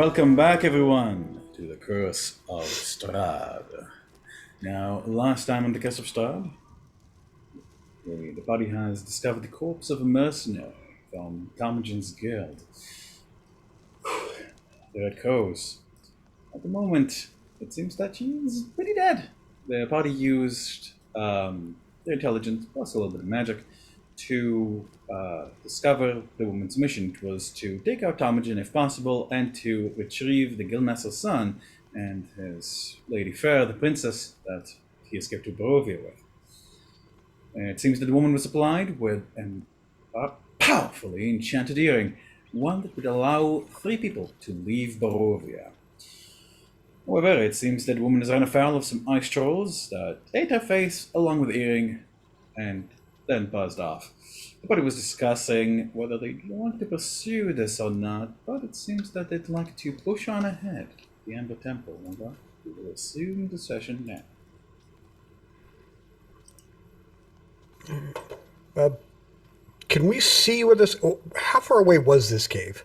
Welcome back, everyone, to the Curse of Strahd. Now, last time on the Curse of Strahd, the party has discovered the corpse of a mercenary from Talmadgen's guild. There it goes. At the moment, it seems that she is pretty dead. The party used their intelligence, plus a little bit of magic, to discover the woman's mission. It was to take out Talmadgen if possible and to retrieve the Guildmaster's son and his lady fair, the princess that he escaped to Barovia with. And it seems that the woman was supplied with a powerfully enchanted earring, one that would allow 3 people to leave Barovia. However, it seems that the woman has run afoul of some ice trolls that ate her face along with the earring and then buzzed off. The party was discussing whether they'd want to pursue this or not, but it seems that they'd like to push on ahead to the Amber Temple. We will resume the session now. Can we see where this... how far away was this cave?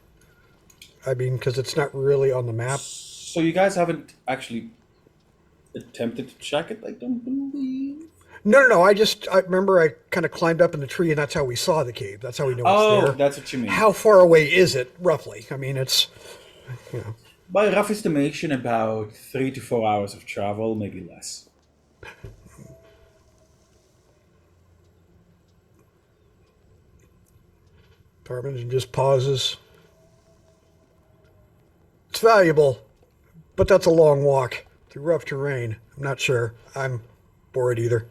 I mean, because it's not really on the map. So you guys haven't actually attempted to check it, I don't believe? No. I remember I kind of climbed up in the tree, and that's how we saw the cave. That's how we know it's there. That's what you mean. How far away is it, roughly? I mean, it's... By rough estimation, about 3 to 4 hours of travel, maybe less. Parvin just pauses. It's valuable, but that's a long walk through rough terrain. I'm not sure. I'm bored either.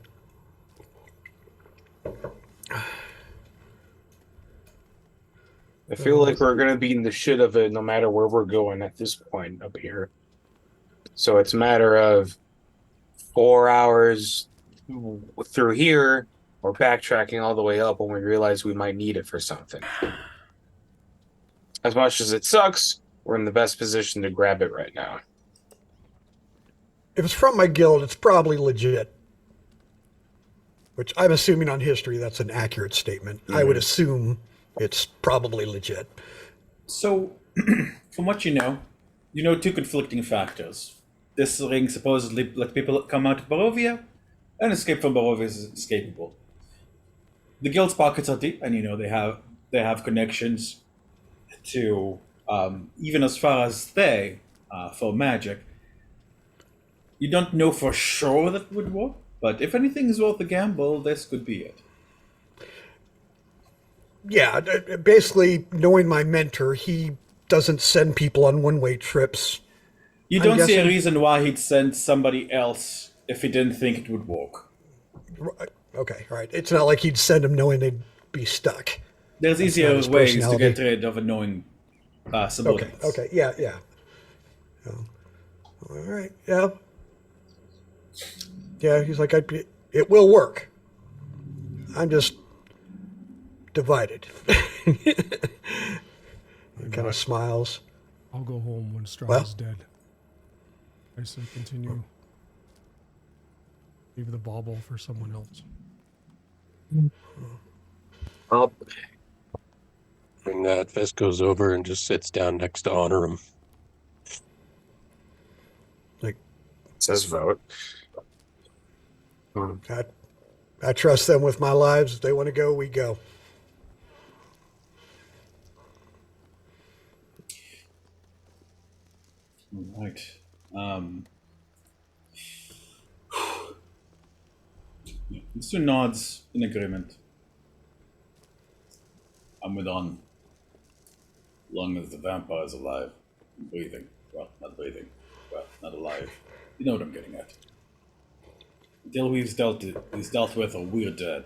I feel like we're going to be in the shit of it no matter where we're going at this point up here. So it's a matter of 4 hours through here or backtracking all the way up when we realize we might need it for something. As much as it sucks, we're in the best position to grab it right now. If it's from my guild, it's probably legit. Which I'm assuming on history that's an accurate statement. Mm-hmm. I would assume it's probably legit. So, from what you know 2 conflicting factors. This ring supposedly let people come out of Barovia, and escape from Barovia is escapable. The guild's pockets are deep, and they have connections to even as far as they for magic. You don't know for sure that would work, but if anything is worth a gamble, this could be it. Yeah, basically, knowing my mentor, he doesn't send people on one-way trips. You don't see a reason why he'd send somebody else if he didn't think it would work. Okay, all right. It's not like he'd send them knowing they'd be stuck. There's easier ways to get rid of annoying subordinates. Okay, yeah. All right, yeah. Yeah, he's like, it will work. I'm just divided. He kind of smiles. I'll go home when Strahd is dead. I say continue. Leave the bauble for someone else. When Fest goes over and just sits down next to honor him. Like, says vote. I trust them with my lives. If they want to go, we go. All right. Mr. nods in agreement. I'm with on. Long as the vampire is alive, and breathing. Well, not breathing. Well, not alive. You know what I'm getting at. Until he's dealt with or we're dead.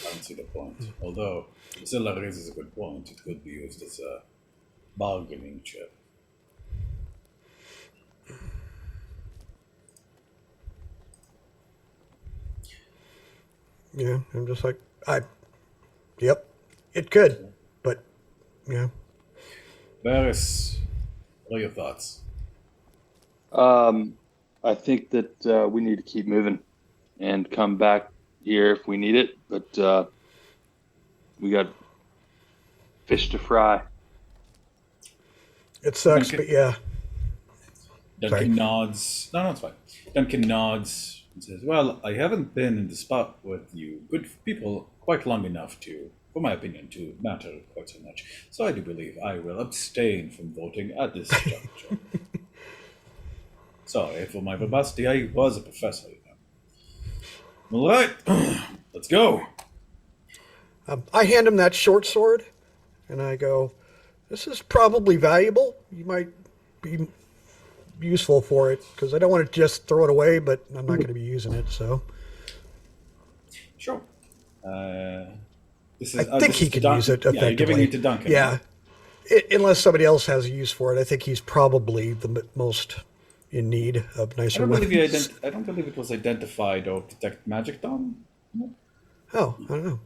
I don't see the point. Although, Zilla raises a good point. It could be used as a bargaining chip. Yeah, I'm just like, yep, it could, but, yeah. Varys, what are your thoughts? I think that we need to keep moving and come back here if we need it, but we got fish to fry. It sucks, Duncan, but yeah. Sorry. Duncan nods. No, it's fine. Duncan nods and says, "Well, I haven't been in the spot with you good people quite long enough for my opinion, to matter quite so much. So I do believe I will abstain from voting at this juncture. Sorry for my verbosity. I was a professor, you know. All right, let's go." I hand him that short sword, and I go, "This is probably valuable. You might be useful for it, because I don't want to just throw it away, but I'm not going to be using it, so." Sure. This I is. think This he is to can use it effectively. Yeah, you're giving it to Duncan. Yeah. Right? Unless somebody else has a use for it, I think he's probably the most in need of I nicer don't believe weapons. I don't believe it was identified or detect magic done. Oh, I don't know.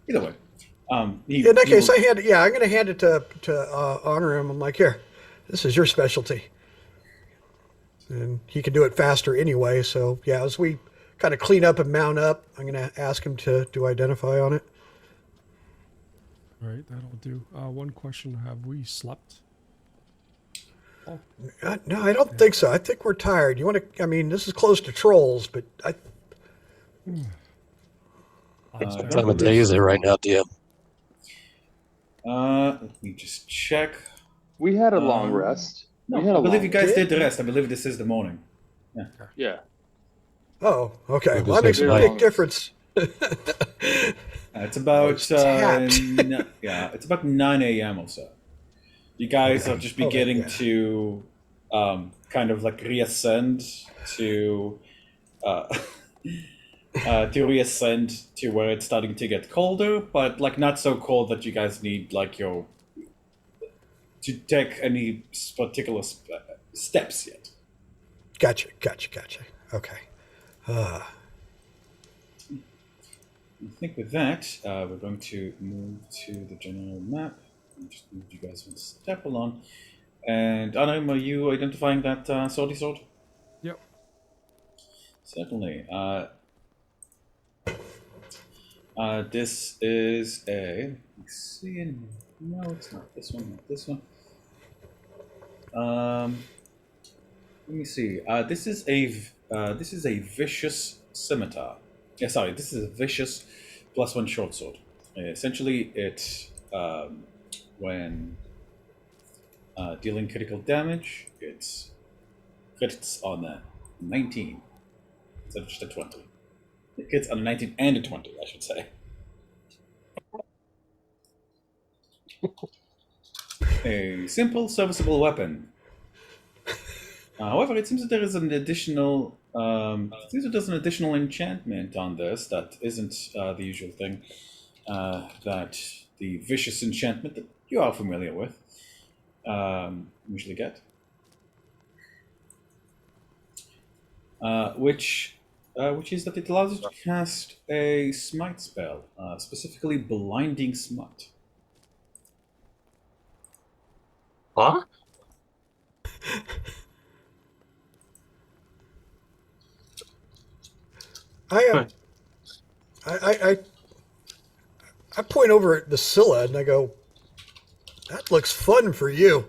Either way, In that he case, will, I'm going to hand it to honor him. I'm like, here, this is your specialty, and he can do it faster anyway. So yeah, as we kind of clean up and mount up, I'm going to ask him to do identify on it. All right, that'll do. One question: have we slept? No, I don't think so. I think we're tired. You want to? I mean, this is close to trolls, but What time of day is it right now, DM? let me just check. We had a long rest. No, we had I a believe long you guys rest. did the rest. I believe this is the morning. Yeah. oh, okay. We'll Well, that just makes a take big difference. It's about tapped. it's about 9 a.m. or so. You guys are just Okay, beginning yeah. to kind of like reascend to to where it's starting to get colder, but like not so cold that you guys need like your to take any particular steps yet. Gotcha. Okay. I think with that, we're going to move to the general map. I'll just move you guys one step along. And Anam, are you identifying that swordy sword? Yep. Certainly. This is a. Let's see. No, it's not this one. Not this one. Let me see. This is a vicious scimitar. Yeah, sorry. This is a vicious +1 short sword. Essentially, it when dealing critical damage, it crits on a 19 instead of just a 20. It crits on a 19 and a 20, I should say. A simple, serviceable weapon. However, it seems that there is an additional. It seems that there's an additional enchantment on this that isn't the usual thing. That the vicious enchantment that you are familiar with usually get, which is that it allows you to cast a smite spell, specifically blinding smite. Huh? I I point over at the Scylla and I go, "That looks fun for you."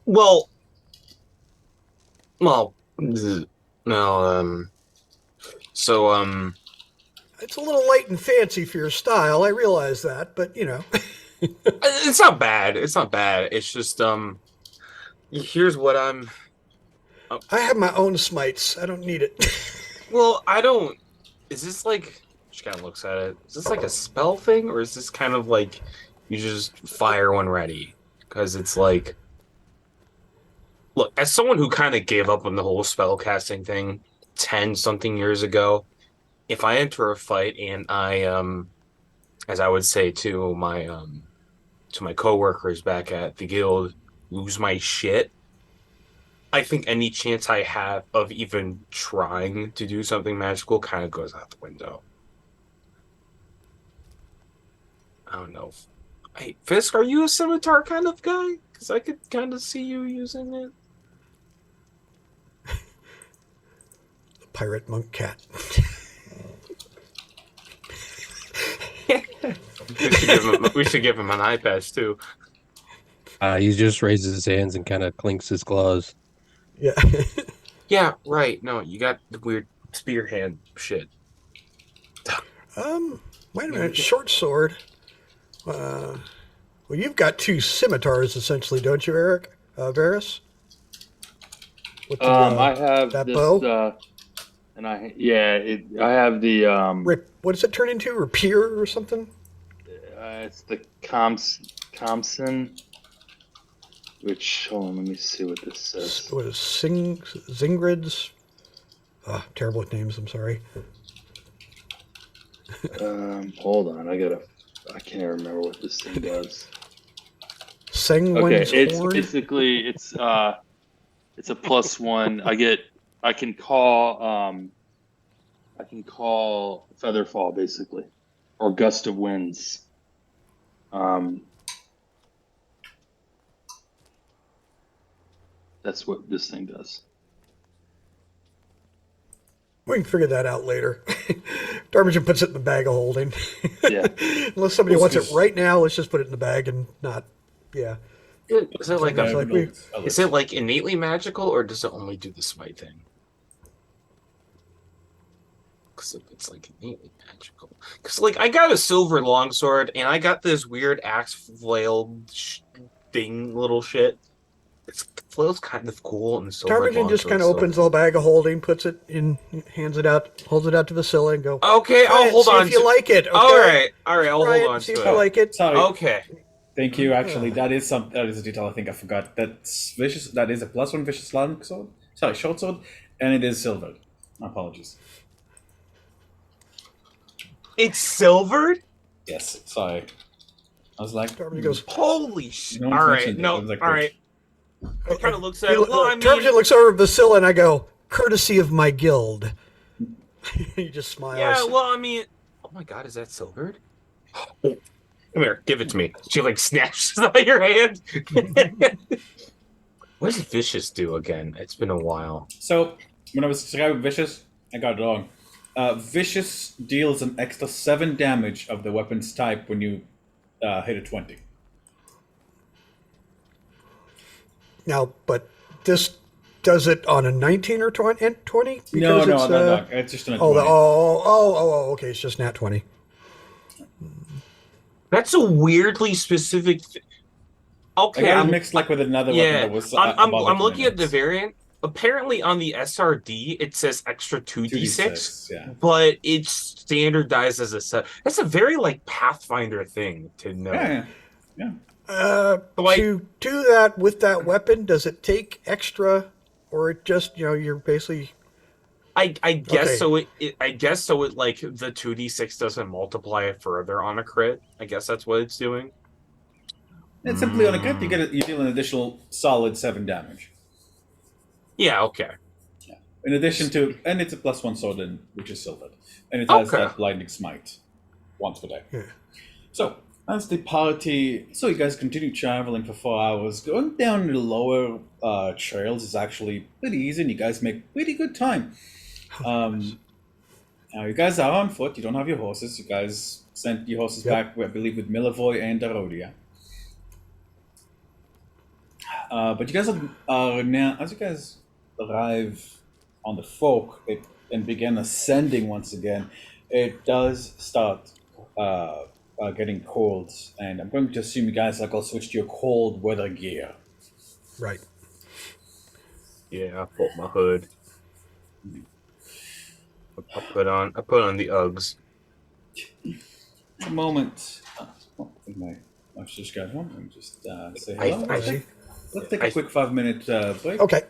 Well, no, so, It's a little light and fancy for your style. I realize that, but you know. it's not bad. It's not bad. It's just, here's what I'm. I have my own smites. I don't need it. Well, I don't. Is this like? She kind of looks at it. Is this like a spell thing, or is this kind of like you just fire when ready? Because it's like, look, as someone who kind of gave up on the whole spell casting thing 10 something years ago, if I enter a fight and as I would say to my coworkers back at the guild, lose my shit, I think any chance I have of even trying to do something magical kind of goes out the window. I don't know. Hey, Fisk, are you a scimitar kind of guy? Because I could kind of see you using it. Pirate monk cat. We should give him an eye patch too. He just raises his hands and kind of clinks his claws. Yeah. Yeah, right. No, you got the weird spear hand shit. Wait a minute. Short sword. Well, you've got two scimitars essentially, don't you, Eric? Varus? With the I have that this, bow. and I have the What does it turn into? Rapier or something? it's the Thompson, which hold on, let me see what this says. What is Zingrid's? Terrible with names. I'm sorry. Hold on, I can't remember what this thing does. Sengwin's Okay, it's horn. basically it's a +1. I can call Featherfall basically, or Gust of Winds. That's what this thing does. We can figure that out later. Darmington puts it in the bag of holding. Yeah. Unless somebody wants it right now, let's just put it in the bag and not. Yeah. Is it like It's like we- is it like innately magical, or does it only do the smite thing? Because if it's like innately magical, because like I got a silver longsword and I got this weird axe flail thing, little shit. It flail's kind of cool and silver. Darmington just kind of opens the bag of holding, puts it in, hands it out, holds it out to Vasilla, and go. Okay, Try I'll it, hold see on. if you like it. Okay? All right, I'll Try hold it, on see to if you it. like it. Sorry. Okay. Thank you. Actually, that is a detail I think I forgot. That's vicious. That is a +1 vicious long sword. Sorry, short sword, and it is silvered. My apologies. It's silvered? Yes, sorry. I was like, Darmington goes. Holy shit. No one All right, mentioned it. no, I was like, all right. He kind of looks at He, it. Well, I mean, Darmington looks over at Vasilla, and I go, courtesy of my guild. He just smiles. yeah, well, I mean, oh my god, is that silvered? Come here, give it to me. She like snatches out of your hand. What does vicious do again? It's been a while. So, when I was describing Vicious, I got it wrong. Vicious deals an extra 7 damage of the weapon's type when you hit a 20. Now, but this does it on a 19 or 20? No, Because it's, no. It's just an Oh, 20. okay. It's just nat 20. That's a weirdly specific. I Okay, got it mixed like with another weapon yeah. that was. I'm above looking at the 20 variant. Apparently, on the SRD, it says extra 2d6, 2d6, yeah. but it's standardized as a set. That's a very like Pathfinder thing to know. Yeah. Like- To do that with that weapon, does it take extra, or it just you're basically I guess Okay. so. I guess so. It like the 2d6 doesn't multiply it further on a crit. I guess that's what it's doing. And simply on a crit, you deal an additional solid 7 damage. Yeah. Okay. In addition to, and it's a +1 sword, which is silvered, and it has Okay. that blinding smite once per day. Yeah. So as the party, so you guys continue traveling for 4 hours. Going down the lower trails is actually pretty easy, and you guys make pretty good time. Now you guys are on foot. You don't have your horses. You guys sent your horses back, I believe, with Milivoy and Darodia. But you guys are now, as you guys arrive on the folk and begin ascending once again, it does start getting cold, and I'm going to assume you guys all switch to your cold weather gear. right. Yeah. I put my hood. I put on the Uggs. A moment. I think my just got home. Let me just say hello. Let's take a quick 5-minute break. Okay.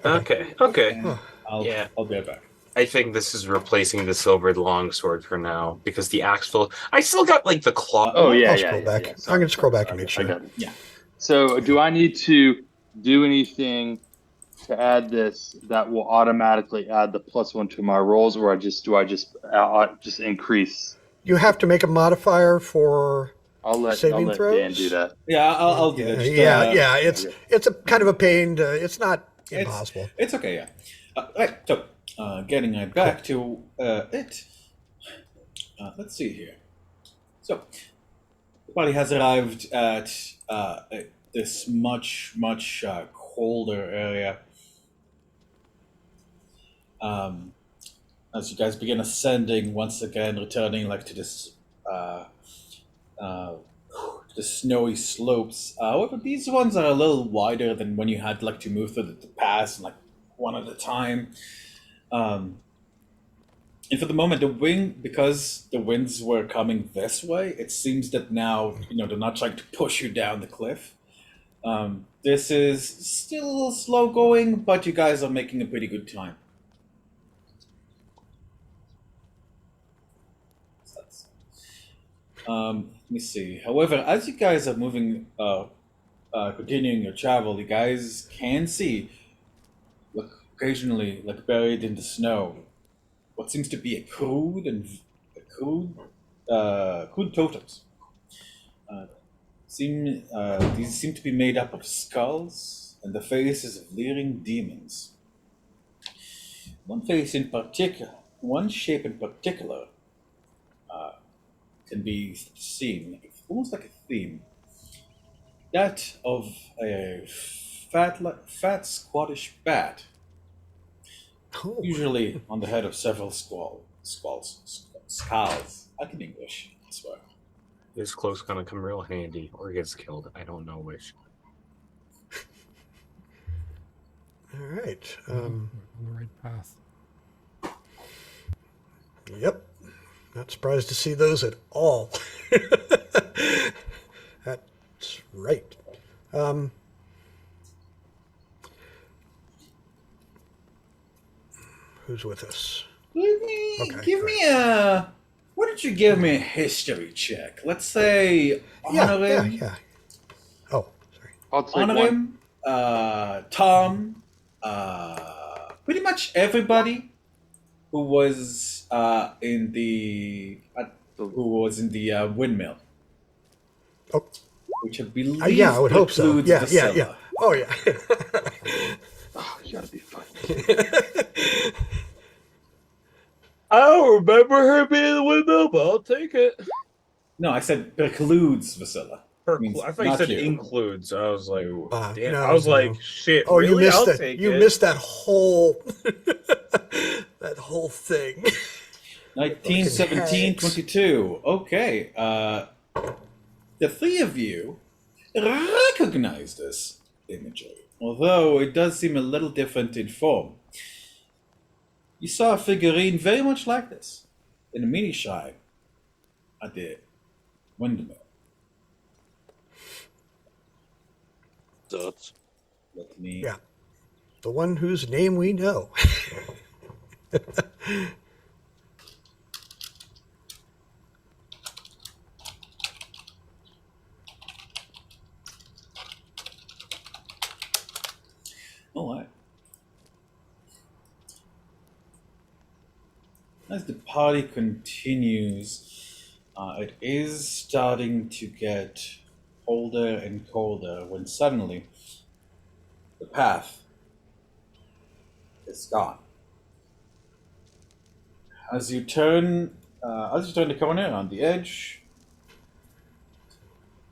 Okay. And I'll be right back. I think this is replacing the silvered longsword for now because the axe full. I still got like the claw. Oh yeah, I'll yeah. scroll back. Yeah, I'm gonna scroll back and make I sure. got it. Yeah. So, do I need to do anything to add this that will automatically add the +1 to my rolls, or do I just increase? You have to make a modifier for I'll let saving Dan throws? do that. Yeah, I'll do that. Just, yeah. It's okay. it's a kind of a pain. It's not impossible. It's okay, yeah. Right, so getting right back to it. Let's see here. So, the party has arrived at this much colder area. As you guys begin ascending once again, returning like to this uh, the snowy slopes. However, these ones are a little wider than when you had like to move through the pass like one at a time. And for the moment, because the winds were coming this way, it seems that now they're not trying to push you down the cliff. This is still a little slow going, but you guys are making a pretty good time. Let me see. However, as you guys are moving, continuing your travel, you guys can see, like occasionally, like buried in the snow, what seems to be a crude totems. These seem to be made up of skulls and the faces of leering demons. One shape in particular, can be seen, almost like a theme. That of a fat Scottish bat, Oh, usually on the head of several skulls. I can English, I swear. This close gonna come real handy, or gets killed. I don't know which. all right. We're on the right path. Yep. Not surprised to see those at all. That's right. Who's with us? Give me a. Why don't you give me a history check? Let's say honor him. Yeah. Oh, sorry. I'll take Honor one. him. Tom. Pretty much everybody who was in the windmill, Oh, which I believe yeah, I would hope so. includes Yeah. Vasilla. Oh, yeah. Oh, you gotta be funny. I don't remember her being in the windmill, but I'll take it. No, I said precludes Vasilla. Means I thought you not said you. includes. I was like, damn. No, I was no. like, shit. Oh, really? you missed I'll that. take You it. missed that whole that whole thing. 1917, Hags. 22. Okay. The three of you recognize this imagery, although it does seem a little different in form. You saw a figurine very much like this in a mini shrine at the windmill. Thoughts? Let me. Yeah. The one whose name we know. All right. As the party continues, it is starting to get colder and colder when suddenly the path is gone. As you turn the corner on the edge,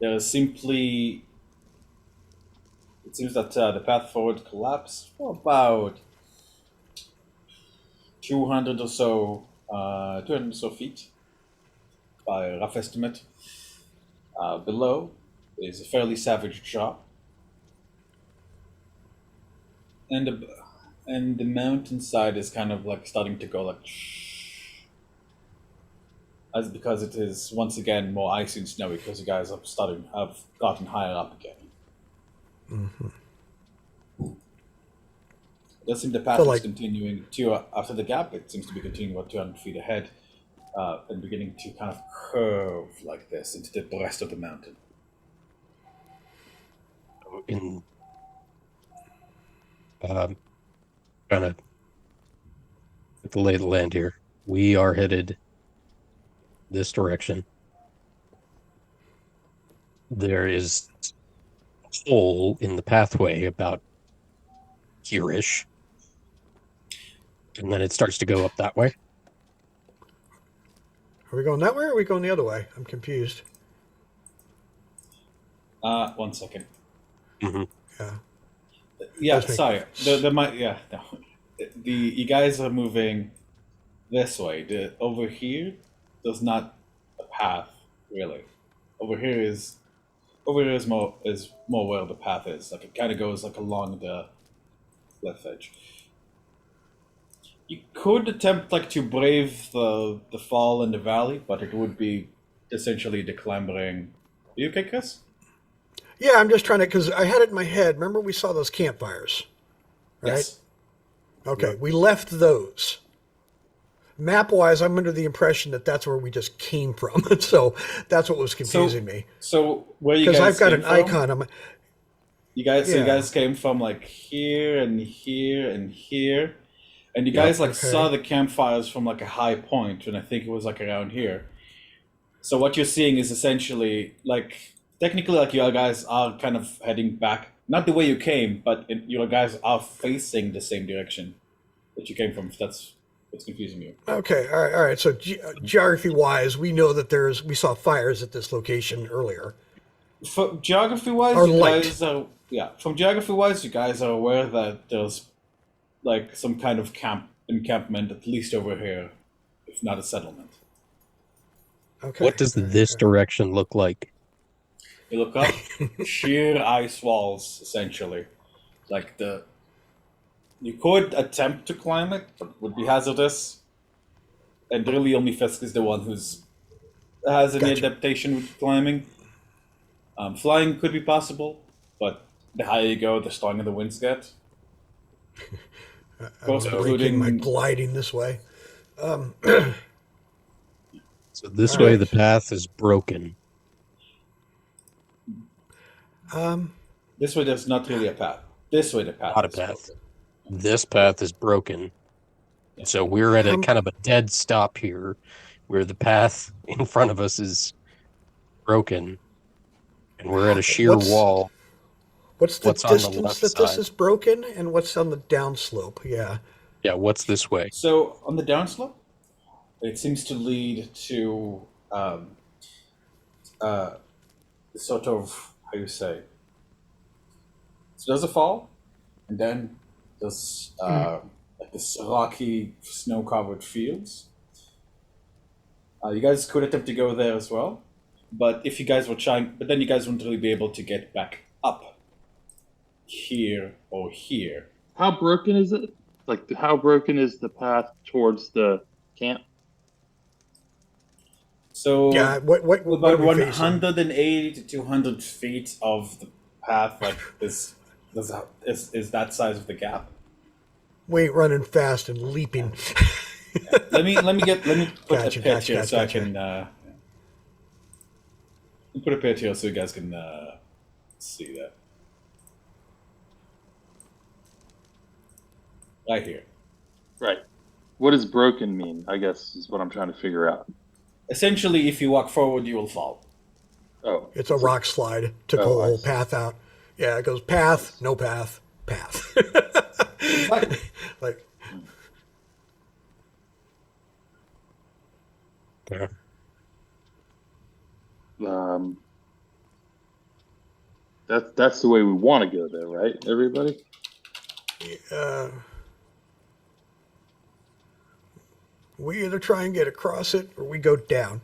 there is simply. It seems that the path forward collapsed for about 200 or so, 200 or so feet, by a rough estimate. Below is a fairly savage drop, and the mountainside is kind of like starting to go like as because it is once again more icy and snowy because you guys have gotten higher up again. Mm-hmm. It does seem the path is continuing to after the gap. It seems to be continuing about 200 feet ahead, and beginning to kind of curve like this into the breast of the mountain. In kind of at the lay of the land here, we are headed this direction. There is a hole in the pathway about here-ish, and then it starts to go up that way. Are we going that way or are we going the other way? I'm confused. 1 second. Mhm. Yeah. Yeah, Does make sorry. The might yeah no. You guys are moving this way. Over here, there's not a path really. Over here is more where the path is. Like it kind of goes like along the cliff edge. You could attempt like to brave the fall in the valley, but it would be essentially declambering. Are you okay, Chris? Yeah, I'm just trying to, because I had it in my head. Remember, we saw those campfires, right? Yes. Okay, we left those. Map wise, I'm under the impression that that's where we just came from. So that's what was confusing So me. where you Because I've guys got came an from? icon on my. You Yeah. guys came from like here and here and here, and you Yep. guys like saw Okay. the campfires from like a high point, and I think it was like around here. So what you're seeing is essentially like technically like you guys are kind of heading back, not the way you came, but you guys are facing the same direction that you came from. If that's what's confusing you. Okay. All right. All right. So geography wise, we know that we saw fires at this location earlier. For geography wise, Or you light. guys are yeah. From geography wise, you guys are aware that there's like some kind of encampment at least over here, if not a settlement. Okay. What does All this right. direction look like? You look up, sheer ice walls essentially. Like the you could attempt to climb it, but it would be hazardous. And really, only Fisk is the one who's has any Gotcha. adaptation with climbing. Flying could be possible, but the higher you go, the stronger the winds get. Of I'm course, going to break in my including gliding this way. So this All way, right. the path is broken. Um, this way. There's not really a path. This way, the path Not a is path. broken. This path is broken. Yeah. So we're at a how, kind of a dead stop here, where the path in front of us is broken, and we're at a sheer what's wall. what's the What's on the distance left that this side? is broken, and what's on the downslope? Yeah. Yeah, what's this way? So on the downslope, it seems to lead to uh, sort of how you say. So there's a fall, and then there's like this rocky, snow-covered fields. You guys could attempt to go there as well, but if you guys were trying, but then you guys wouldn't really be able to get back up here or here. How broken is it? Like, how broken is the path towards the camp? Yeah. So What about are we facing? 180 to 200 feet of the path, like is that size of the gap. We ain't running fast and leaping. Let me put a Gotcha. pit Gotcha. here Gotcha. so I Gotcha. can put a pit here so you guys can see that right here. Right. What does broken mean? I guess is what I'm trying to figure out. Essentially, if you walk forward, you will fall. Oh, It's a rock slide. Took a oh, I whole see. path out. Yeah. It goes path, Nice. no path, path. Exactly. Like, Yeah. Um, that's the way we want to go there, right? Everybody. uh, we either try and get across it or we go down.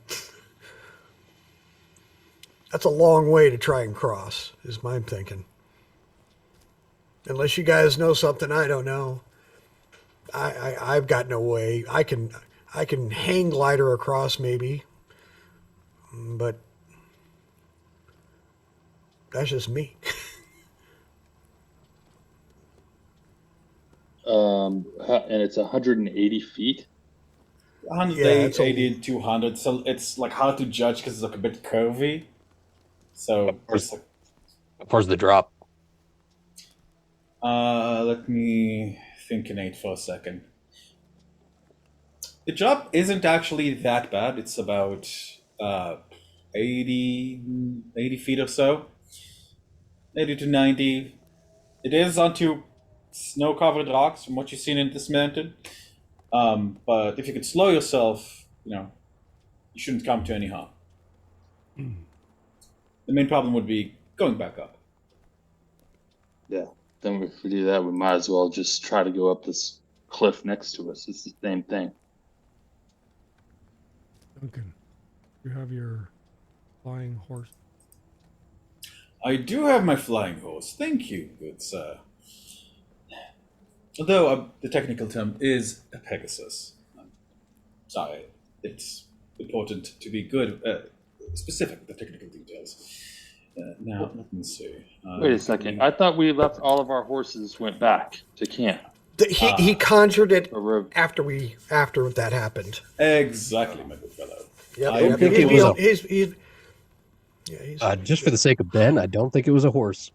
That's a long way to try and cross, is my thinking. Unless you guys know something I don't know, I've got no way. I can hang glider across maybe, but that's just me. And it's 180 feet. Yeah, it's 180 and 200, so it's like hard to judge because it's like a bit curvy. So Where's, it's like, where's the drop? let me think in 8 for a second. The drop isn't actually that bad. It's about uh, 80 feet or so. 80 to 90. It is onto snow-covered rocks from what you've seen in this mountain. But if you could slow yourself, you shouldn't come to any harm. The main problem would be going back up. Yeah. Then if we do that, we might as well just try to go up this cliff next to us. It's the same thing. Duncan, you have your flying horse. I do have my flying horse. Thank you, good sir. Although the technical term is a Pegasus. Sorry, it's important to be good, specific with the technical details. Now, let me see. Wait a second. I thought we left all of our horses went back to camp. He conjured it Or after that happened. Exactly, my good fellow. Yep, I yep. think it was just for the sake of Ben, I don't think it was a horse.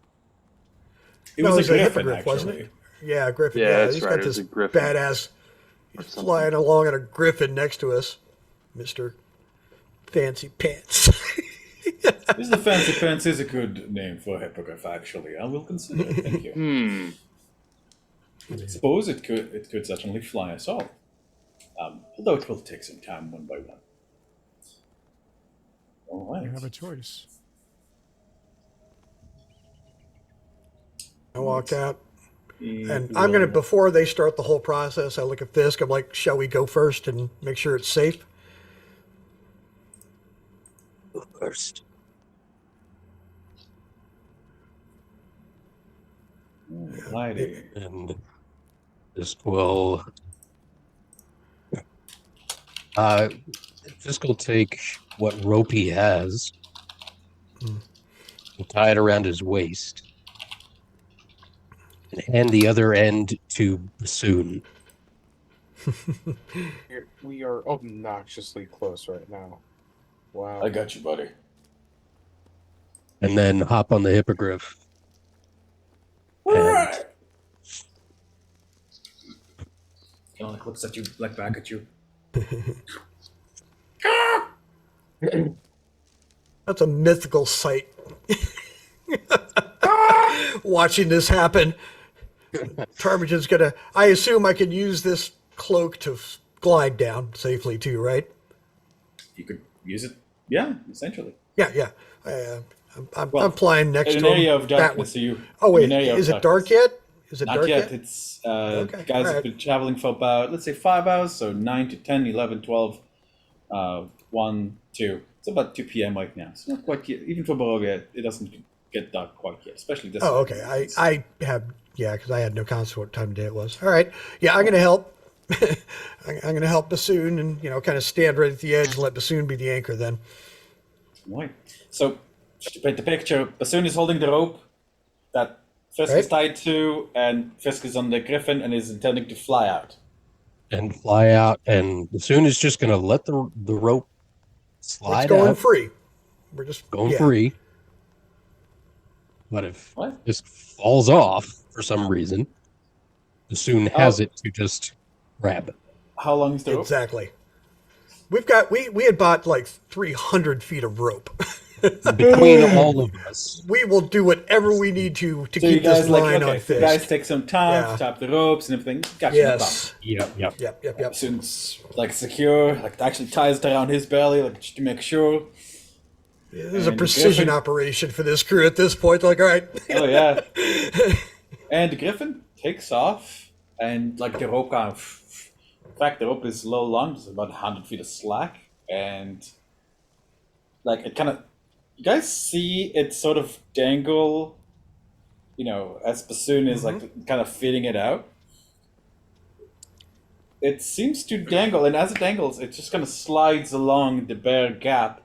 It No, was it a was a griffin, hippogriff, wasn't actually. it? Yeah, Griffin. Yeah, Yeah, that's he's right, got it was this a griffin. badass. or He's something. flying along on a griffin next to us, Mister Fancy Pants. This the fancy pants is a good name for a hippogriff, actually. I will consider it. Thank you. I suppose it could certainly fly us all. Although it will take some time one by one. All right. You have a choice. I walk out, and Yeah. I'm gonna before they start the whole process. I look at Fisk. I'm like, "Shall we go first and make sure it's safe?" First. Alrighty. And this will Fisk will take what rope he has and tie it around his waist and hand the other end to Bassoon. We are obnoxiously close right now. Wow. I got you, buddy. And then hop on the hippogriff. And It only looks at you, like back at you. That's a mythical sight. Watching this happen. Tarmigen's gonna. I assume I can use this cloak to glide down safely too, right? You could use it. Yeah, essentially. Yeah, yeah. I'm Well, flying next in to an him. area of That darkness, way. so you. Oh in wait, an area of is it darkness. dark yet? Is it Not dark yet. It's Okay, guys have alright. been traveling for about, let's say, 5 hours, so 9 to 10, 11, 12, 1, 2. It's about 2 p.m. right now. It's not quite yet. Even for Barovia, it doesn't get dark quite yet, especially this. Oh, okay. I have because I had no concept what time of day it was. All right. Yeah, I'm gonna help. I'm gonna help Bassoon and kind of stand right at the edge and let Bassoon be the anchor then. Right. So, just to paint the picture, Bassoon is holding the rope that Fisk is Right. tied to, and Fisk is on the griffin and is intending to fly out. and fly out. And Bassoon is just going to let the rope It's slide going out, free. We're just going free. But if What? this falls off for some reason, Bassoon has it to just grab it. How long is the rope? Exactly. We had bought like 300 feet of rope. Between all of us, We will do whatever we need to So you keep guys this like, line okay, on so you guys Fisk. take some time Yeah. to tap the ropes and everything. Gotcha. Yes. yep. Yep. Bassoon's like secure, like actually ties it around his belly, like just to make sure. This is a And precision Griffin- operation for this crew at this point. Like, all right. Oh yeah. And the griffin takes off, and like the rope kind of. In fact, the rope is low long, it's about 100 feet of slack, and like it kind of. You guys see it sort of dangle, as Bassoon is like kind of feeding it out. It seems to dangle, and as it dangles, it just kind of slides along the bare gap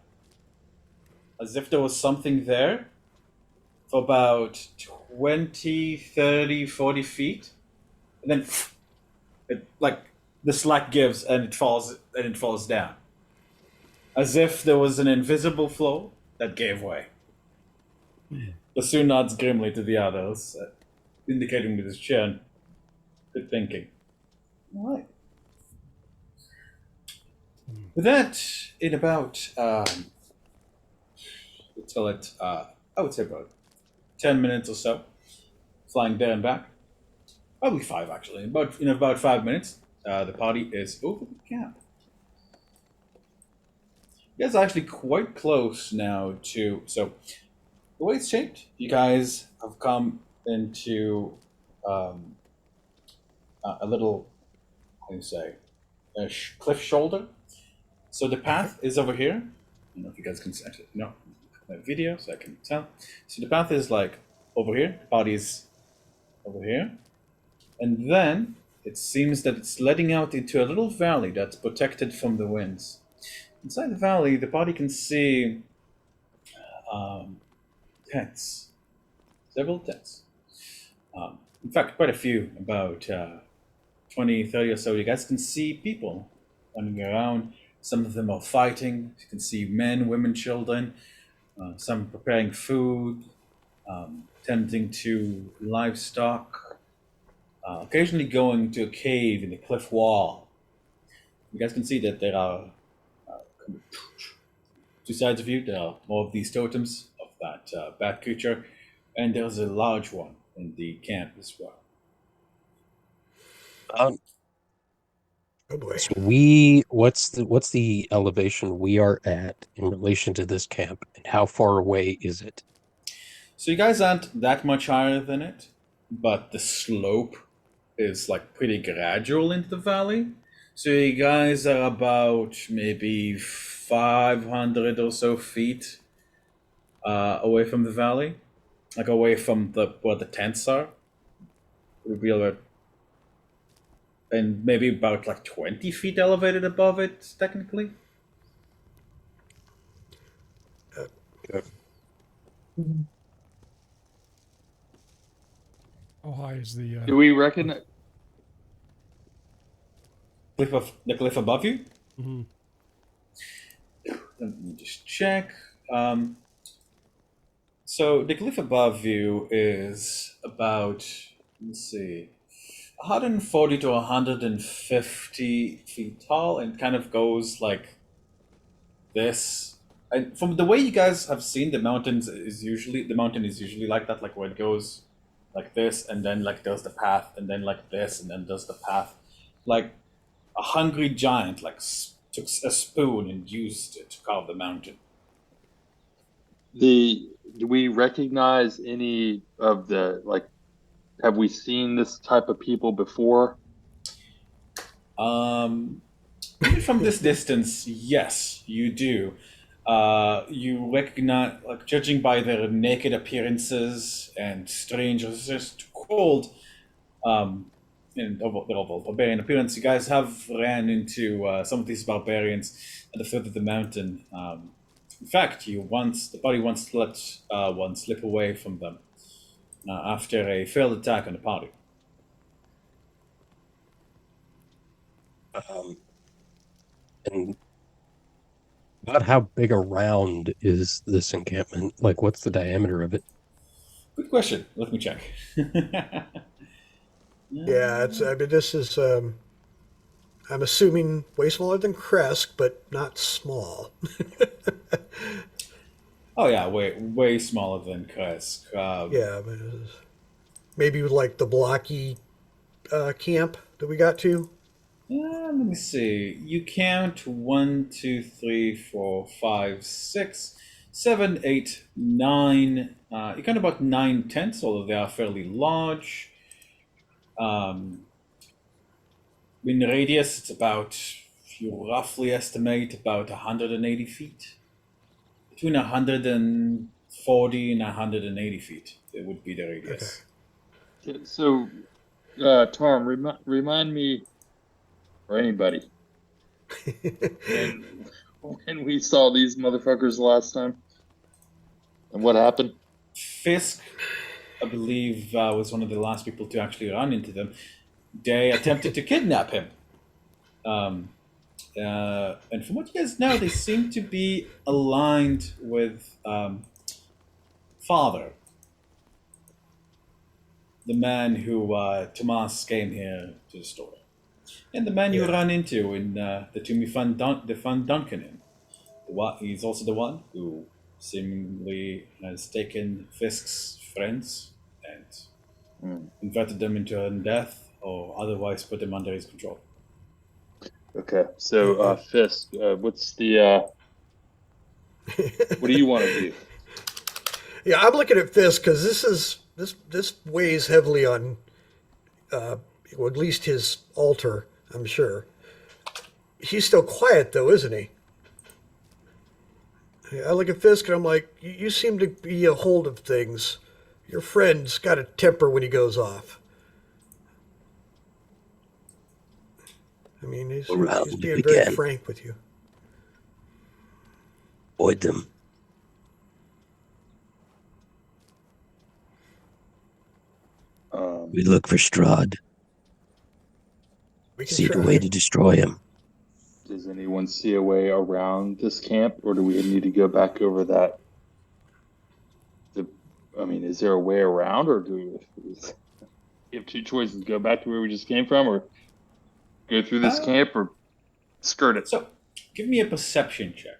as if there was something there for about 20, 30, 40 feet. And then it, like the slack gives and it falls down. As if there was an invisible flow that gave way. Bassoon nods grimly to the others, indicating with his chin. Good thinking. All right. With that, in about, let's call it, I would say about 10 minutes or so, flying there and back. Probably 5, actually. In about 5 minutes, the party is over the camp. You guys are actually quite close now to, so the way it's shaped, you guys have come into a little, how do you say, cliff shoulder. So the path is over here. I don't know if you guys can actually no my video, so I can tell. So the path is like over here. The body is over here, and then it seems that it's letting out into a little valley that's protected from the winds. Inside the valley, the body can see tents, several tents. In fact, quite a few, about 20, 30 or so. You guys can see people running around. Some of them are fighting. You can see men, women, children. Some preparing food, tending to livestock. Occasionally going to a cave in the cliff wall. You guys can see that there are two sides of you. There are more of these totems of that bat creature, and there's a large one in the camp as well. Oh boy. So what's the elevation we are at in relation to this camp, and how far away is it? So you guys aren't that much higher than it, but the slope is like pretty gradual into the valley. So you guys are about maybe 500 or so feet away from the valley, like away from where the tents are. It would be about, and maybe about like 20 feet elevated above it, technically. How high is the? Do we recognize? The cliff above you? Mhm. Let me just check. So the cliff above you is about, let's see, 140 to 150 feet tall, and kind of goes like this. And from the way you guys have seen, the mountain is usually like that, like where it goes like this, and then like does the path, and then like this, and then does the path, like a hungry giant like took a spoon and used it to carve the mountain. Do we recognize any of the like? Have we seen this type of people before? Even from this distance, yes, you do. You recognize, like, judging by their naked appearances and strange, or just cold, and their overall barbarian appearance, you guys have ran into some of these barbarians at the foot of the mountain. In fact, the party once let one slip away from them after a failed attack on the party. And about how big around is this encampment? Like, what's the diameter of it? Good question. Let me check. Yeah, I mean, this is. I'm assuming way smaller than Kresk, but not small. Oh yeah, way smaller than Kresk. Yeah, but maybe like the blocky camp that we got to. Let me see. You count 1, 2, 3, 4, 5, 6, 7, 8, 9. You count about 9 tents, although they are fairly large. In radius, it's about, you roughly estimate, about 180 feet. Between 140 and 180 feet, it would be the radius. Okay, so, Tom, remind me, or anybody, when we saw these motherfuckers last time, and what happened? Fisk, I believe, was one of the last people to actually run into them. They attempted to kidnap him. And from what you guys know, they seem to be aligned with Father, the man who Tomas came here to the store, and the man you run into in the tomb you found Duncan in. He's also the one who seemingly has taken Fisk's friends and converted them into undeath, or otherwise put them under his control. Okay, so Fisk, what's the what do you want to do? Yeah, I'm looking at Fisk because this is this weighs heavily on, well, at least his altar, I'm sure. He's still quiet though, isn't he? I look at Fisk and I'm like, you seem to be a hold of things. Your friend's got a temper when he goes off. I mean, he's Around being very again. frank with you. Avoid them. We look for Strahd. We can See the try. way to destroy him. Does anyone see a way around this camp, or do we need to go back over that? I mean, is there a way around, or do we have two choices: go back to where we just came from, or go through this camp, or skirt it? So, give me a perception check.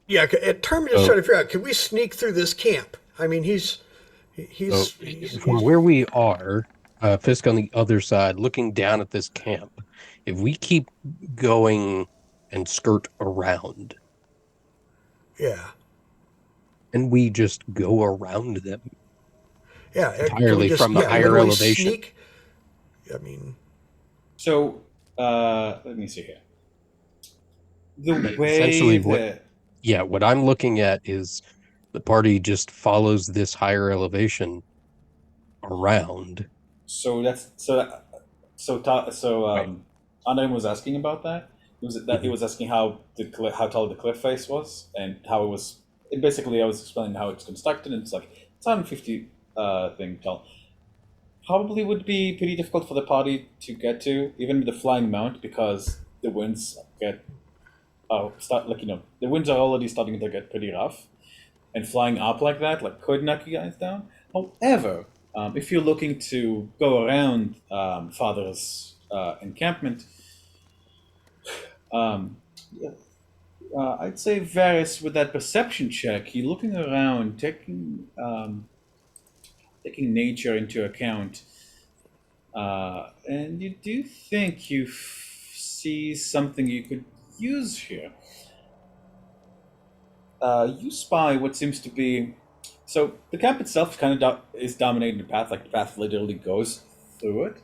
Yeah, Term is trying to figure out, can we sneak through this camp? I mean, he's From where we are, Fisk on the other side, looking down at this camp, if we keep going and skirt around, yeah. and we just go around them Yeah, can we entirely just from the higher literally elevation. sneak? I mean, So, let me see here. The way Essentially, that what I'm looking at is the party just follows this higher elevation around. so that's Right. Andrem was asking about that. He was asking how how tall the cliff face was and how it was. Basically, I was explaining how it's constructed, and it's like it's 150 thing tall. Probably would be pretty difficult for the party to get to, even with the flying mount, because the winds get start like the winds are already starting to get pretty rough, and flying up like that could knock you guys down. However, if you're looking to go around Father's encampment, yeah, I'd say Varys with that perception check, you're looking around, taking nature into account, and you do think you see something you could use here. You spy what seems to be. So the camp itself kind of is dominating the path, like the path literally goes through it.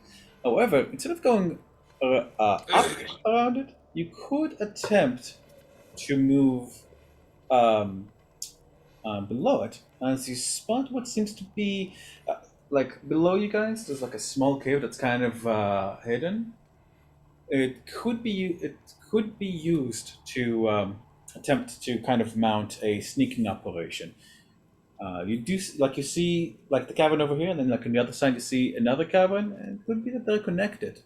However, instead of going up around it, you could attempt to move below it, as you spot what seems to be below you guys. There's like a small cave that's kind of hidden. It could be used to attempt to kind of mount a sneaking operation. You see the cavern over here, and then on the other side you see another cavern, and it could be that they're connected.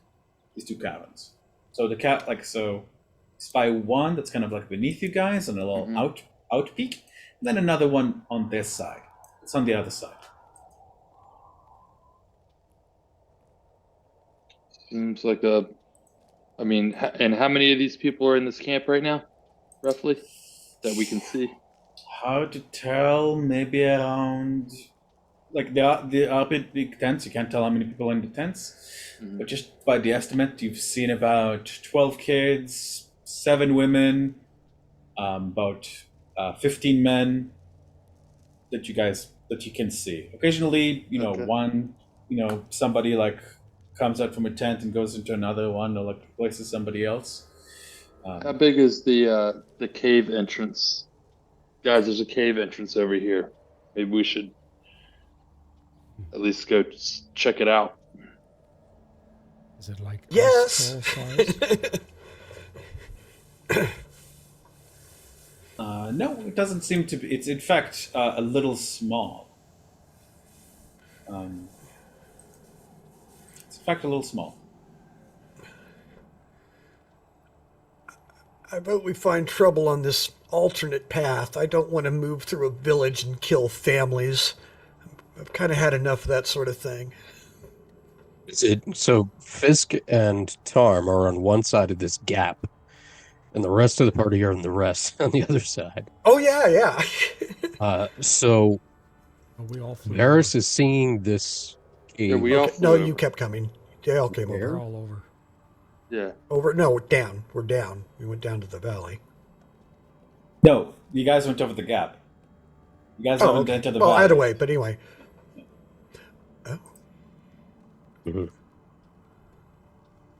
These two caverns. So spy one that's kind of like beneath you guys on a little out peak, and then another one on this side. It's on the other side. Seems like I mean, and how many of these people are in this camp right now, roughly, that we can see? Hard to tell. Maybe around there are big tents. You can't tell how many people are in the tents, but just by the estimate, you've seen about 12 kids, 7 women, about 15 men that you can see. Occasionally, Okay. one, somebody comes out from a tent and goes into another one, or places somebody else. How big is the cave entrance? Guys, there's a cave entrance over here. Maybe we should at least go check it out. Is it like yes. us troll size? No, it doesn't seem to be. It's in fact a little small. It's in fact a little small. I vote we find trouble on this alternate path. I don't want to move through a village and kill families. I've kind of had enough of that sort of thing. So Fisk and Tarm are on one side of this gap, and the rest of the party are on the other side. Oh yeah. So We all flew Varys over. is seeing this cave. Yeah, we all No, flew you over. kept coming. They all came We're over. all over. Yeah. Over. No, we're down. We're down. We went down to the valley. No, you guys went over the gap. You guys haven't entered the valley. Either way, but anyway. Mhm.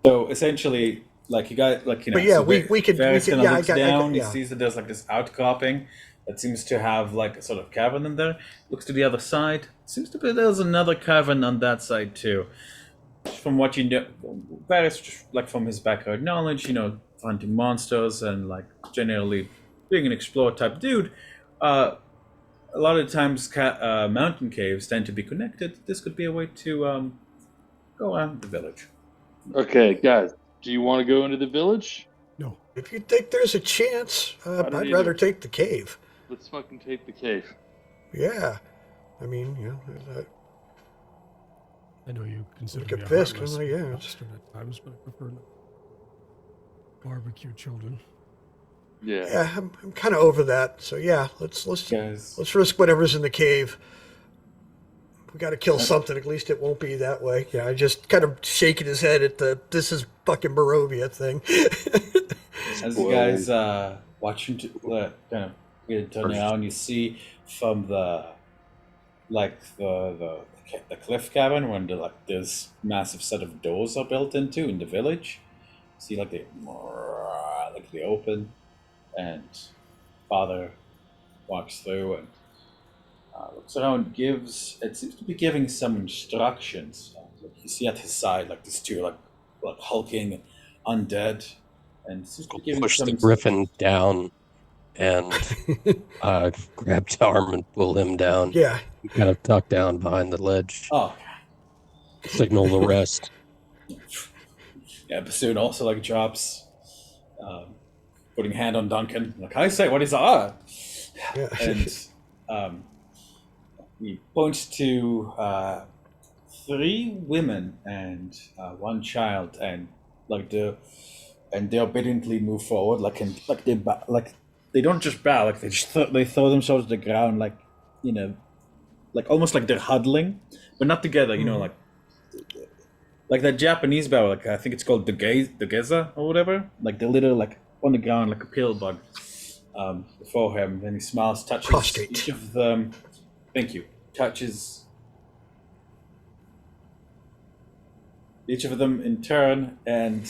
So essentially, like you got like But yeah, so we Varys could kind of yeah, looks down. He yeah. sees that there's like this outcropping that seems to have like a sort of cavern in there. Looks to the other side. Seems to be there's another cavern on that side too. From what you know, Varys, just like from his background knowledge, hunting monsters and like generally being an explorer type dude. A lot of times, mountain caves tend to be connected. This could be a way to go around the village. Okay, guys, do you want to go into the village? No. If you think there's a chance, I don't I'd rather either. take the cave. Let's fucking take the cave. Yeah. I mean, I know you consider look me at a Fisk. heartless I'm like, yeah, it's, bastard at times, but I prefer not barbecue children. Yeah. yeah, I'm kind of over that. So yeah, let's Guys, risk whatever's in the cave. We got to kill something. At least it won't be that way. Yeah, I just kind of shaking his head at the "this is fucking Barovia" thing. as you guys watching to kind of turn around, you see from the like the cliff cabin when like this massive set of doors are built into in the village. See they open and father walks through and looks around, it seems to be giving some instructions. You see at his side like these two like hulking undead, and it seems to be giving Push some. the griffin down and grab Tarm and pull him down. Yeah, Kind of tuck down behind the ledge. Oh, Signal the rest. yeah. Bassoon also like drops, putting hand on Duncan. Like I say, what is that? yeah. And um, he points to three women and one child, and they obediently move forward, like they don't just bow, like they throw themselves to the ground, like almost like they're huddling, but not together. Like that Japanese bow, like I think it's called the geza or whatever. Like they're literally like on the ground, like a pill bug, before him. Then he smiles, touches Prostrate. each of them. Thank you. Touches each of them in turn, and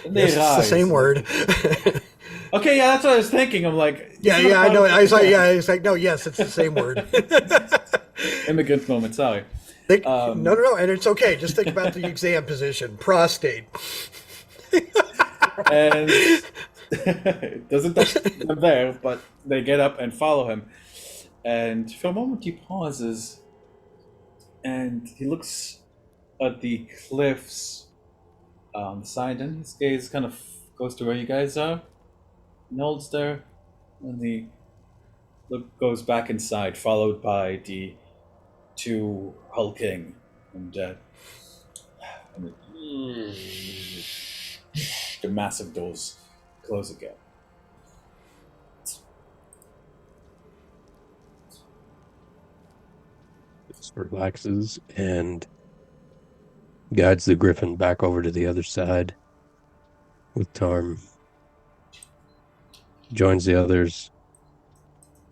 they Yes, it's the rise. same word. Okay, yeah, that's what I was thinking. I'm like, yeah, it's not yeah, I part know. of- I was like, yeah, it's like, no, yes, it's the same word. Immigrant moment. Sorry. No, and it's okay. Just think about the exam position, prostate. And it doesn't touch them there, but they get up and follow him. And for a moment, he pauses, and he looks at the cliffs on the side, and his gaze kind of goes to where you guys are, and holds there, and he goes back inside, followed by the two hulking and the massive doors close again. Just relaxes and guides the griffin back over to the other side with Tarm. Joins the others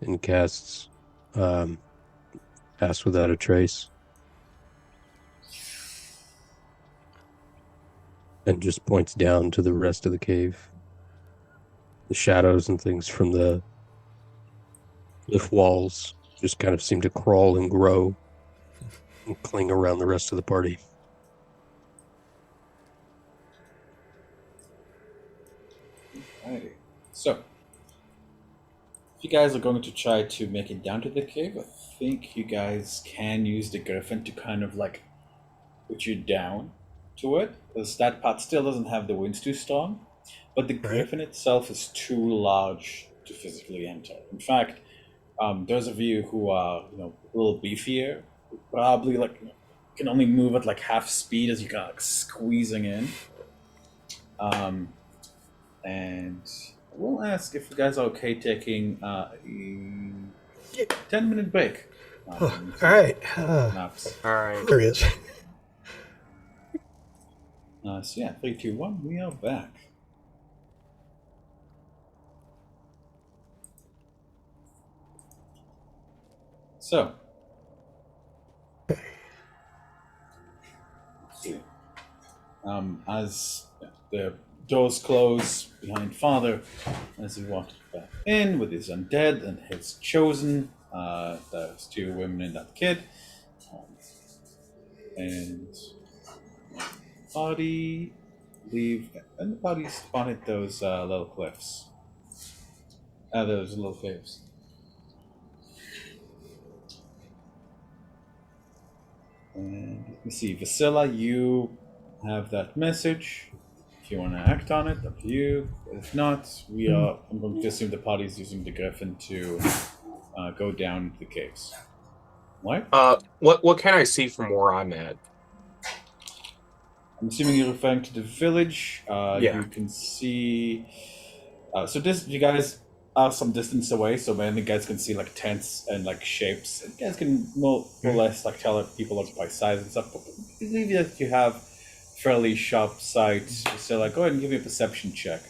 and casts Pass Without a Trace. And just points down to the rest of the cave. The shadows and things from the cliff walls just kind of seem to crawl and grow and cling around the rest of the party. Alrighty. So, if you guys are going to try to make it down to the cave, I think you guys can use the griffin to kind of like put you down to it, because that part still doesn't have the winds too strong, but the griffin itself is too large to physically enter. In fact, those of you who are a little beefier probably can only move at like half speed as you kind of like squeezing in. And we'll ask if you guys are okay taking a 10-minute break. All right. Naps. All right. There he is. So yeah, 3, 2, 1, we are back. So, As the doors close behind Father, as he walks back in with his undead and his chosen, there's 2 women and that kid, and party leave, and the party spotted those little cliffs, those little caves. And let me see, Vasilla, you have that message. If you want to act on it, up to you. If not, I'm going to assume the party is using the Griffin to go down the caves. What? What can I see from where I'm at? I'm assuming you're referring to the village. Yeah. You can see. So this, you guys are some distance away, so mainly you guys can see like tents and like shapes. And you guys can more or less like tell if people look by size and stuff. But I believe that you have fairly sharp sight. So like, go ahead and give me a perception check.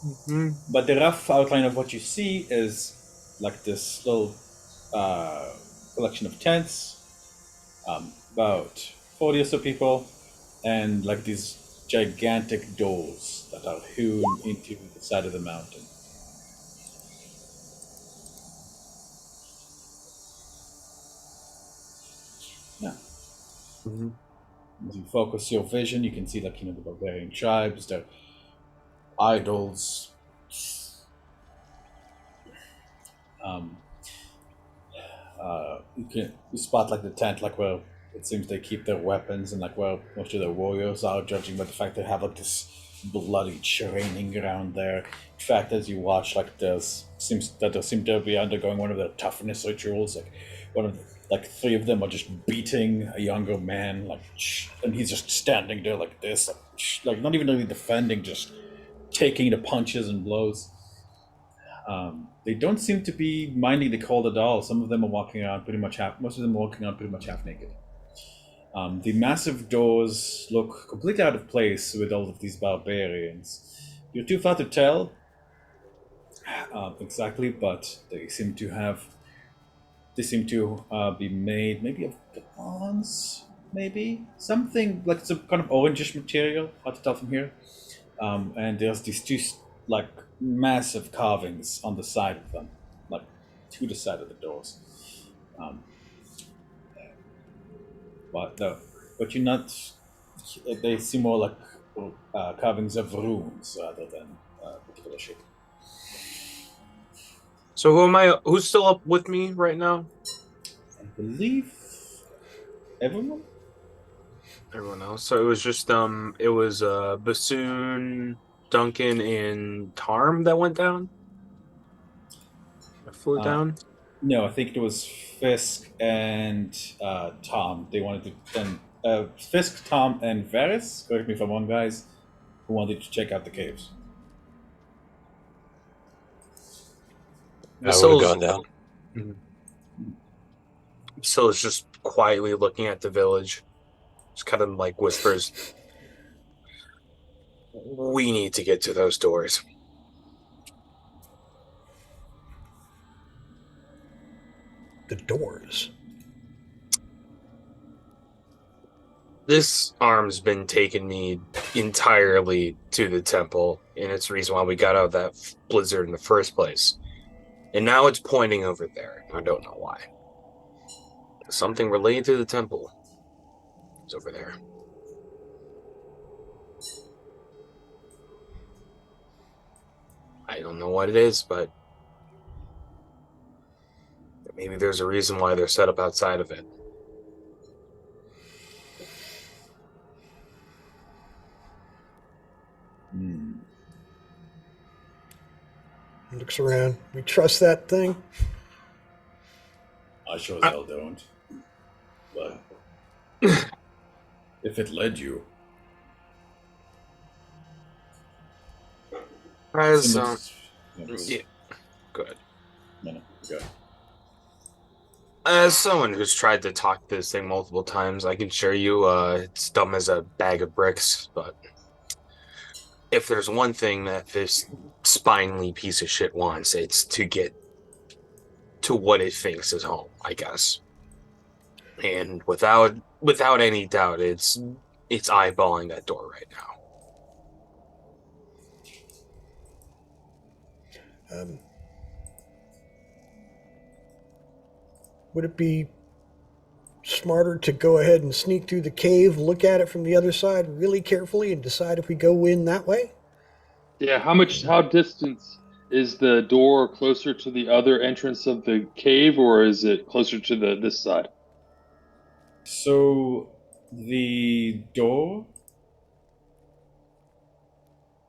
Mm-hmm. But the rough outline of what you see is like this little collection of tents, about 40 or so people, and like these gigantic doors that are hewn into the side of the mountain. Yeah. Mm-hmm. As you focus your vision, you can see like the barbarian tribes, their idols. You spot like the tent, like where it seems they keep their weapons and like where most of their warriors are, judging by the fact they have like this bloody training around there. In fact, as you watch, like there seem to be undergoing one of their toughness rituals. Like one of like 3 of them are just beating a younger man, like, and he's just standing there like this, like not even really defending, just taking the punches and blows. They don't seem to be minding the cold at all. Some of them are walking around pretty much most of them are walking around pretty much half naked. The massive doors look completely out of place with all of these barbarians. You're too far to tell exactly, but they seem to be made maybe of bronze, maybe something like some kind of orangish material. Hard to tell from here. And there's these 2 like massive carvings on the side of them, like to the side of the doors. But you're not. They seem more like carvings of runes rather than particular shape. So who's still up with me right now? I believe everyone. Everyone else. So it was just Bassoon, Duncan, and Tarm that went down. That flew down. No, I think it was Fisk and Tom. They wanted to then Fisk, Tom, and Varys. Correct me if I'm wrong, guys. Who wanted to check out the caves? I would have gone down. Still is just quietly looking at the village. Just kind of like whispers, "We need to get to those doors." The doors. This arm's been taking me entirely to the temple, and it's the reason why we got out of that blizzard in the first place. And now it's pointing over there. I don't know why. Something related to the temple is over there. I don't know what it is, but maybe there's a reason why they're set up outside of it. Looks around. We trust that thing? I sure as hell don't. But if it led you, As yeah, good. No, go. As someone who's tried to talk this thing multiple times, I can assure you it's dumb as a bag of bricks, but if there's one thing that this spinely piece of shit wants, it's to get to what it thinks is home, I guess. And without any doubt, it's it's eyeballing that door right now. Would it be smarter to go ahead and sneak through the cave, look at it from the other side really carefully, and decide if we go in that way? Yeah, how distance is the door closer to the other entrance of the cave, or is it closer to this side? So the door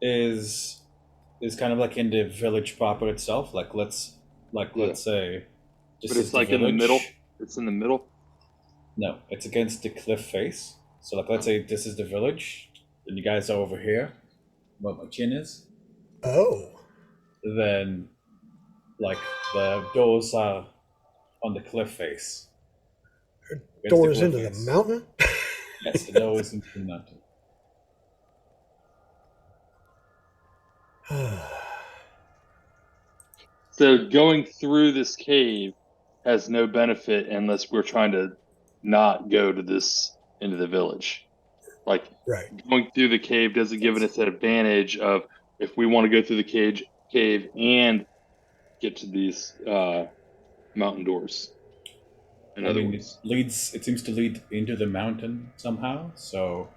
is kind of like in the village proper itself. Yeah, Let's say but this is it's the like in the middle. village. It's in the middle. No, it's against the cliff face. So like let's say this is the village, and you guys are over here, what my chin is. Oh, Then like the doors are on the cliff face. Against the doors cliff into the face. mountain? Yes, the door is into the mountain. So going through this cave has no benefit unless we're trying to not go to this into the village. Like Right. going through the cave doesn't give us an advantage of if we want to go through the cave and get to these mountain doors. In I other mean, words, it seems to lead into the mountain somehow, so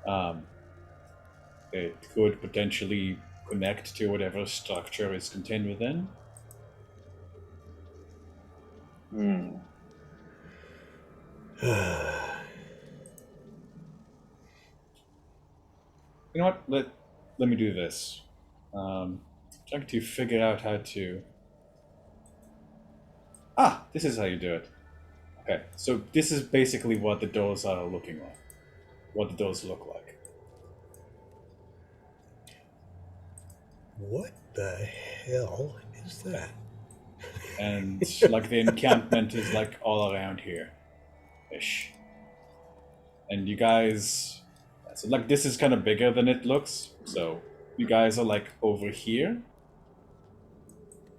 um, it could potentially connect to whatever structure is contained within. hmm. You know what? Let me do this. Trying to figure out how to. This is how you do it. Okay, so this is basically what the doors are looking like. What the doors look like. What the hell is that? And like the encampment is like all around here ish. And you guys, so like this is kind of bigger than it looks. So you guys are like over here,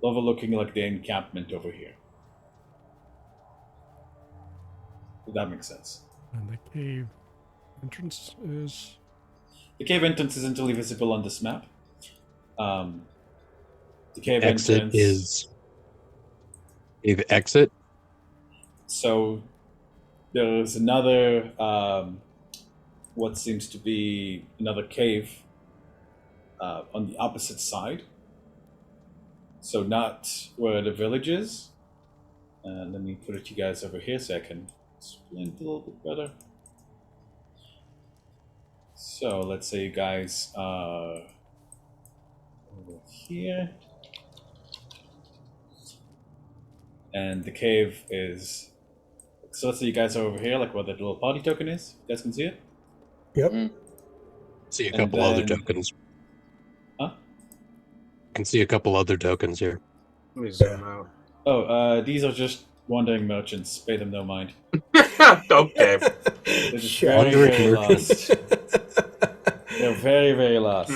overlooking like the encampment over here. If that makes sense. And the cave entrance is. The cave entrance isn't really visible on this map. The cave Exit entrance is cave exit. So there's another what seems to be another cave on the opposite side. So not where the village is. Let me put it to you guys over here so I can explain it a little bit better. So let's say you guys are over here. And the cave is... So let's say you guys are over here, like where the little party token is. You guys can see it? Yep. See a And couple other then- tokens. Huh? Can see a couple other tokens here. Let me zoom out. Oh, these are just wandering merchants. Pay them no mind. Okay. They're just Sure. very, Wandering very merchants. lost. They're very, very lost.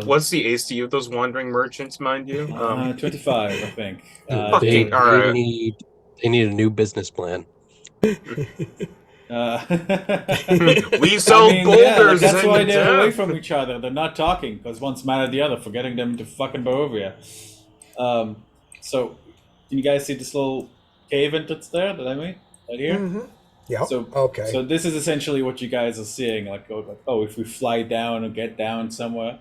What's the AC of those wandering merchants, mind you? 25, I think. Fucking They alright. need a new business plan. We I sell mean, boulders that's and why they're away death. from each other. They're not talking because one's mad at the other for getting them to fucking Barovia. So, can you guys see this little cave entrance there that I made right here? Mm-hmm. Yep. So, Okay. So this is essentially what you guys are seeing. Like, if we fly down or get down somewhere,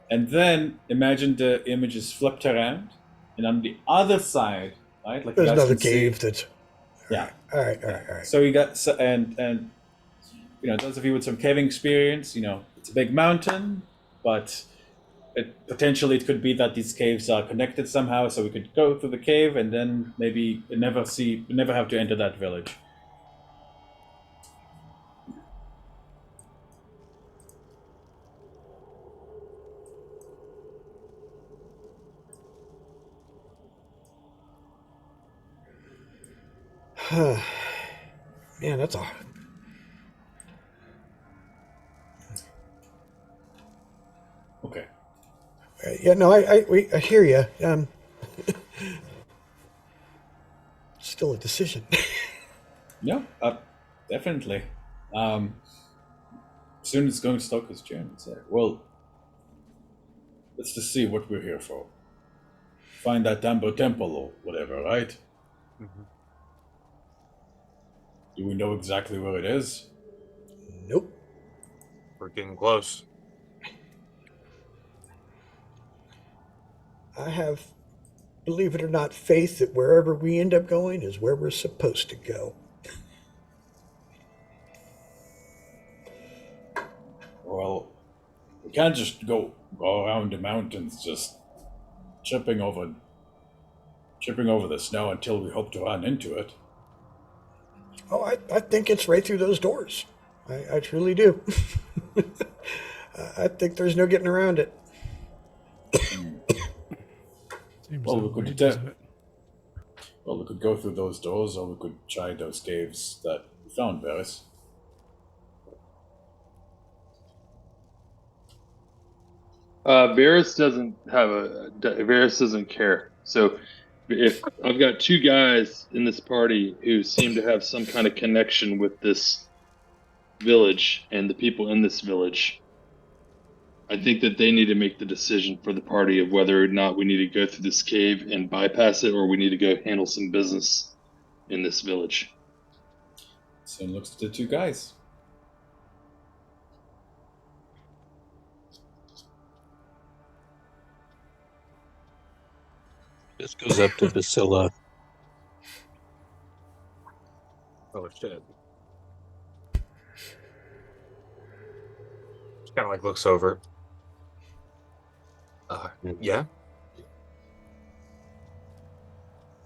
and then imagine the image is flipped around, and on the other side, right? Like you There's guys another can see- cave that's. Yeah. All right. So you got and those of you with some caving experience, it's a big mountain, but potentially it could be that these caves are connected somehow. So we could go through the cave and then maybe never have to enter that village. Man, that's a. Okay. Yeah, no, I hear you. Still a decision. No, definitely. soon as going to stoke his chin and say, well, let's just see what we're here for. Find that Dambo temple or whatever, right? Mhm. Do we know exactly where it is? Nope. We're getting close. I have, believe it or not, faith that wherever we end up going is where we're supposed to go. Well, we can't just go around the mountains just tripping over the snow until we hope to run into it. Oh, I think it's right through those doors. I truly do. I think there's no getting around it. Seems Well, that we way, could doesn't it? Well, we could go through those doors, or we could try those caves that we found, Varys. Varys doesn't care. So if I've got two guys in this party who seem to have some kind of connection with this village and the people in this village, I think that they need to make the decision for the party of whether or not we need to go through this cave and bypass it, or we need to go handle some business in this village. Soon looks to the two guys. This goes up to Basilla. Oh shit! Just kind of like looks over. Yeah.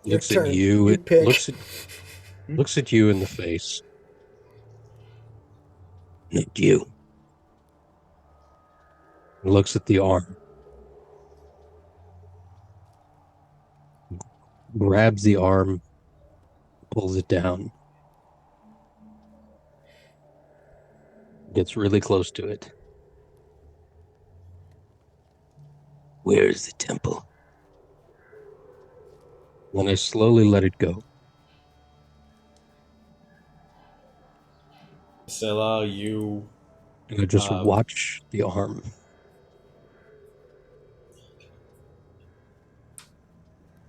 Your Looks at turn. you. You It pick. looks at you in the face. Not you. Looks at the arm. Grabs the arm, pulls it down. Gets really close to it. Where is the temple? Then I slowly let it go. Scylla, you. And I just Uh, watch the arm.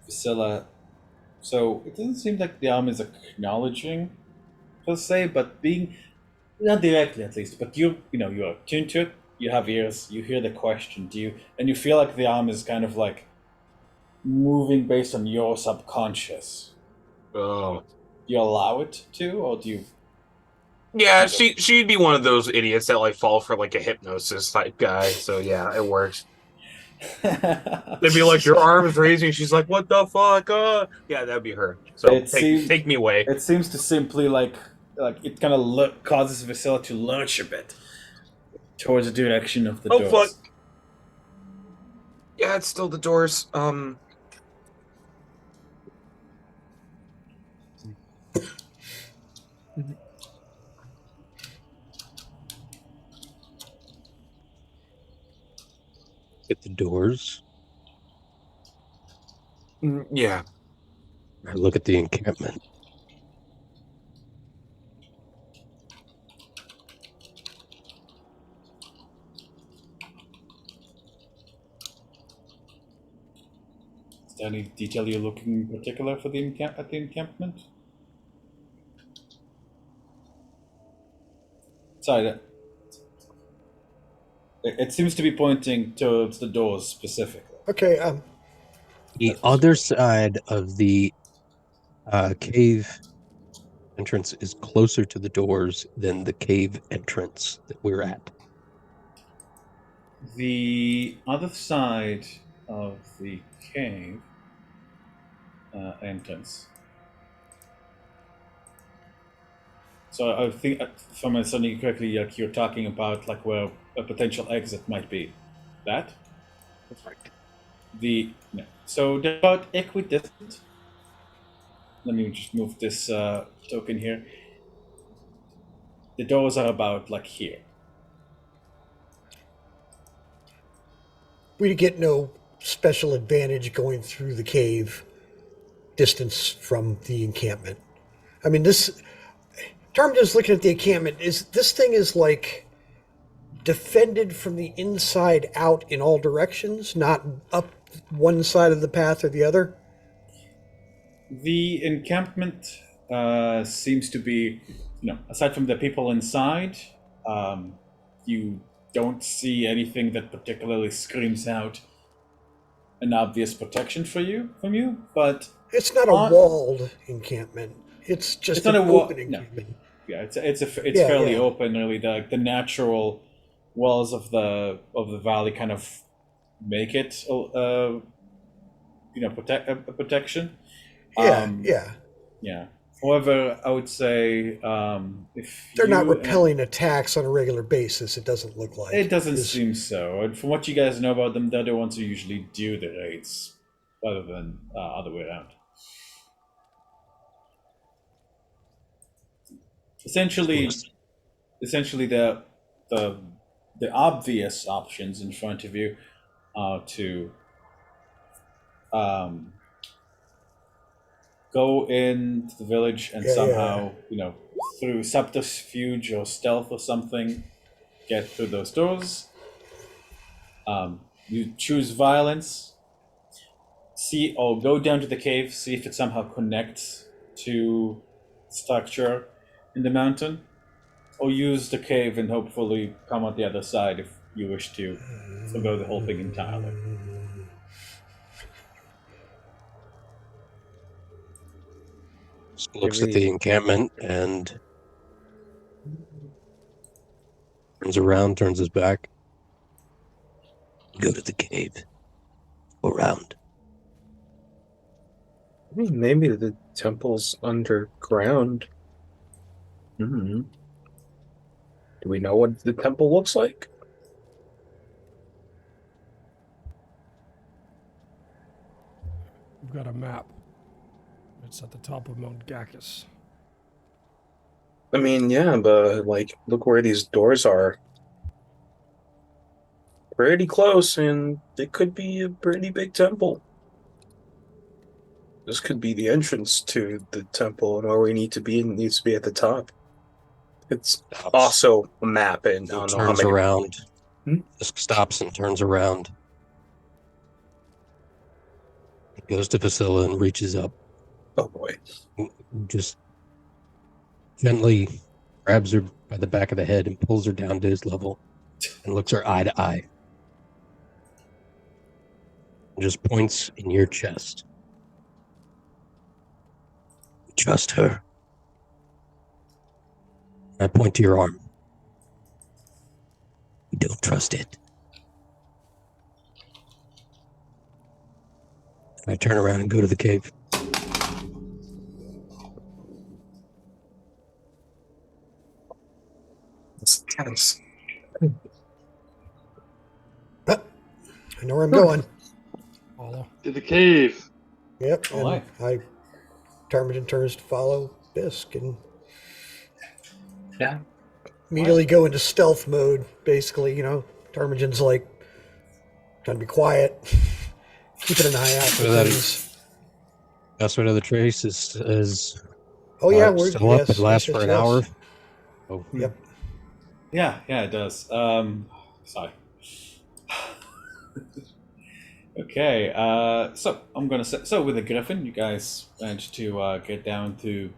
Scylla. So it doesn't seem like the arm is acknowledging, per se, but being not directly at least. But you're attuned to it. You have ears. You hear the question. And you feel like the arm is kind of like moving based on your subconscious. Oh. Do you allow it to, or do you? Yeah, she'd be one of those idiots that like fall for like a hypnosis type guy. So yeah, it works. They'd be like, your arm is raising. She's like, what the fuck? Yeah, that'd be her. So take me away. It seems to simply like it kind of causes Vasila to lurch a bit towards the direction of the Oh doors. fuck! Yeah, it's still the doors. At the doors. Yeah. I look at the encampment. Is there any detail you're looking in particular for at the encampment? Sorry, it seems to be pointing towards the doors specifically. Okay. The other side of the cave entrance is closer to the doors than the cave entrance that we're at. The other side of the cave entrance. So I think, if I'm understanding you correctly, like you're talking about like where a potential exit might be. That? So they're about equidistant. Let me just move this token here. The doors are about like here. We get no special advantage going through the cave distance from the encampment. I mean, this. Term just looking at the encampment is this thing is like defended from the inside out in all directions, not up one side of the path or the other? The encampment seems to be, aside from the people inside, you don't see anything that particularly screams out an obvious protection from you. But It's not a walled encampment. It's just it's not an a open no. encampment. Yeah, it's Yeah, fairly yeah. open. Really, the natural walls of the valley kind of make it protect a protection. Yeah, Um, yeah. yeah. However, I would say if They're not you repelling attacks on a regular basis, it doesn't look like. it doesn't seem so. And from what you guys know about them, they're the ones who usually do the raids, rather than other way around. Essentially, the obvious options in front of you are to go into the village and Yeah, yeah. somehow, through subterfuge or stealth or something, get through those doors. You choose violence, see, or go down to the cave, see if it somehow connects to structure in the mountain, or use the cave and hopefully come out the other side if you wish to forgo the whole thing entirely. Just looks at the encampment and turns around, turns his back. Go to the cave. Go around. Maybe the temple's underground. Hmm. Do we know what the temple looks like? We've got a map. It's at the top of Mount Gacchus. I mean, yeah, but look where these doors are. Pretty close, and it could be a pretty big temple. This could be the entrance to the temple, and where we need to be needs to be at the top. It's Stops. also a map, and I And don't know how turns many. around. Hmm? Just stops and turns around. Goes to Priscilla and reaches up. Oh boy. Just gently grabs her by the back of the head and pulls her down to his level and looks her eye to eye. And just points in your chest. Trust her. I point to your arm. You don't trust it. I turn around and go to the cave. It's tense. I know where I'm going. Follow. To the cave. Yep. All And right. Tarmagin turns to follow Bisk and Yeah. immediately go into stealth mode, basically. Tarmagin's like trying to be quiet, keeping an eye out for things. That's what other trace is Oh, yeah, we're still up. It yes, lasts yes, for an yes. hour. Oh, Yep. Yeah, it does. Sorry. Okay, so I'm gonna say, so with the griffin, you guys managed to get down to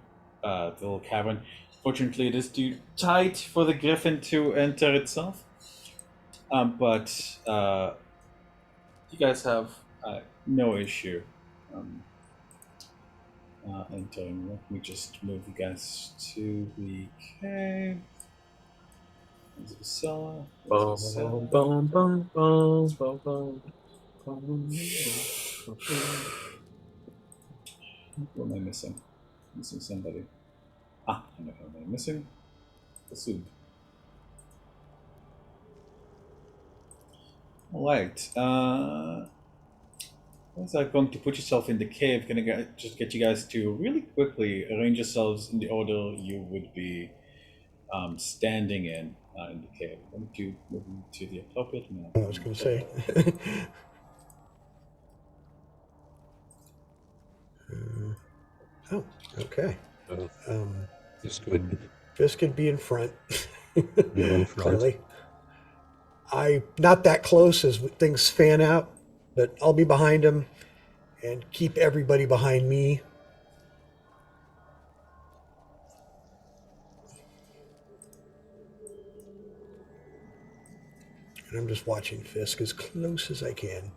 the little cavern. Fortunately, it is too tight for the griffin to enter itself. But you guys have no issue entering. Let me just move you guys to the cave. There's Priscilla. There's Priscilla. Bum, bum, bum, bum, bum, Who am I missing? Missing somebody. I know who I'm missing. Kasub. Alright. As I'm going to put yourself in the cave, gonna just get you guys to really quickly arrange yourselves in the order you would be standing in the cave. I'm going to move you to the appropriate map. I was going to say. Oh, okay. this could Bisk could be in front. go in front. Clearly. I'm not that close as things fan out, but I'll be behind him and keep everybody behind me. And I'm just watching Fisk as close as I can.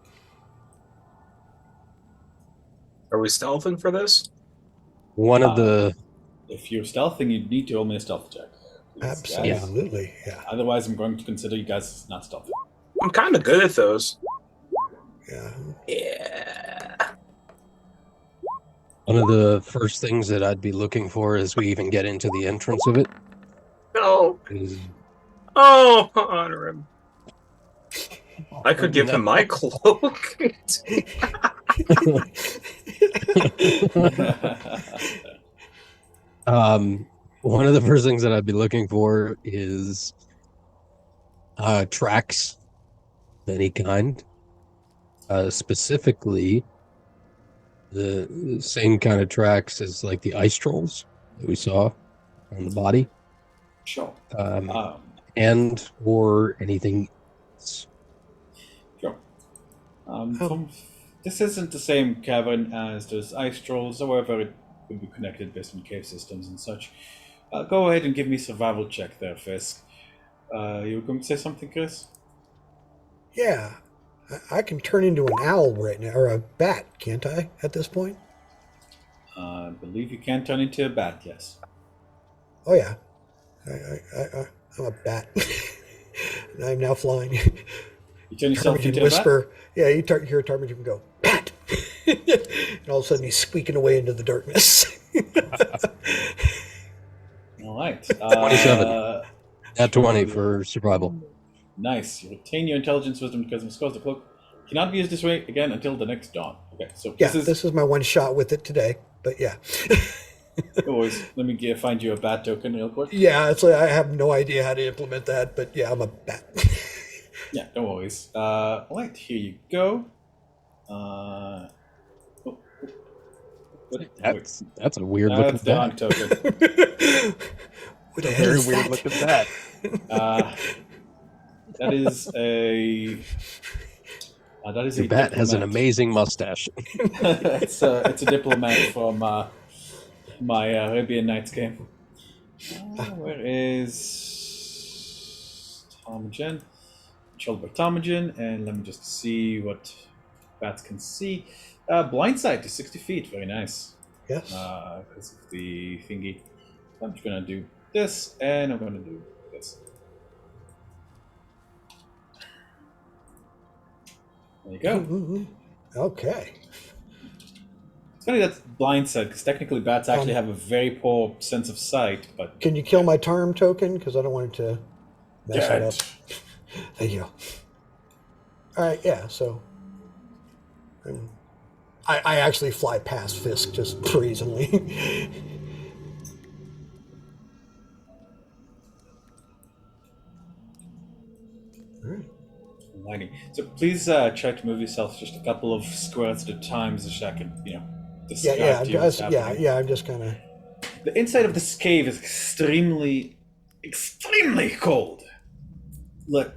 Are we stealthing for this? One of the If you're stealthing, you need to roll me a stealth check. Please, guys. Absolutely, yeah. Otherwise, I'm going to consider you guys not stealthing. I'm kind of good at those. Yeah. Yeah. one of the first things that I'd be looking for as we even get into the entrance of it No. is Oh, honor him. I could give No. him my cloak. One of the first things that I'd be looking for is tracks of any kind. Specifically, the same kind of tracks as like the ice trolls that we saw on the body, Sure. and or anything else. Sure. This isn't the same cavern as those ice trolls, however, it could be connected based on cave systems and such. Go ahead and give me a survival check there, Fisk. You were going to say something, Chris? Yeah. I can turn into an owl right now, or a bat, can't I, at this point? I believe you can turn into a bat, yes. Oh, yeah. I'm a bat. And I'm now flying. You turn yourself Tarmigan into whisper. Yeah, you hear Tarmigan go, bat! And all of a sudden he's squeaking away into the darkness. a bat? All right. 27. At 20 for survival. Nice. You retain your intelligence, wisdom, charisma scores. The cloak cannot be used this way again until the next dawn. Okay, so Yeah, this is my one shot with it today. But yeah. Always, let me find you a bat token real quick. Yeah, it's like I have no idea how to implement that, but yeah, I'm a bat. Yeah, no worries. All right, here you go. That's a weird looking That's the wrong bat. token. What the hell Very is weird that? looking bat. That is a. Your bat has an amazing mustache. it's a diplomat from my Arabian Nights game. Where is Ptarmigan? Controlled by Ptarmigan, and let me just see what bats can see. Blind sight to 60 feet, very nice. Yes. Because of the thingy. I'm just gonna do this, and I'm gonna do this. There you go. Okay. It's funny that's blind sight, because technically bats actually have a very poor sense of sight, but... Can you kill my Tarm token? Because I don't want it to mess it up. Thank you. All right, yeah, so... I actually fly past Fisk just brazenly. All right. Lighting. So please try to move yourself just a couple of squares at a time, so that I can, distract you what's happening. I'm just kind of... The inside of this cave is extremely, extremely cold. Look,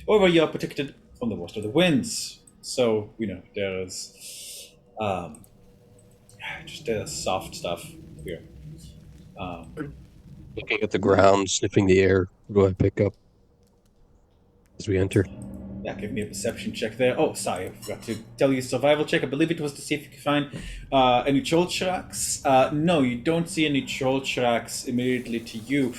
however, you are protected from the worst of the winds. So, there's just soft stuff here. Looking at the ground, sniffing the air. What do I pick up as we enter? Yeah, give me a perception check there. Oh, sorry, I forgot to tell you survival check. I believe it was to see if you could find any troll tracks. No, you don't see any troll tracks immediately to you.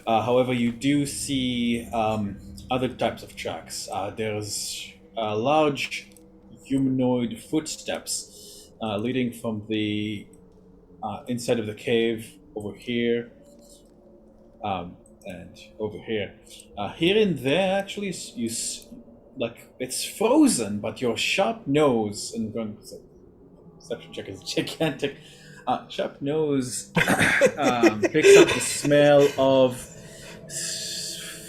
However, you do see other types of tracks. There's large humanoid footsteps leading from the inside of the cave over here. And over here. Here and there, actually, it's frozen, but your sharp nose, and perception check is gigantic, sharp nose picks up the smell of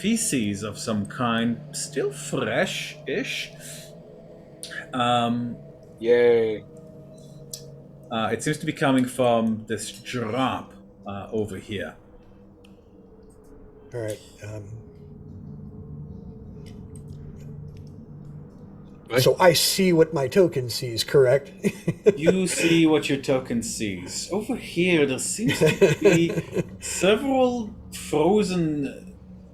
feces of some kind, still fresh-ish. Yay. It seems to be coming from this drop over here. All right. So I see what my token sees, correct? You see what your token sees. Over here, there seems to be several frozen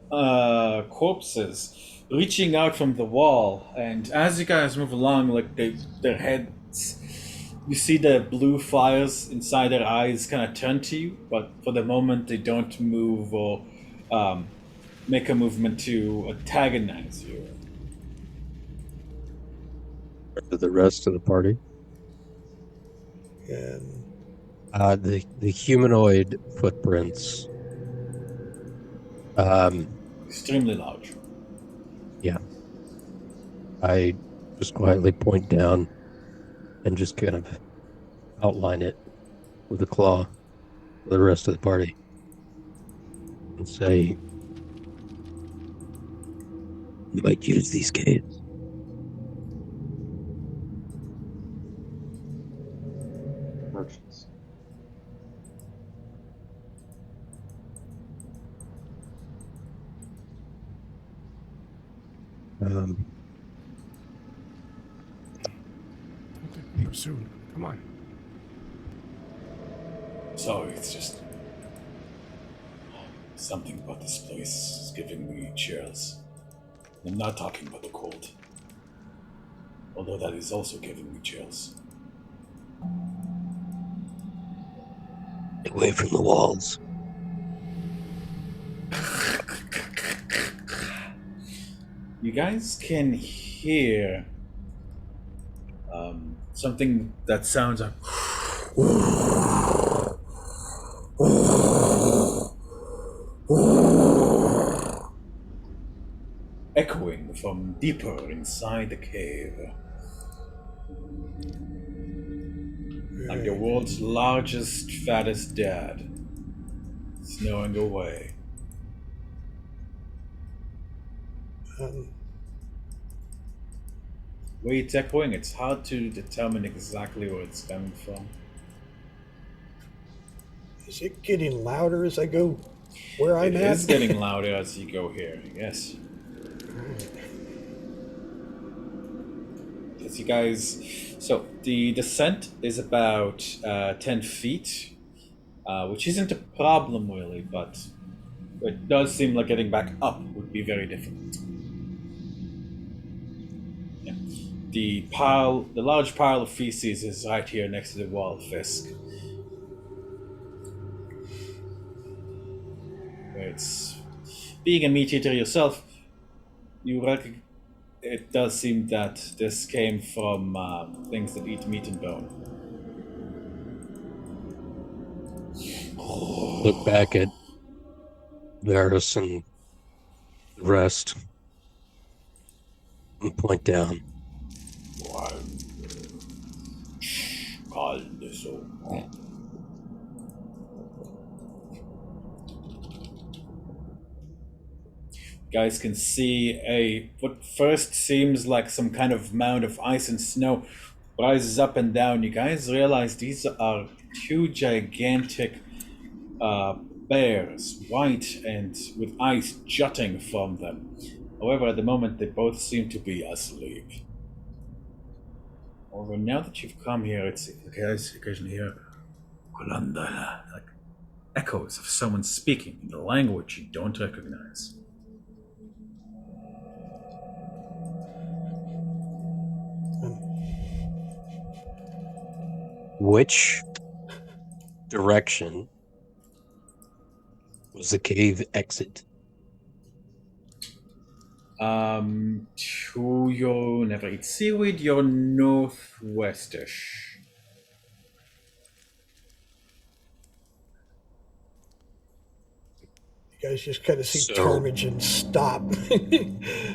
corpses reaching out from the wall, and as you guys move along, like their heads, you see the blue fires inside their eyes kind of turn to you, but for the moment, they don't move or make a movement to antagonize you. To the rest of the party. And The humanoid footprints. Extremely large. Yeah. I just quietly point down and just kind of outline it with a claw for the rest of the party and say, "You might use these caves." Merchants. Um, Don't get me soon. Come on. Sorry, it's just something about this place is giving me chills. I'm not talking about the cold, although that is also giving me chills. Away from the walls. You guys can hear something that sounds like echoing from deeper inside the cave. Like the world's largest, fattest dad snowing away. Where it's echoing, it's hard to determine exactly where it's coming from. is it getting louder as I go where I'm It at? is getting louder as you go here, yes. As you guys, so the descent is about 10 feet, which isn't a problem really, but it does seem like getting back up would be very difficult. Yeah. The large pile of feces is right here next to the wall, Fisk. It's being a meat eater yourself, you recognize it does seem that this came from things that eat meat and bone. Look back at Varus and the rest and point down. Guys can see what first seems like some kind of mound of ice and snow rises up and down. You guys realize these are two gigantic bears, white and with ice jutting from them. However, at the moment, they both seem to be asleep. Although now that you've come here, it's you guys occasionally hear like echoes of someone speaking in a language you don't recognize. Which direction was the cave exit? To your never eat seaweed, your northwestish. You guys just kind of see So- Tarmage stop,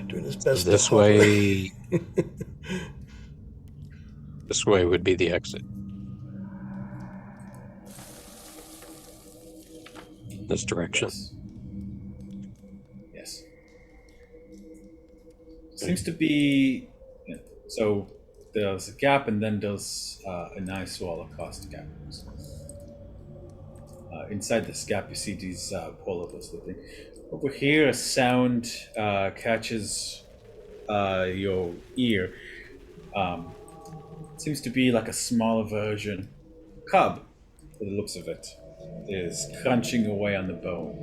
doing his best to This hover. way. This way would be the exit. This direction. Yes. Seems to be. Yeah, so there's a gap, and then there's an ice wall across the gap. Inside this gap, you see these polar sleeping. Over here, a sound catches your ear. Seems to be like a smaller version. Cub, by the looks of it, is crunching away on the bone.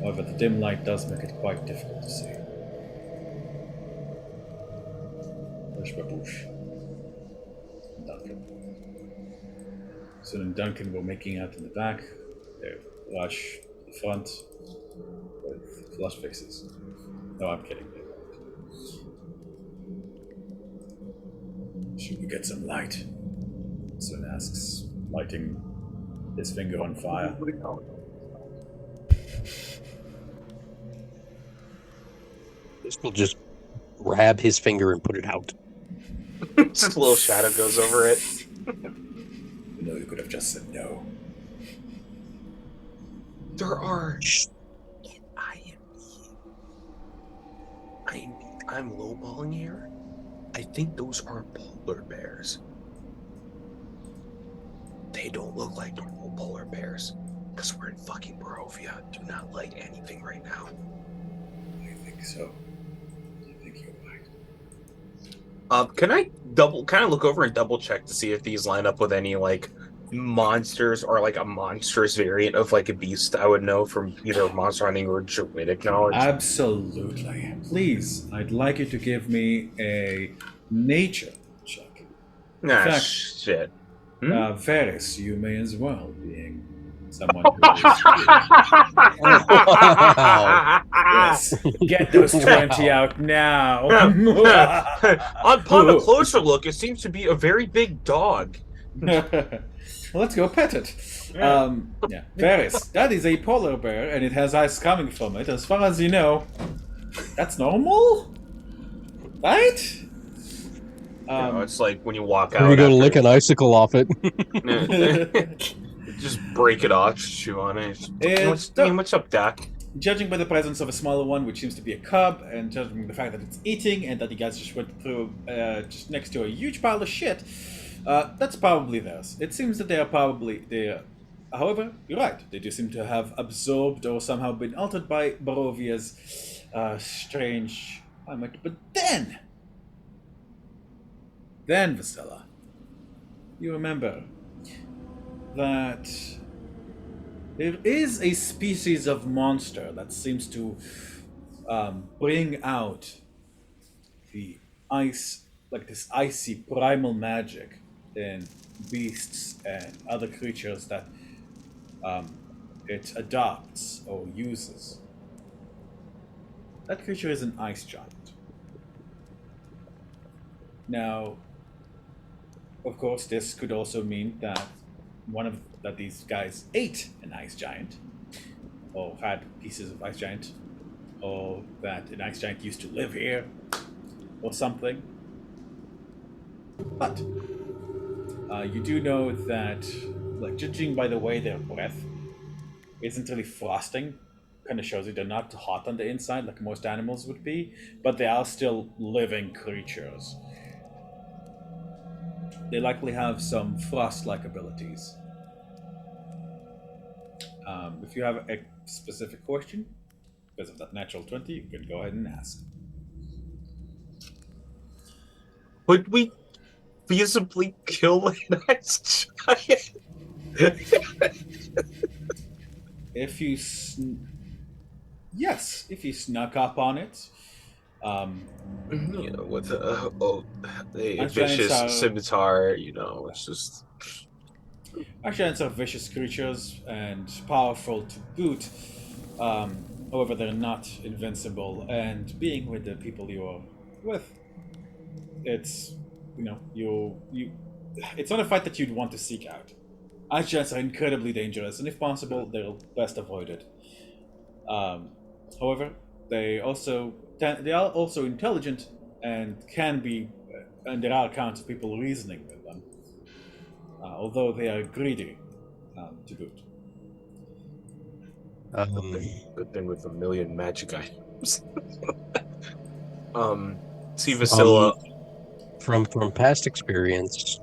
However, the dim light does make it quite difficult to see. Bush baboosh. Duncan. Soon and Duncan were making out in the back. They rush to the front with flush faces. No, I'm kidding. They won't. Should we get some light? Soon asks, lighting his finger on fire. This will just grab his finger and put it out. Just a little shadow goes over it. You know, you could have just said no. There are. I'm lowballing here. I think those are polar bears. They don't look like normal polar bears. Because we're in fucking Barovia. Do not light anything right now. I think so. I think you're right. Can I kind of look over and double check to see if these line up with any like monsters or like a monstrous variant of like a beast I would know from either Monster Hunting or Druidic knowledge? Absolutely. Please, I'd like you to give me a nature check. Nah, fact, shit. Varys, you may as well, being someone who is... Wow. Yes, get those 20 out now. Upon a closer look, it seems to be a very big dog. Let's go pet it. Yeah, Varys, that is a polar bear, and it has ice coming from it. As far as you know, that's normal, right? It's like when you walk Here out. we go to after- lick an icicle off it. Just break it off, chew on it. What's up, Doc? Judging by the presence of a smaller one, which seems to be a cub, and judging the fact that it's eating, and that you guys just went through just next to a huge pile of shit, that's probably theirs. It seems that they are probably there. However, you're right. They do seem to have absorbed or somehow been altered by Barovia's strange climate. But then, Vasilla, you remember that there is a species of monster that seems to bring out the ice, like this icy primal magic in beasts and other creatures that it adopts or uses. That creature is an ice giant. Now, of course, this could also mean that that these guys ate an ice giant, or had pieces of ice giant, or that an ice giant used to live here, or something. But you do know that, like, judging by the way their breath isn't really frosting, kind of shows you they're not hot on the inside like most animals would be, but they are still living creatures. They likely have some frost-like abilities. If you have a specific question, because of that natural 20, you can go ahead and ask. Would we feasibly kill an ice giant? If you yes, if you snuck up on it, With a Ice vicious giants are- scimitar, it's just. ice giants are vicious creatures and powerful to boot. However, they're not invincible. And being with the people you are with, it's it's not a fight that you'd want to seek out. Ice giants are incredibly dangerous, and if possible, they're best avoided. However, they are also intelligent and can be, and there are accounts of people reasoning with them, although they are greedy to boot. Good thing with a million magic items. See, Vasilla. From past experience,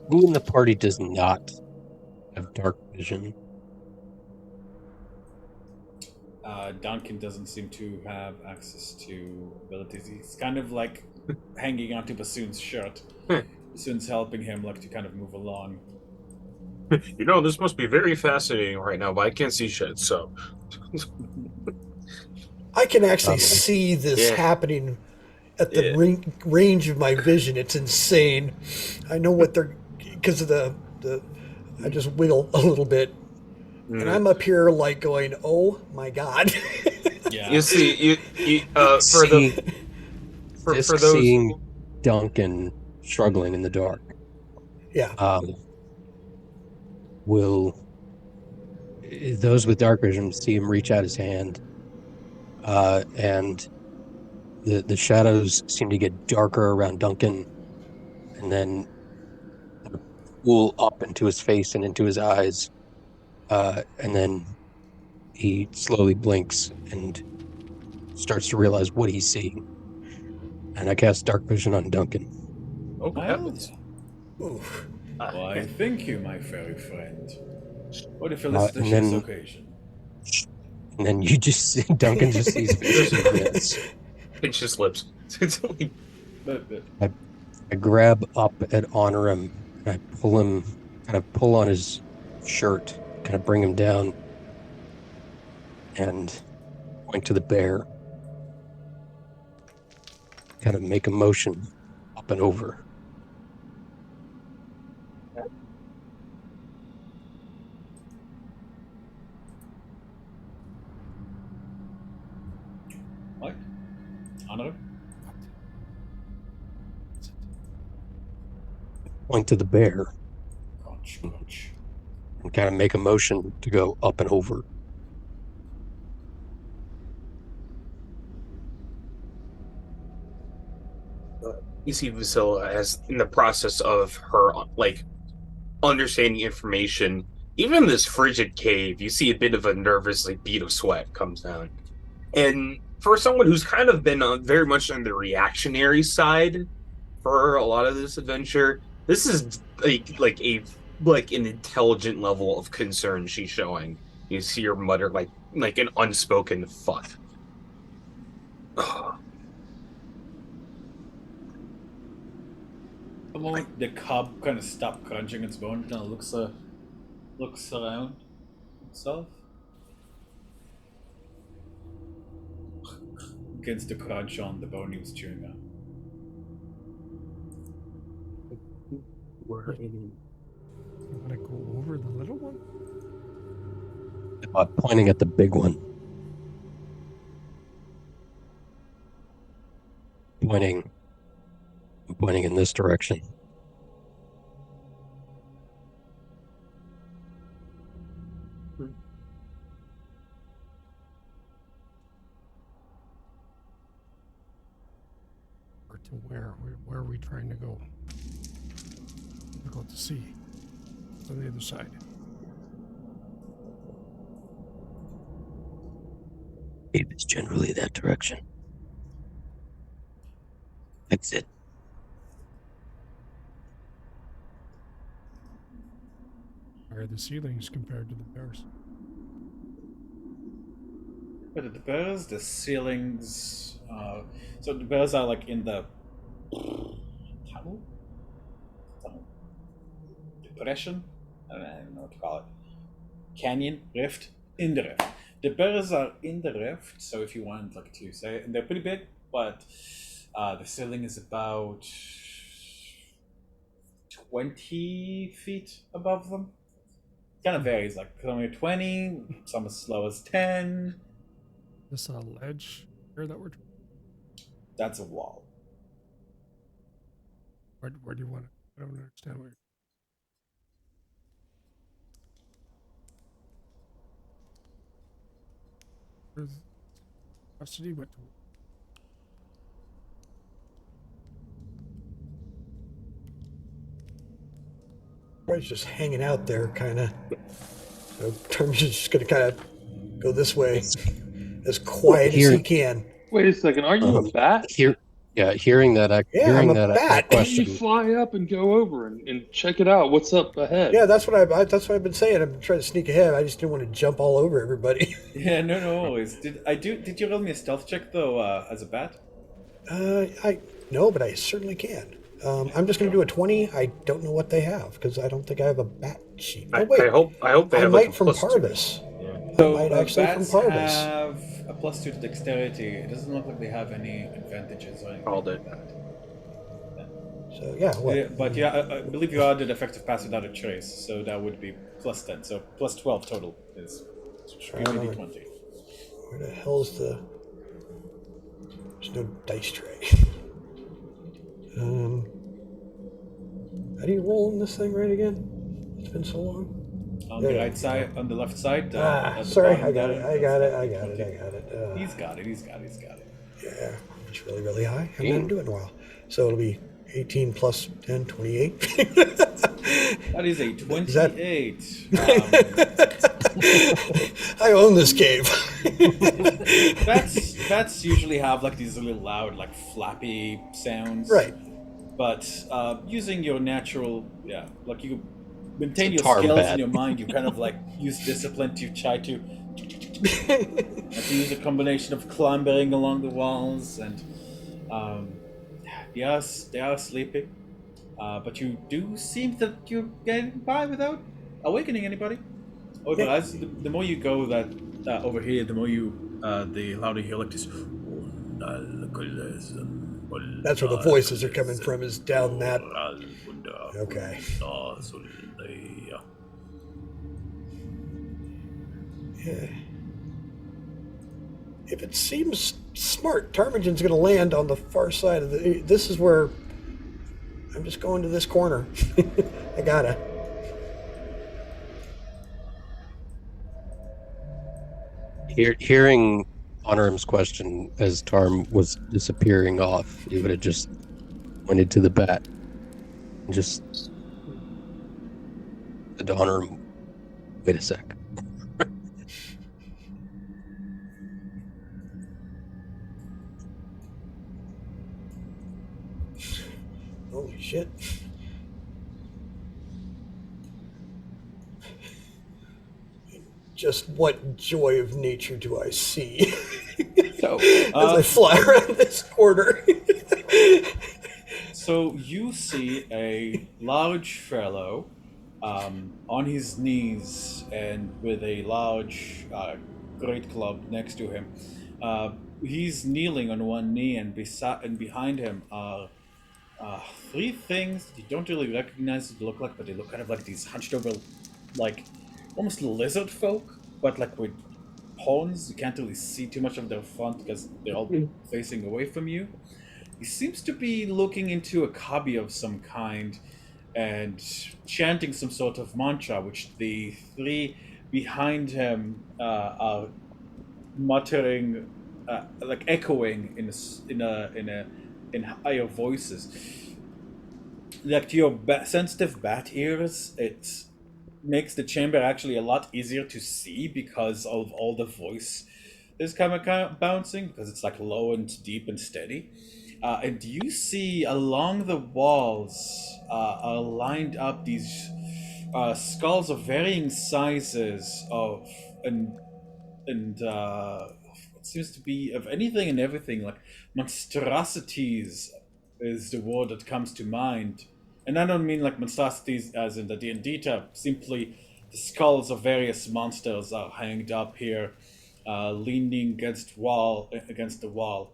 who in the party does not have dark vision? Duncan doesn't seem to have access to abilities. He's kind of like hanging onto Bassoon's shirt. Bassoon's helping him like to kind of move along. You know, this must be very fascinating right now, but I can't see shit, so. I can actually Um, see this Yeah. happening at the Yeah. range of my vision. It's insane. I know what they're because of the. I just wiggle a little bit, and I'm up here like going, "Oh my god!" Yeah. You see, see for Disc those. seeing Duncan struggling in the dark. Yeah. Will those with dark vision see him reach out his hand, and the shadows seem to get darker around Duncan, and then kind of pool up into his face and into his eyes, and then he slowly blinks and starts to realize what he's seeing. And I cast dark vision on Duncan. Oh, good Well, heavens. Oof. why, thank you, my fairy friend. What a And felicitous occasion. then you just see Duncan just sees faces and grins. Pinch his lips. But, I grab up at Honorum and I pull him, kind of pull on his shirt, kind of bring him down, and point to the bear. Kind of make a motion up and over. what? Honor? Point to the bear Crunch, crunch. and kind of make a motion to go up and over. You see Lucilla as in the process of her like understanding information. Even in this frigid cave, you see a bit of a nervous like bead of sweat comes down. And for someone who's kind of been very much on the reactionary side for a lot of this adventure, this is like an intelligent level of concern she's showing. You see her mutter like an unspoken fuck. The moment the cub kind of stopped crunching its bone, kind of looks around itself. Begins to crunch on the bone he was chewing on. You want to go over the little one? Pointing at the big one. Pointing in this direction. Or to where? Where are we trying to go? Difficult to see. It's on the other side. It is generally that direction. Exit. Where are the ceilings compared to the bears? But at the bears, the ceilings. So the bears are like in the tunnel, depression. I don't know what to call it. Canyon, rift, in the rift. The bears are in the rift. So if you want like to say, and they're pretty big, but the ceiling is about 20 feet above them. Kind of varies, like some are 20, some as slow as 10. This a ledge here that we're. That's a wall. Where do you want it? I don't understand where. Where's custody? What? Everybody's just hanging out there, kind of. So Terms is just going to kind of go this way, as quiet as he can. Wait a second, are you a bat? Hearing that, Yeah, I'm a bat. Why don't you question. fly up and go over and check it out? What's up ahead? Yeah, that's what I've been saying. I've been trying to sneak ahead. I just didn't want to jump all over everybody. Yeah, no worries. Did you roll me a stealth check though, as a bat? I No, but I certainly can. I'm just going to do a 20. I don't know what they have because I don't think I have a bat sheet. Oh, wait. I hope they I have like a might from +2. Parvis. Yeah. I So might actually from bats Parvis. have a +2 to dexterity. It doesn't look like they have any advantages or anything Called like it. that. So, yeah, what? Yeah, but yeah, I believe you added effective pass without a trace, so that would be +10. So +12 total is Alright, purely alright. d20. Where the hell's the... There's no dice tray. How do you roll in this thing right again? It's been so long. On There the you right go. side, on the left side, at the Sorry, bottom I got there, it. I that's got the it. I got it. D20. I got it. He's got it. He's got it. He's got it. Yeah, it's really, really high. I haven't had to do it in a while. So it'll be 18 plus 10, 28. That is a Is that- 28. I own this cave. Bats usually have like these really loud, like flappy sounds. Right. But using your natural, like you maintain your It's a tar skills bat. in your mind, you kind of like use discipline to try to use a combination of clambering along the walls, and they are sleeping. But you do seem that you're getting by without awakening anybody. However, Yeah. as the more you go that over here, the more you the louder you hear like this. That's where the voices are coming from, is down that. Okay. Yeah. If it seems smart, Ptarmigan's going to land on the far side of the... This is where... I'm just going to this corner. I gotta. Hearing Honoram's question as Tarm was disappearing off, he would have just pointed to the bat and just said to Honoram, wait a sec. Holy shit. Just what joy of nature do I see So, as I fly around this corner? so you see a large fellow on his knees and with a large great club next to him. He's kneeling on one knee, and behind him are three things you don't really recognize what they look like, but they look kind of like these hunched over, like almost lizard folk, but like with horns. You can't really see too much of their front because they're all facing away from you. He seems to be looking into a cubby of some kind and chanting some sort of mantra, which the three behind him are muttering, like echoing in higher voices. Like to your sensitive bat ears, it makes the chamber actually a lot easier to see because of all the voice is kind of bouncing, because it's like low and deep and steady. And you see along the walls are lined up these skulls of varying sizes and it seems to be of anything and everything. Like monstrosities is the word that comes to mind, and I don't mean like monstrosities as in the D&D type. Simply, the skulls of various monsters are hanged up here, leaning against the wall.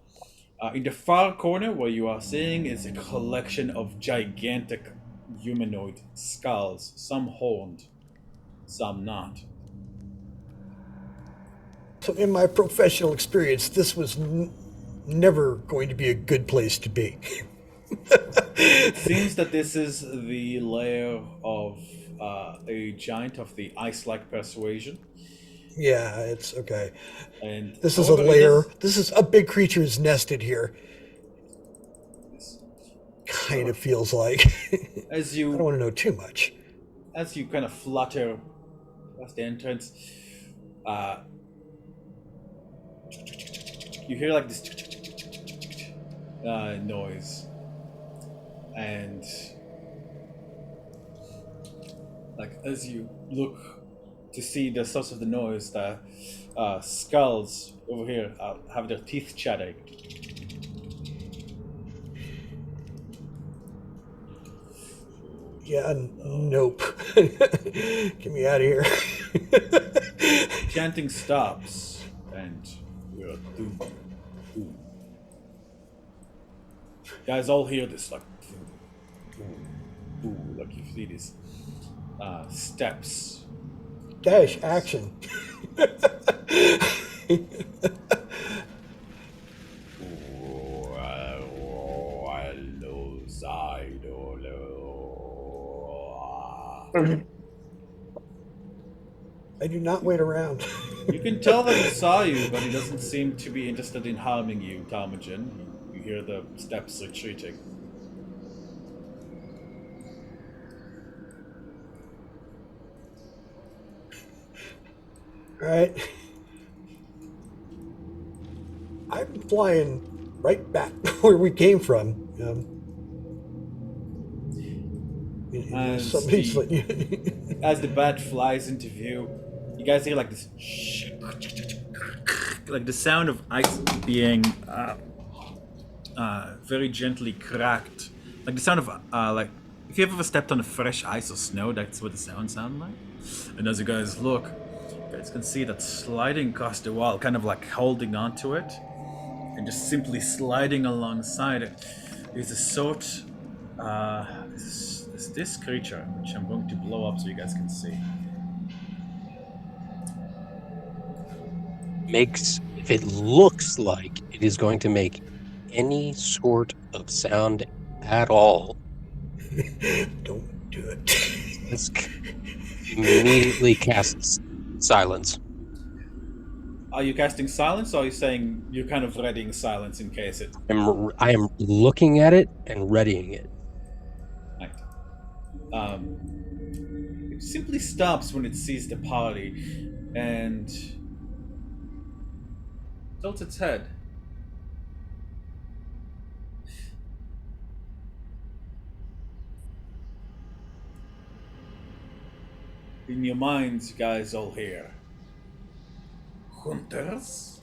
In the far corner, where you are seeing, is a collection of gigantic humanoid skulls, some horned, some not. So in my professional experience, this was never going to be a good place to be. It seems that this is the lair of a giant of the ice-like persuasion. Yeah, it's okay. And This is a however, it lair. This is a big creature is nested here. Kind of feels like. As I don't you want to know too much. kind of flutter past the entrance, you hear like this noise, and like as you look to see the source of the noise, the skulls over here have their teeth chattering. Yeah, nope. Get me out of here. Chanting stops, and we're doomed. Boom. Guys all hear this like boom, boom, boom, like you see these steps. Dash action. I do not wait around. You can tell that he saw you, but he doesn't seem to be interested in harming you, Talmagen. You hear the steps retreating. All right. I'm flying right back where we came from. As Somebody's as the bat flies into view, you guys hear like this, like the sound of ice being very gently cracked, like the sound of like if you've ever stepped on a fresh ice or snow, that's what the sound sounds like. And as you guys look, you guys can see that sliding across the wall, kind of like holding onto it, and just simply sliding alongside it, is a sort. Is this creature, which I'm going to blow up so you guys can see. Makes, if it looks like it is going to make any sort of sound at all, don't do it. let's immediately cast silence. Are you casting silence, or are you saying you're kind of readying silence in case it? I am looking at it and readying it. Right. It simply stops when it sees the party, and tilts its head. In your minds, you guys all hear. Hunters?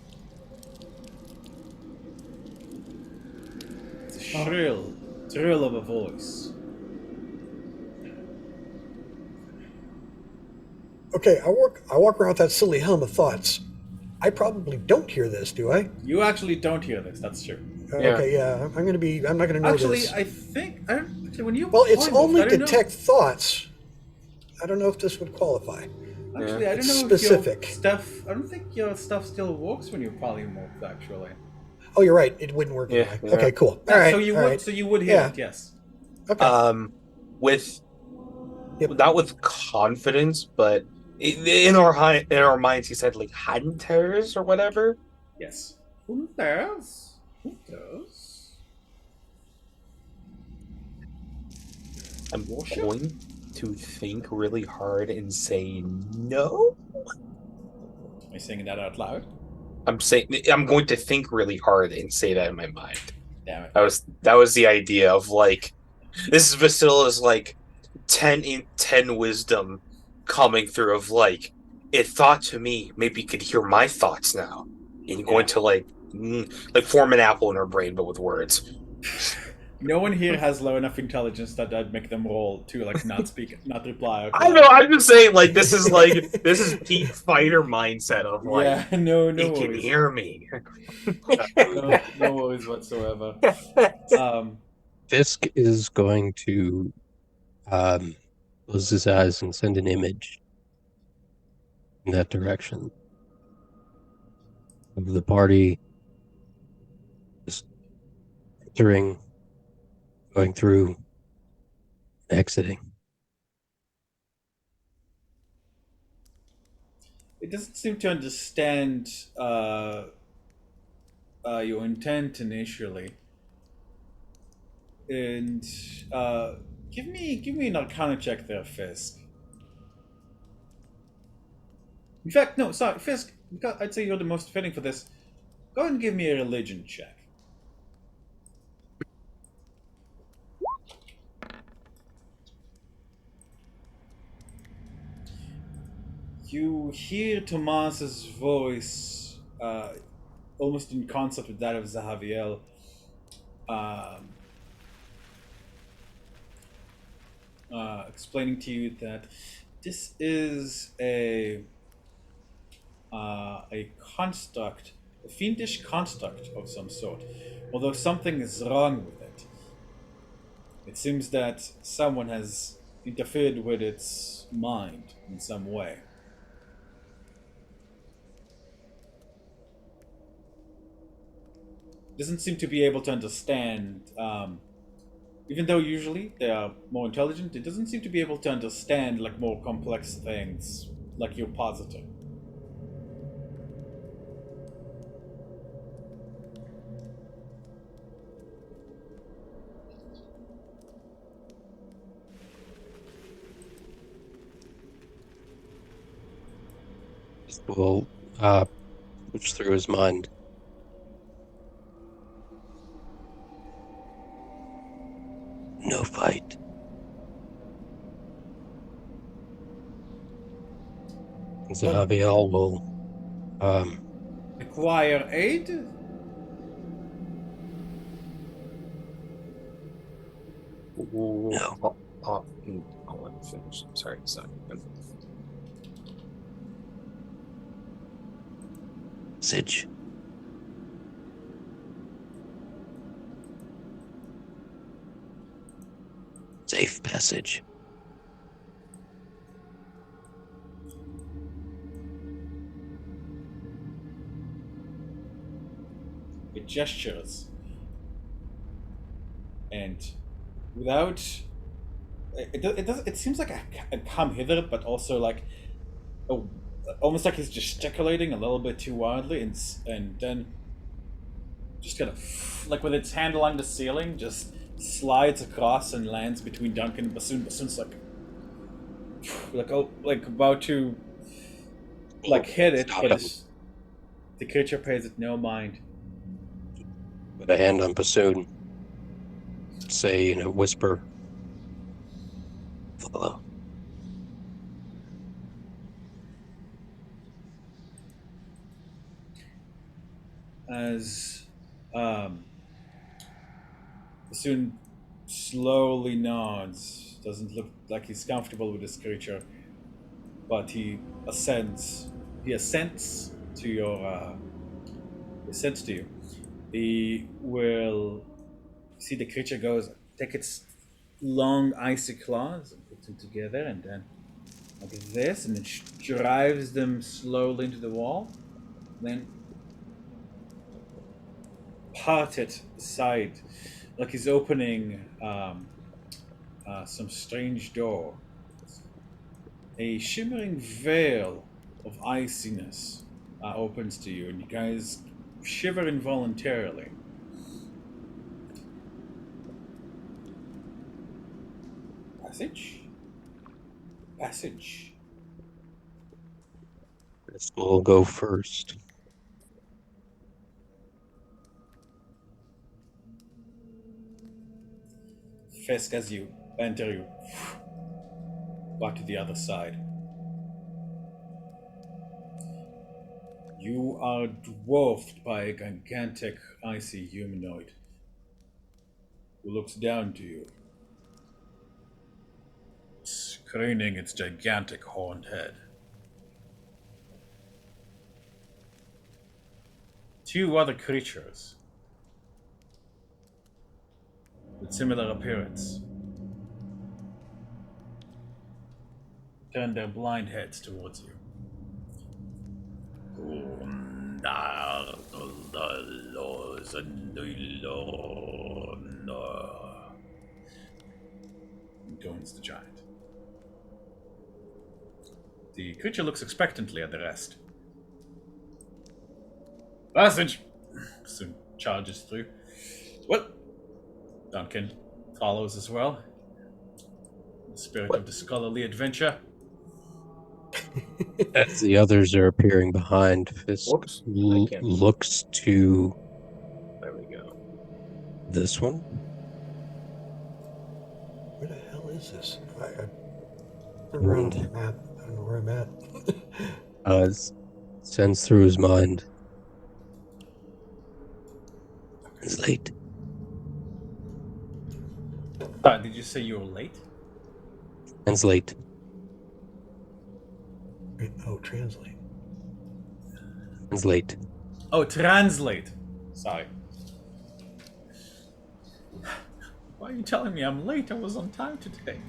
It's a thrill of a voice. Okay, I walk around with that silly helm of thoughts. I probably don't hear this, do I? You actually don't hear this, that's true. Okay, yeah. I'm not gonna know Actually, this. I think, actually, when you Well, it's point, Wolf, only I don't know. detect thoughts. I don't know if this would qualify. Actually, I don't It's know specific. if your stuff. I don't think your stuff still works when you're polymorphed. Actually, Oh, you're right. It wouldn't work Yeah, anyway. yeah. Okay, cool. Yeah, All right. So you all would. right. So you would hear Yeah. it. Yes. Okay. With Yep. not with confidence, but in our minds, he said like hunters or whatever. Yes. Hunters. Hunters. I'm Worship? going to think really hard and say no. Are you saying that out loud? I'm going to think really hard and say that in my mind. Damn it. That was the idea of like this is Vasila's like 10 in 10 wisdom coming through of like it thought to me maybe you could hear my thoughts now. And you're going to like form an apple in her brain but with words. No one here has low enough intelligence that I'd make them roll to like not speak, not reply. Out I loud. know, I'm just saying like this is peak fighter mindset of like Yeah. No he can worries. hear me. No worries whatsoever. Fisk is going to close his eyes and send an image in that direction of the party just entering, going through, exiting. It doesn't seem to understand your intent initially. And give me an Arcana check there, Fisk. In fact, no, sorry, Fisk. I'd say you're the most fitting for this. Go ahead and give me a religion check. You hear Tomas's voice, almost in concert with that of Zahaviel. explaining to you that this is a construct, a fiendish construct of some sort. Although something is wrong with it. It seems that someone has interfered with its mind in some way. Doesn't seem to be able to understand. Even though usually they are more intelligent, it doesn't seem to be able to understand like more complex things, like you're positing. Will push through his mind. No fight. Zaviel will Acquire aid? no. I'll let him finish. Sorry, son. Passage. Safe passage. It gestures. And without. It seems like a come hither, but also like. Oh, almost like he's gesticulating a little bit too wildly, and then just kind of like with its hand along the ceiling, just slides across and lands between Duncan and Bassoon. Bassoon's like oh, like about to like hit it, Stop but him. the creature pays it no mind. Put a hand on Bassoon. Say in a whisper. Follow. As Bassoon slowly nods, doesn't look like he's comfortable with this creature, but he ascends. He assents to your. He assents to you. He will see the creature goes, take its long icy claws and puts them together, and then like this, and then drives them slowly into the wall. Then part it aside, like he's opening some strange door. A shimmering veil of iciness opens to you, and you guys shiver involuntarily. Passage? Passage. This will go first. Fisk, as you enter, you back to the other side. You are dwarfed by a gigantic, icy humanoid who looks down to you, craning its gigantic horned head. Two other creatures with similar appearance turn their blind heads towards you. Goins the giant. The creature looks expectantly at the rest. Passage! Soon charges through. Well, Duncan follows as well. The spirit of the scholarly adventure. As the others are appearing behind, Fisk Whoops. I can't. looks to There we go. this one. Where the hell is this? I turned around on the map. I don't know where I'm at. Sends through his mind. It's late. Did you say you were late? Translate. Oh, translate. Translate. Oh, translate. Sorry. Why are you telling me I'm late? I was on time today.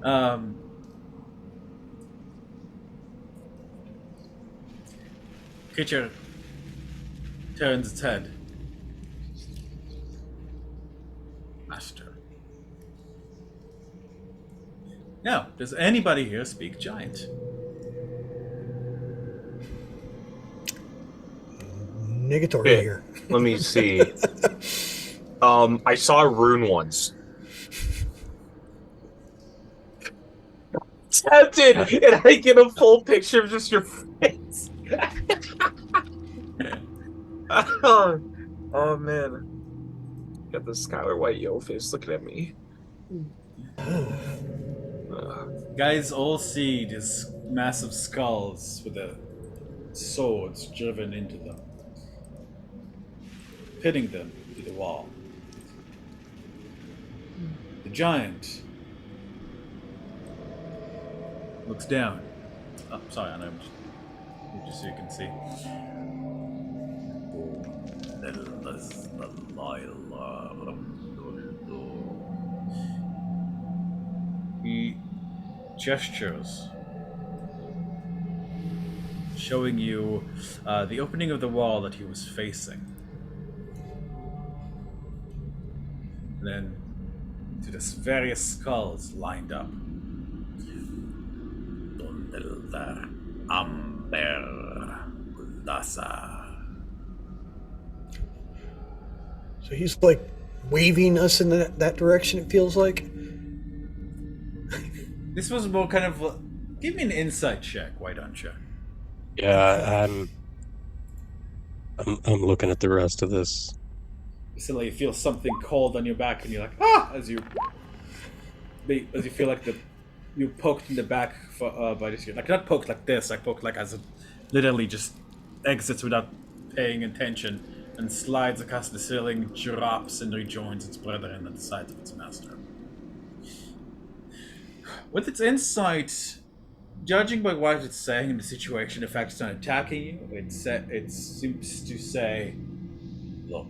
Um, creature turns its head. Master. Now, does anybody here speak giant? Negatory Shit. here. Let me see. I saw a rune once. Tempted, and I get a full picture of just your face. Oh, oh man, got the Skylar White yo face looking at me. Guys all see these massive skulls with the swords driven into them, pinning them to the wall. The giant looks down. Oh, sorry, I know. Just so you can see. He gestures, showing you the opening of the wall that he was facing. And then to this various skulls lined up. Dundildar Amber Dasa. So he's like waving us in that direction, it feels like. This was more kind of. Give me an insight check, why don't you? Yeah, I'm looking at the rest of this. Suddenly you feel something cold on your back, and you're like, ah! As you feel like you poked in the back by this, like not poked like this, like poked like as it literally just exits without paying attention and slides across the ceiling, drops and rejoins its brethren at the sides of its master. With its insight, judging by what it's saying in the situation, the fact it's not attacking you, it seems to say, look,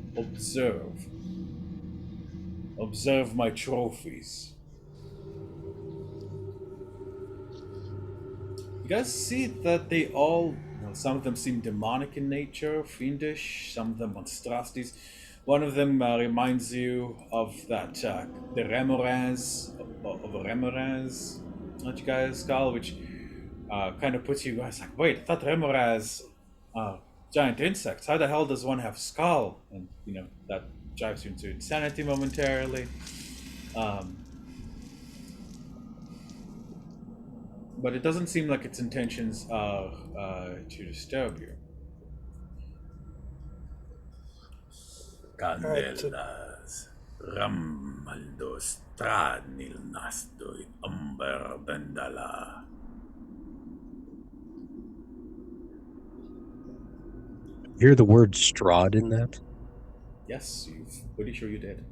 observe my trophies. You guys see that they all, some of them seem demonic in nature, fiendish, some of them monstrosities. One of them reminds you of the Remoraz, of a Remoraz, that you guys call, which kind of puts you guys like, wait, I thought Remoraz, giant insects, how the hell does one have skull? And, that drives you into insanity momentarily. But it doesn't seem like its intentions are to disturb you. All right. So Candelas, Ramaldo Stradnil Nastoi Umber Bendala. Hear the word Strahd in that? Yes, you're pretty sure you did.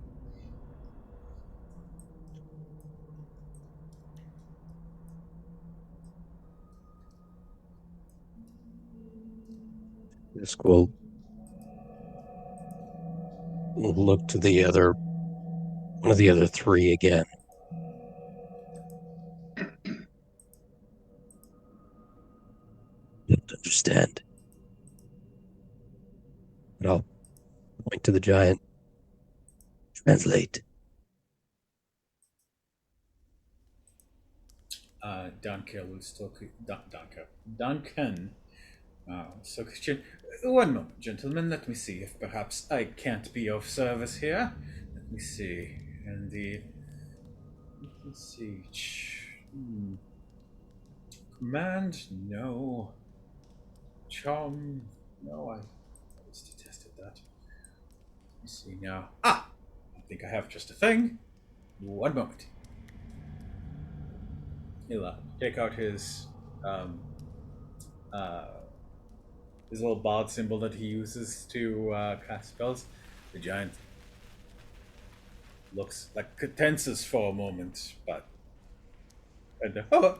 This will look to one of the other three again. Don't understand. But I'll point to the giant. Translate. Duncan will still Duncan. So Christian, one moment, gentlemen. Let me see if perhaps I can't be of service here. Let me see. Indeed. Let me see. Command, no. Charm, no. I always detested that. Let me see now. Ah, I think I have just a thing. One moment. He'll take out um, uh, his little bard symbol that he uses to cast spells. The giant looks like tenses for a moment, but oh,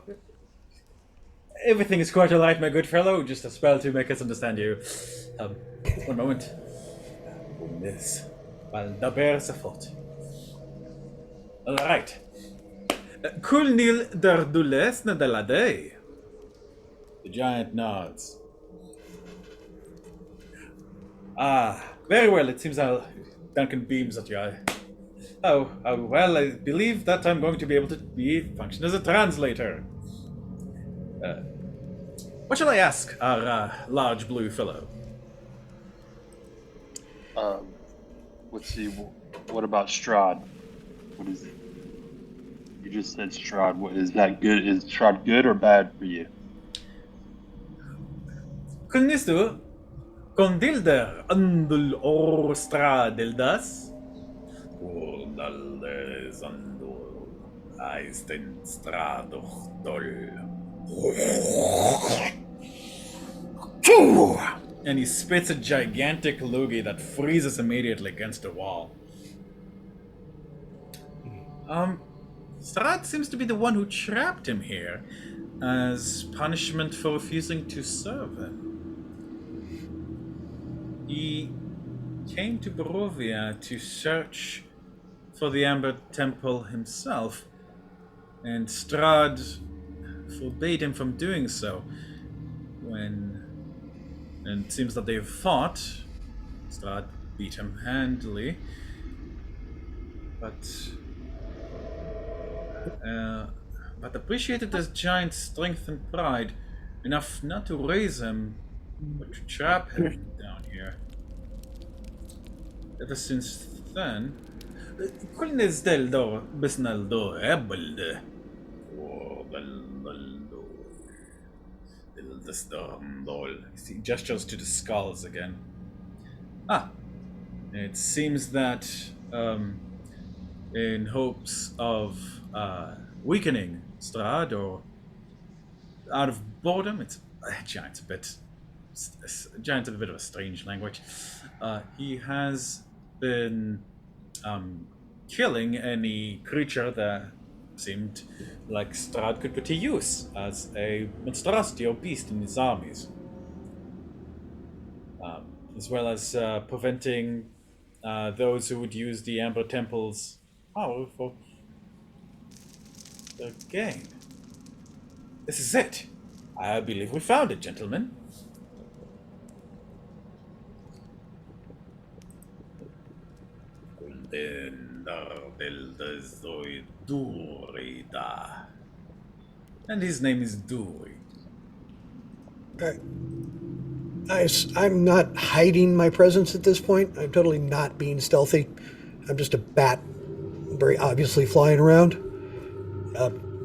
everything is quite all right, my good fellow. Just a spell to make us understand you. One moment. Miss. Well, the bear's a foot. All right. Kulnil der dulesne de la day. The giant nods. Very well. It seems Duncan beams at you. Well, I believe that I'm going to be able to function as a translator. What shall I ask our large blue fellow? Let's see. What about Strahd? What is? You just said Strahd. What is that good? Is Strahd good or bad for you? Kulnistu, condilder andul orstra dildas. Urdaldes andul aisten stradoch and he spits a gigantic loogie that freezes immediately against a wall. Strahd seems to be the one who trapped him here as punishment for refusing to serve him. He came to Barovia to search for the Amber Temple himself, and Strahd forbade him from doing so. And it seems that they've fought. Strahd beat him handily, but appreciated his giant strength and pride enough not to raise him, but to trap him down here. Ever since then, Kulnes del do bisnal do ebelde. He gestures to the skulls again. It seems that in hopes of weakening Strahd, or out of boredom, giant's a bit of a strange language. He has been killing any creature that seemed like Strahd could put to use as a monstrosity or beast in his armies, as well as preventing those who would use the Amber Temple's power for their gain. This is it. I believe we found it, gentlemen. And his name is Duri. I'm not hiding my presence at this point. I'm totally not being stealthy. I'm just a bat, very obviously flying around.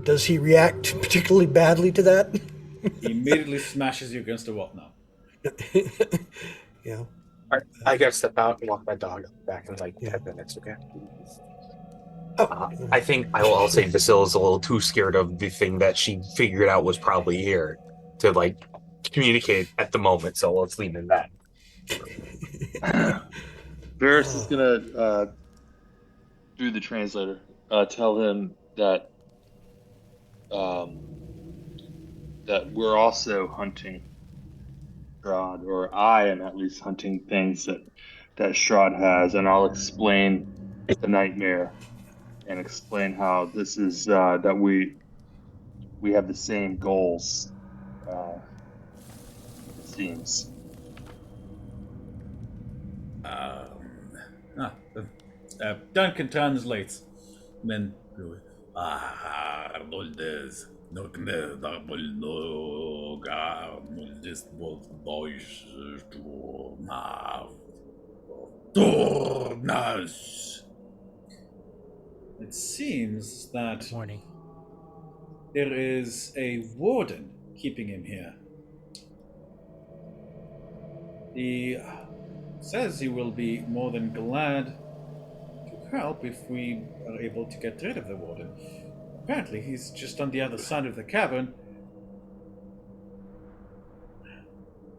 Does he react particularly badly to that? He immediately smashes you against the wall now. Yeah. I gotta step out and walk my dog back in like 10 minutes, okay? I think I'll say Vasila's a little too scared of the thing that she figured out was probably here to like communicate at the moment, so let's lean in that. Varys is gonna through the translator tell him that that we're also hunting Strahd, or I am at least hunting things that Strahd has, and I'll explain the nightmare and explain how this is that we have the same goals. It seems. Duncan translates. Then it seems that Morning. there is a warden keeping him here. He says he will be more than glad to help if we are able to get rid of the warden. Apparently, he's just on the other side of the cavern,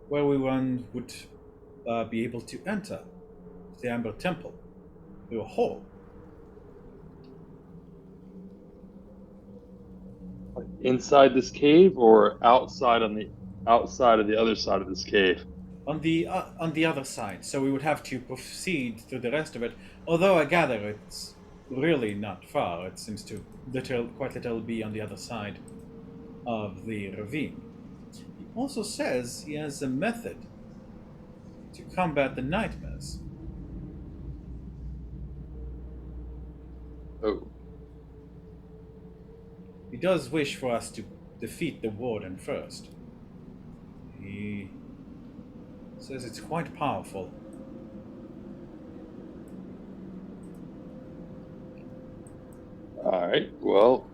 where one would be able to enter the Amber Temple through a hole. inside this cave or outside on the outside of the other side of this cave? On the other side. So we would have to proceed through the rest of it. Although I gather it's really not far. It seems to quite literally be on the other side of the ravine. He also says he has a method to combat the nightmares. Oh, He does wish for us to defeat the warden first. He says it's quite powerful. all right. Well,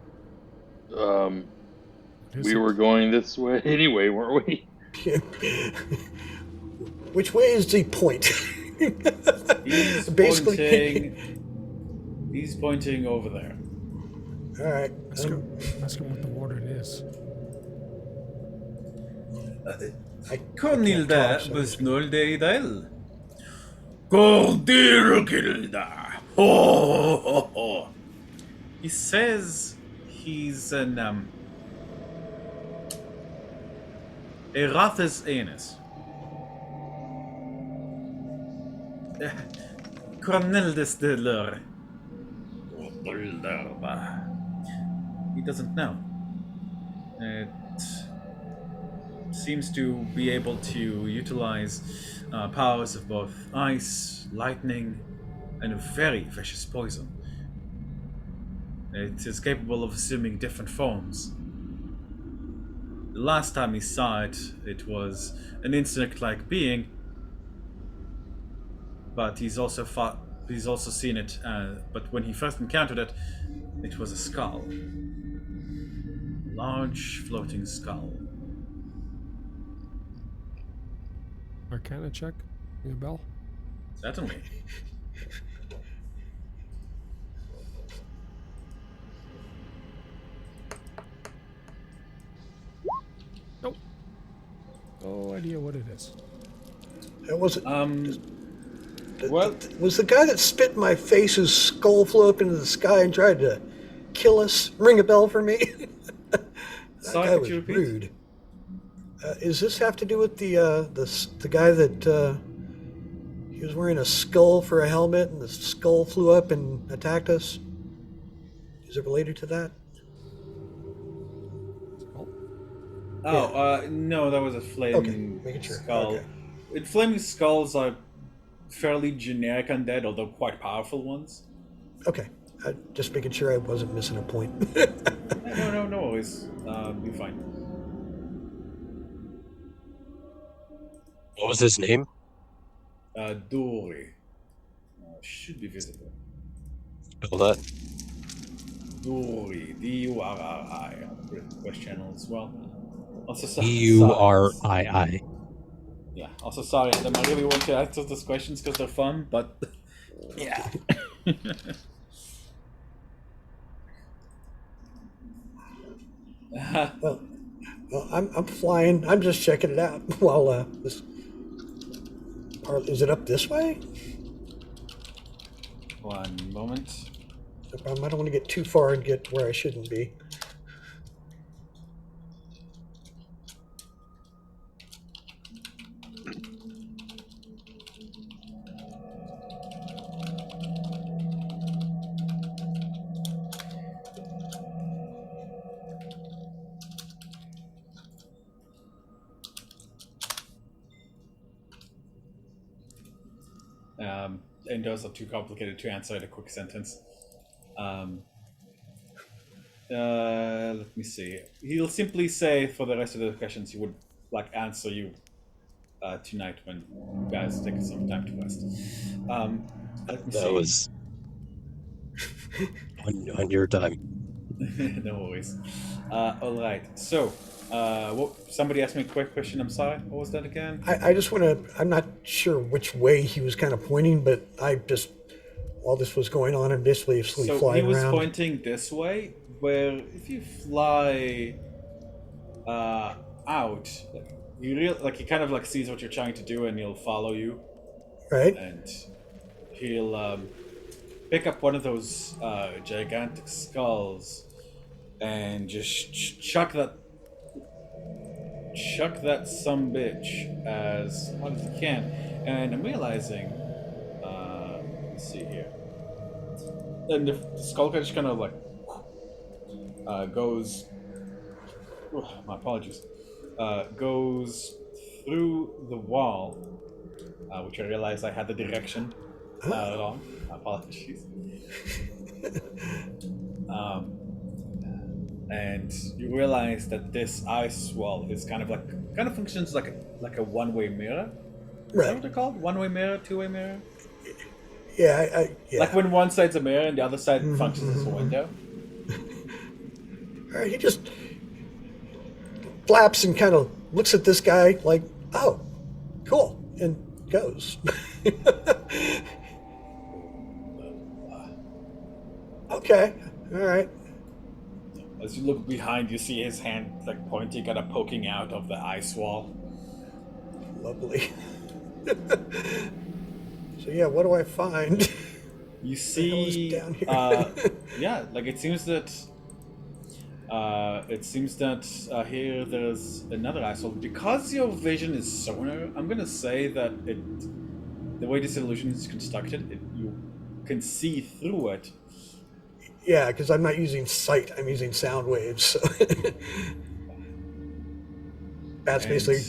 we were going this way anyway, weren't we? Which way is the point? He's Basically. pointing. He's pointing over there. All right. Ask him what the warden is. Cornilda Busnolde Dal. Cordirgilda. Ho. He says he's an Erathus Anus. Corneldus de Lur. He doesn't know. It seems to be able to utilize powers of both ice, lightning, and a very vicious poison. It is capable of assuming different forms. The last time he saw it, it was an insect-like being, but he's also seen it. But when he first encountered it, it was a skull, large floating skull. Arcana check. Ring a bell. Certainly. Nope. No idea what it is. That wasn't. Well, Was the guy that spit in my face whose skull flew up into the sky and tried to kill us ring a bell for me? That sorry, guy could was you repeat? rude. Does this have to do with the guy that he was wearing a skull for a helmet and the skull flew up and attacked us? Is it related to that? No, that was a flaming making sure. skull. Okay. Flaming skulls are fairly generic undead, although quite powerful ones. Okay, just making sure I wasn't missing a point. No worries. Be fine. What was his name? Dory. Should be visible. Spell that. Dory. Durri on the Quest channel as well. Also, sorry. Urii. Yeah. Also, sorry. I really want to answer those questions because they're fun, but yeah. Well, I'm flying. I'm just checking it out while this. Is it up this way? One moment. No problem. I don't want to get too far and get where I shouldn't be. And those are too complicated to answer in a quick sentence. Let me see. He'll simply say for the rest of the questions he would like answer you tonight when you guys take some time to rest. Let me That see. was on your time. No worries. All right. So, somebody asked me a quick question. I'm sorry. What was that again? I just want to. I'm not sure which way he was kind of pointing, but I just while this was going on, I'm basically So he flying was around. pointing this way, where if you fly out, he kind of like sees what you're trying to do, and he'll follow you, Right. and he'll pick up one of those gigantic skulls and just chuck that sumbitch as hard as you can. And I'm realizing, let's see here, and the skull just kind of like goes. My apologies. Goes through the wall, which I realized I had the direction wrong. My apologies. Um, and you realize that this ice wall is kind of functions like a one-way mirror. Is that what Right. they're called? One-way mirror, two-way mirror? Yeah. Like Yeah. when one side's a mirror and the other side Mhm, functions as a mhm, window. All right, he just flaps and kind of looks at this guy like, "Oh, cool," and goes. Okay. All right. As you look behind, you see his hand like pointing, kind of poking out of the ice wall. Lovely. So yeah, what do I find? You The hell is see, down here? yeah, like it seems that here there's another ice wall. Because your vision is sonar, I'm gonna say that the way this illusion is constructed, you can see through it. Yeah, because I'm not using sight; I'm using sound waves. So bats And basically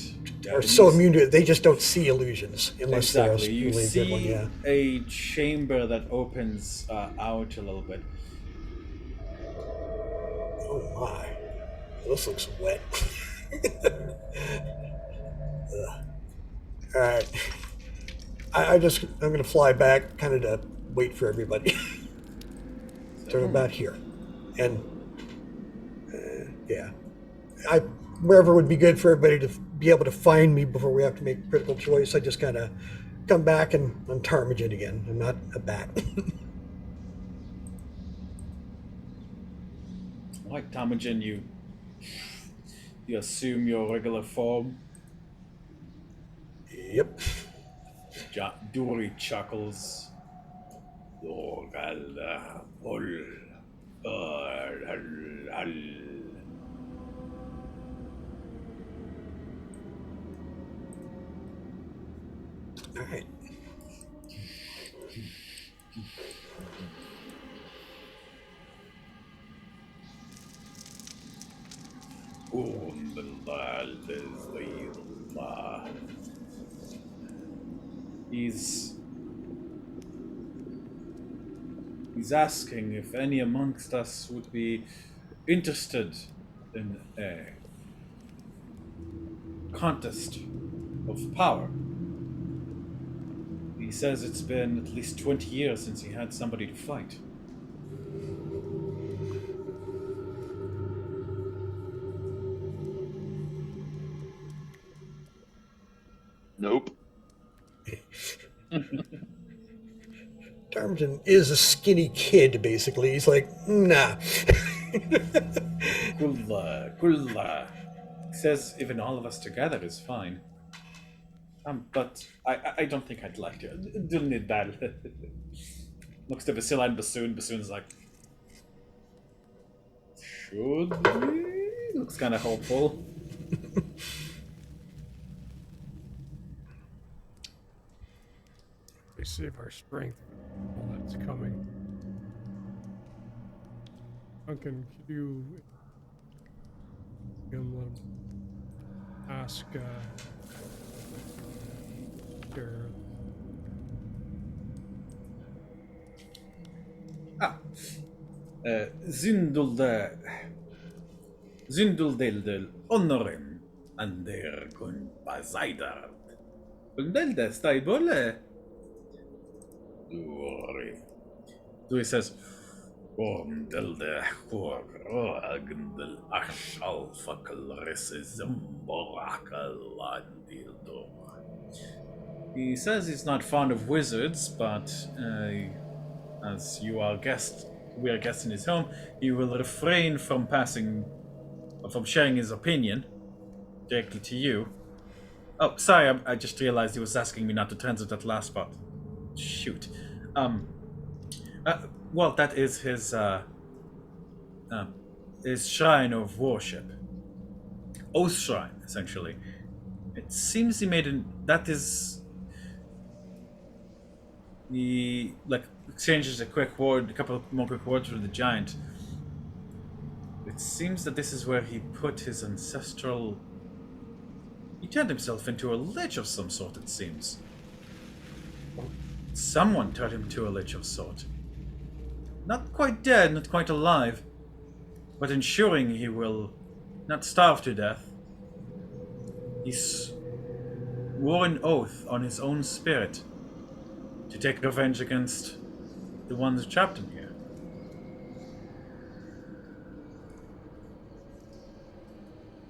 yeah, are it so means immune to it; they just don't see illusions unless they're a exactly. You really good one. see Yeah. a chamber that opens out a little bit. Oh my, this looks wet. All right. I'm gonna fly back, kind of to wait for everybody. So about here, and yeah, I wherever would be good for everybody to be able to find me before we have to make a critical choice. I just kind of come back and I'm Ptarmigan again. I'm not a bat. Like Tamajan, you assume your regular form. Yep. Dory chuckles. All right. He's he's asking if any amongst us would be interested in a contest of power. He says it's been at least 20 years since he had somebody to fight. Nope. Ptarmigan is a skinny kid, basically. He's like, nah. Kulla. He says even all of us together is fine. But I don't think I'd like to. Do need that. Looks to Basila and Bassoon. Bassoon's like, should we? Looks kind of hopeful. We save our strength for all that's coming. Duncan, could you let him ask their Zündul honorem ander kun bazaidar. Undelde staibole. Duri says, Delde agndel ashal fakal He says he's not fond of wizards, but as we are guests in his home, he will refrain from sharing his opinion directly to you. Oh, sorry, I just realized he was asking me not to transit that last part. Shoot. Well, that is his his shrine of worship. Oath shrine, essentially. It seems he made an. That is. He, like, exchanges a couple more quick words with the giant. It seems that this is where he put his ancestral. He turned himself into a lich of some sort, it seems. Or someone turned him to a lich of sort. Not quite dead, not quite alive, but ensuring he will not starve to death. He swore an oath on his own spirit to take revenge against the ones who trapped him here.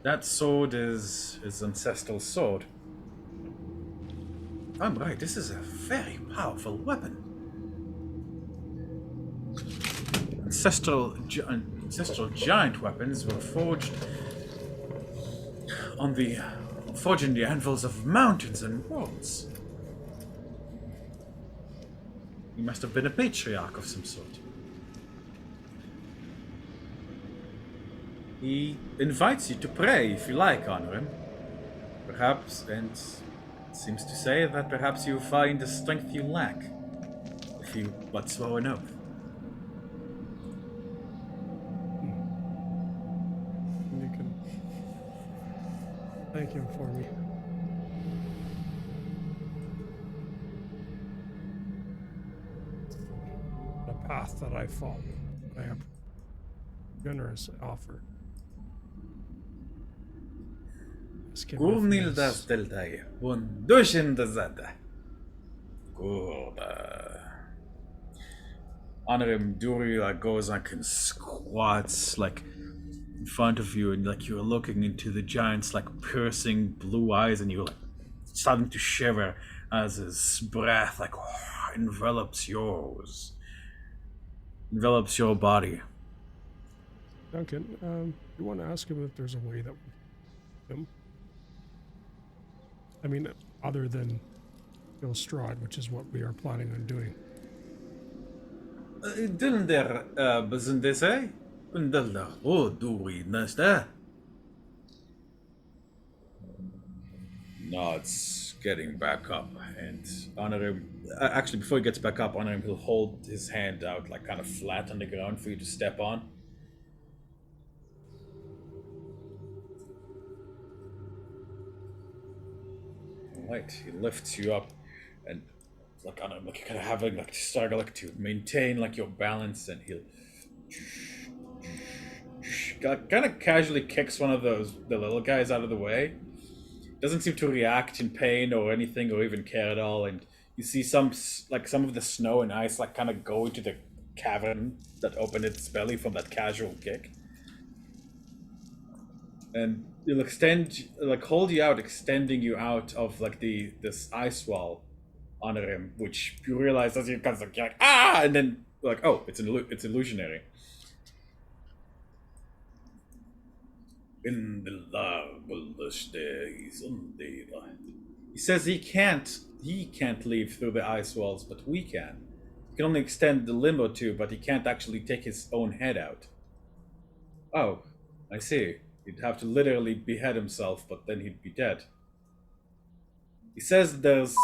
That sword is his ancestral sword. I'm right, this is a very powerful weapon. Ancestral giant weapons were forged in the anvils of mountains and worlds. He must have been a patriarch of some sort. He invites you to pray if you like, honor him. Perhaps, and seems to say that perhaps you find the strength you lack if you but swear an oath. You can thank him for me. The path that I follow, I have generous offer. Gurnildas deltai, bundushin da zada. Gurda. Honor him, Duri goes and squats like in front of you, and like you're looking into the giant's like piercing blue eyes, and you're like starting to shiver as his breath like envelops yours, envelops your body. Duncan, you want to ask him if there's a way that him? I mean, other than kill Strahd, which is what we are planning on doing. Didn't there, wasn't they say? Oh, Duri, nasta. No, it's getting back up, and honor him. Actually, before he gets back up, honor him. He'll hold his hand out, like kind of flat on the ground for you to step on. Right, he lifts you up, and like on him, like you're kind of having like to start like to maintain like your balance, and he'll kind of casually kicks one of the little guys out of the way. Doesn't seem to react in pain or anything, or even care at all. And you see some of the snow and ice like kind of go into the cavern that opened its belly from that casual kick. And he'll hold you out, extending you out of like this ice wall under him, which you realize as you kind of like ah, and then like oh, it's illusionary. In the marvelous days, indeed. He says he can't leave through the ice walls, but we can. He can only extend the limb or two, but he can't actually take his own head out. Oh, I see. He'd have to literally behead himself, but then he'd be dead. He says there's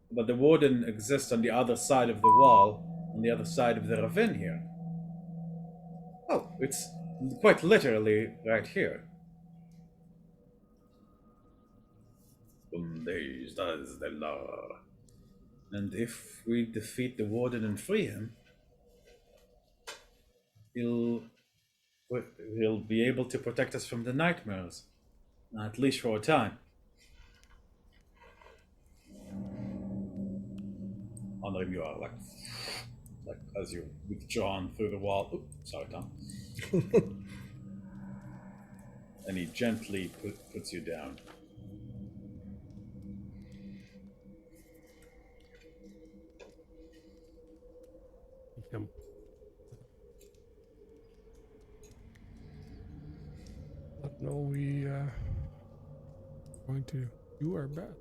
but the warden exists on the other side of the wall, on the other side of the ravine here. Oh, it's quite literally right here. And if we defeat the warden and free him, he'll be able to protect us from the nightmares, at least for a time. Honoring you are like as you're withdrawn through the wall. Oops, sorry, Tom. And he gently puts you down. Him. But no, we going to do our best.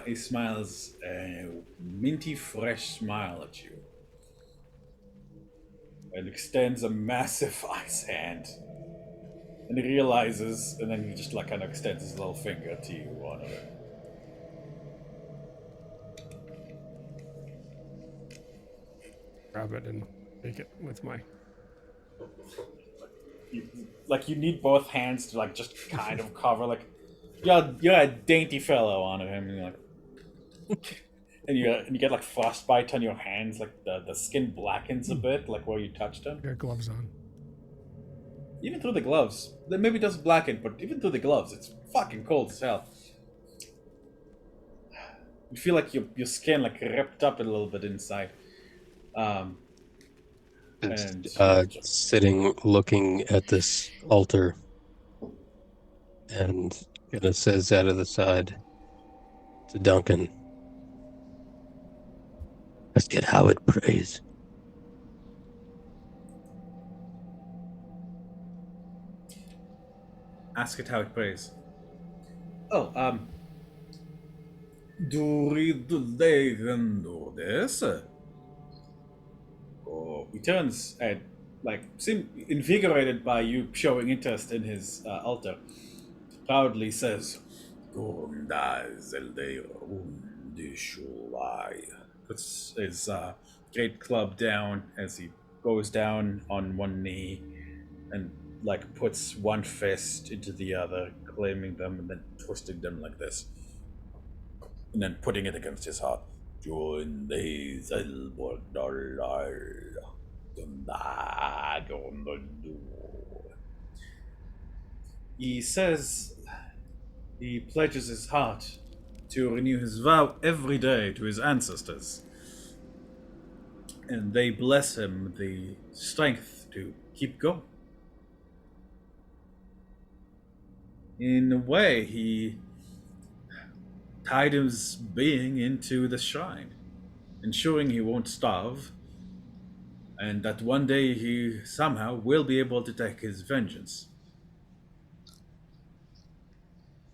He smiles a minty fresh smile at you. and extends a massive ice hand. And he realizes, and then he just like kind of extends his little finger to you, one of it. Grab it and take it with my. You need both hands to like just kind of cover like you're a dainty fellow on him, and you're like, and you get like frostbite on your hands, like the skin blackens a bit, like where you touched him. Got gloves on. Even through the gloves, maybe it doesn't blacken, but even through the gloves, it's fucking cold as hell. You feel like your skin like ripped up a little bit inside. And Sitting looking at this altar, and kind of says out of the side to Duncan, let's get how it prays. ask it how it prays. Oh, do they can do this? Oh, he turns and like seem invigorated by you showing interest in his altar. Proudly says, "Gunda zeldeirun dishulai." Puts his great club down as he goes down on one knee and like puts one fist into the other, claiming them and then twisting them like this, and then putting it against his heart. Join the He says he pledges his heart to renew his vow every day to his ancestors, and they bless him the strength to keep going. In a way, he tied his being into the shrine, ensuring he won't starve, and that one day he somehow will be able to take his vengeance.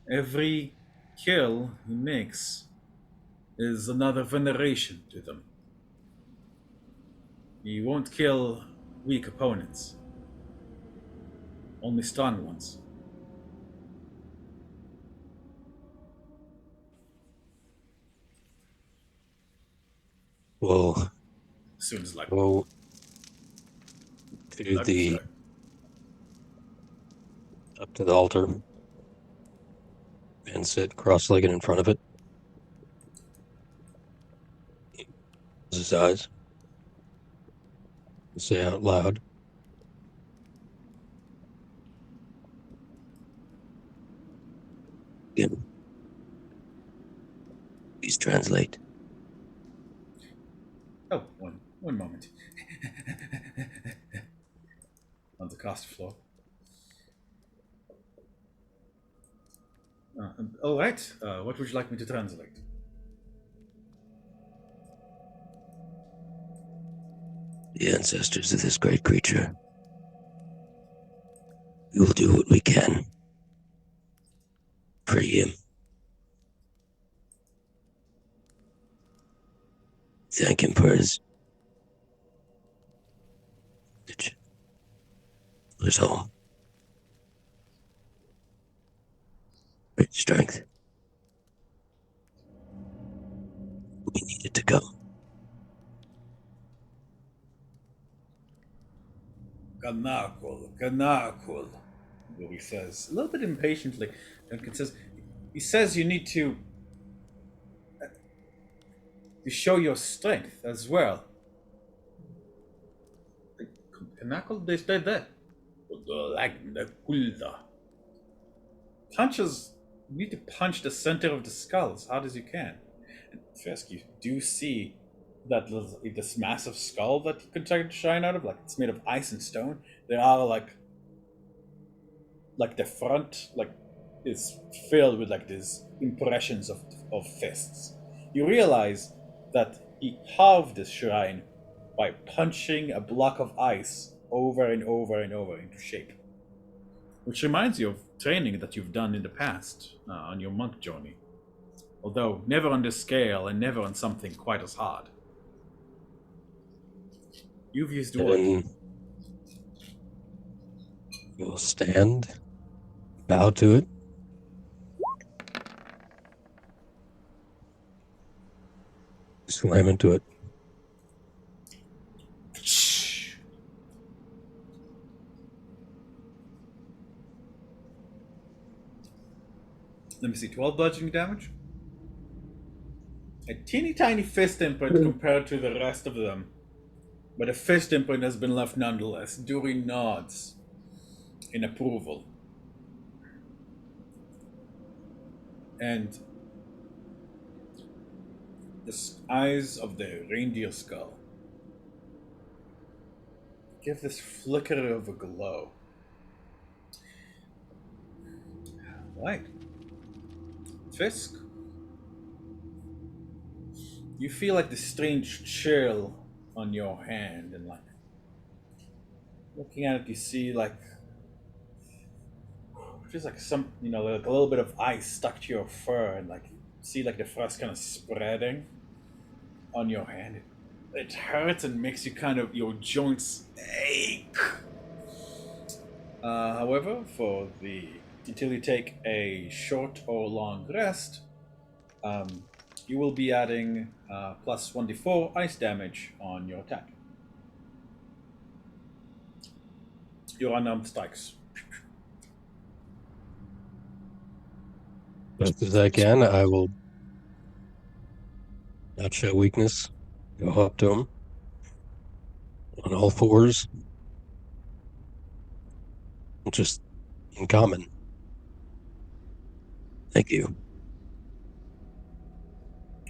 Every kill he makes is another veneration to them. He won't kill weak opponents, only strong ones. We'll As soon as like go to the up to the altar and sit cross-legged in front of it. Close his eyes. Say out loud. Again. Please translate. Oh, one moment. On the cast floor. All right. What would you like me to translate? The ancestors of this great creature. We will do what we can. Free him. Thank him for his home. Great strength. We needed to go. Kanakul, Louis says, a little bit impatiently. Duncan says, he says you need to show your strength as well. Kanakul, they said that. Punches, you need to punch the center of the skull as hard as you can. And first, you do see that this massive skull that you could shine out of, like it's made of ice and stone. There are like the front like is filled with like these impressions of fists. You realize that he carved this shrine by punching a block of ice over and over and over into shape, which reminds you of training that you've done in the past on your monk journey, although never on this scale and never on something quite as hard. You've used wood. We'll stand, bow to it. Slam into it. Let me see, 12 bludgeoning damage? A teeny tiny fist imprint compared to the rest of them. But a fist imprint has been left nonetheless. Dewey nods in approval. And the eyes of the reindeer skull give this flicker of a glow. Right. Fisk, you feel like the strange chill on your hand, and like looking at it, you see like feels like some, like a little bit of ice stuck to your fur, and like see like the frost kind of spreading on your hand. It hurts and makes you kind of your joints ache. However, until you take a short or long rest, you will be adding plus 1d4 ice damage on your attack. Your unarmed strikes. Best as I can, I will not show weakness. Go up to him on all fours. Just in common. Thank you.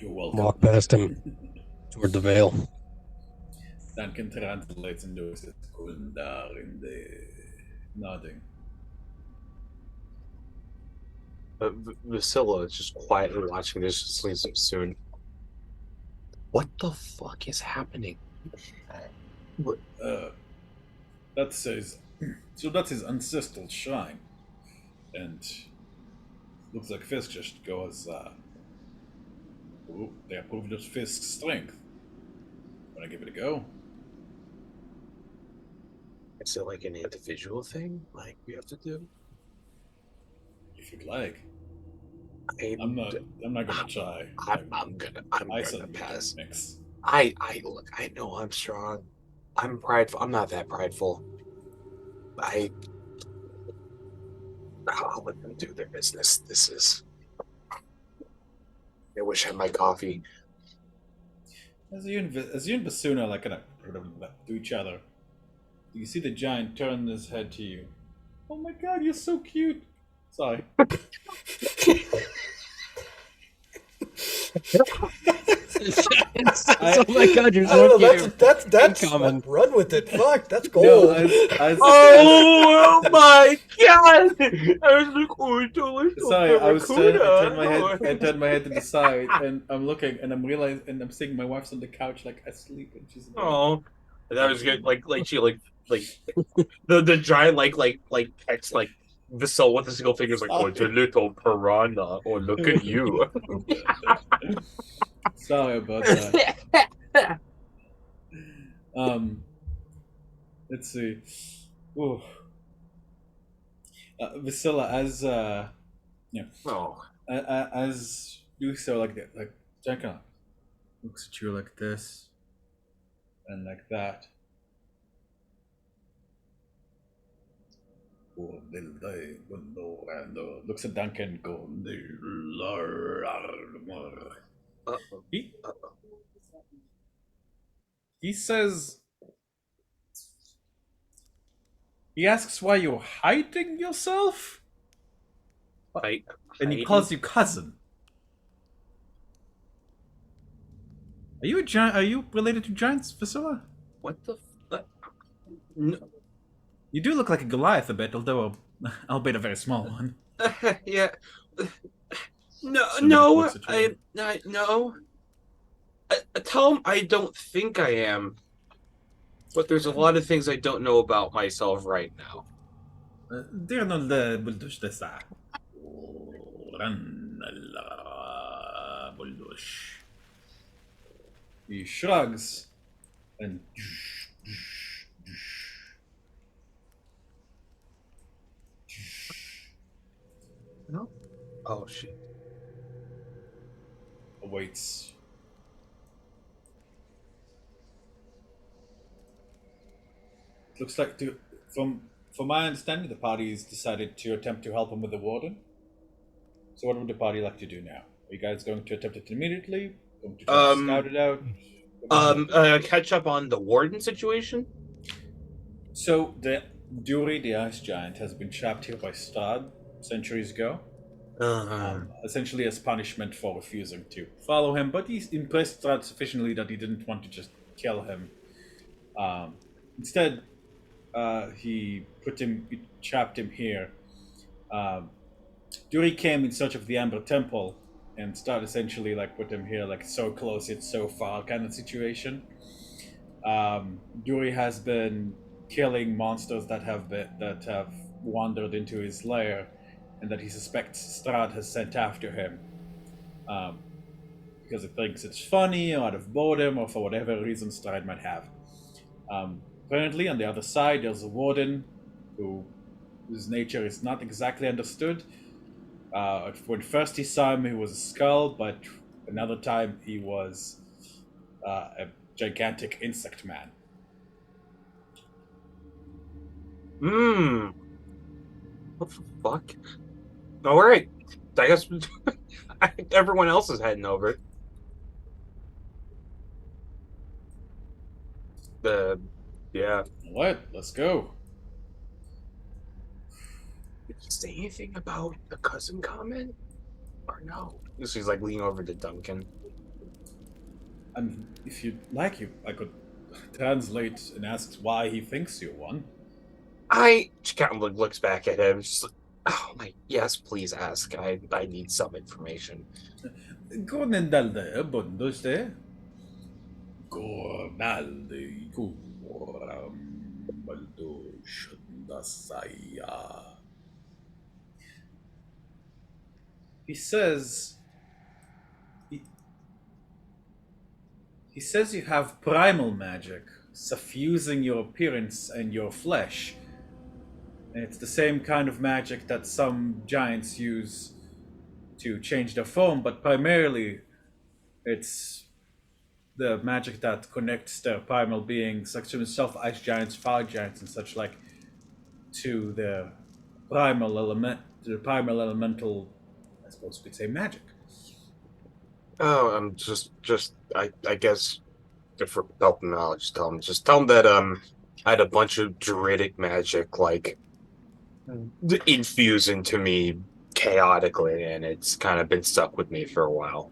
You're welcome. Walk past him toward the veil. Duncan translates and does it. Gundar in the nodding. Vasilla is just quietly watching this, just leaves him soon. What the fuck is happening? What? That's his. So that's his ancestral shrine, and looks like Fisk just goes. They approved of Fisk's strength. Wanna give it a go? Is it like an individual thing? Like we have to do? If you'd like. I'm not gonna try. I'm gonna pass. Mix. I look. I know I'm strong. I'm prideful. I'm not that prideful. I'll let them do their business. This is. I wish I had my coffee. As you and Basuna like kind of to each other, you see the giant turn his head to you. Oh my god, you're so cute. Sorry. Oh my god, you're so cute. That's common. run with it. Fuck, that's gold. No, Oh my god! I was like, oh, sorry, I turned my head to the side, and I'm looking, and I'm realizing, and I'm seeing my wife's on the couch, like asleep, and she's. Oh, that was good. Like she the giant like X like Vissel with the single fingers like, oh, the little piranha. Oh, look at you. Sorry about that. Let's see. Ooh. Vasilla, as Oh, as you so like Jenka looks at you like this and like that. Looks at Duncan. Go. He says. He asks why you're hiding yourself, and he calls you cousin. Are you a giant? Are you related to giants, Vasilla? what the? No. You do look like a Goliath a bit, although albeit a very small one. Yeah. No, So no, looks at you. no. Tell him I don't think I am. But there's a lot of things I don't know about myself right now. He shrugs and No. Oh shit. Awaits. Looks like from my understanding, the party's decided to attempt to help him with the warden. So what would the party like to do now? Are you guys going to attempt it immediately? Going to try to scout Um. it out? What would you like to do? Catch up on the warden situation. So the Duri, the ice giant, has been trapped here by Strad centuries ago. Uh. Essentially as punishment for refusing to follow him, but he's impressed Strad sufficiently that he didn't want to just kill him. Instead, he trapped him here. Um, Duri came in search of the Amber Temple and Strad essentially like put him here, like so close yet so far kind of situation. Duri has been killing monsters that have wandered into his lair, and that he suspects Strad has sent after him, um, because he thinks it's funny, or out of boredom, or for whatever reason Strad might have. Apparently, on the other side, there's a warden whose nature is not exactly understood. When first he saw him, he was a skull, but another time he was a gigantic insect man. Hmm. What the fuck? All right. I guess everyone else is heading over. The yeah. What? Let's go. Did you say anything about the cousin comment? Or no? She's like leaning over to Duncan. I mean, if you'd like, I could translate and ask why he thinks you're one. She kind of looks back at him. She's like, oh my, yes, please ask. I need some information. Gornendalde bondoste. Gornalde kuram baldo shundasaya. He says he, he says you have primal magic, suffusing your appearance and your flesh. And it's the same kind of magic that some giants use to change their form, but primarily it's the magic that connects their primal beings, like to himself, ice giants, fire giants, and such like, to the primal elemental, I suppose we could say, magic. Oh, I'm I guess for helping knowledge, tell him that I had a bunch of druidic magic like infused into me chaotically, and it's kind of been stuck with me for a while.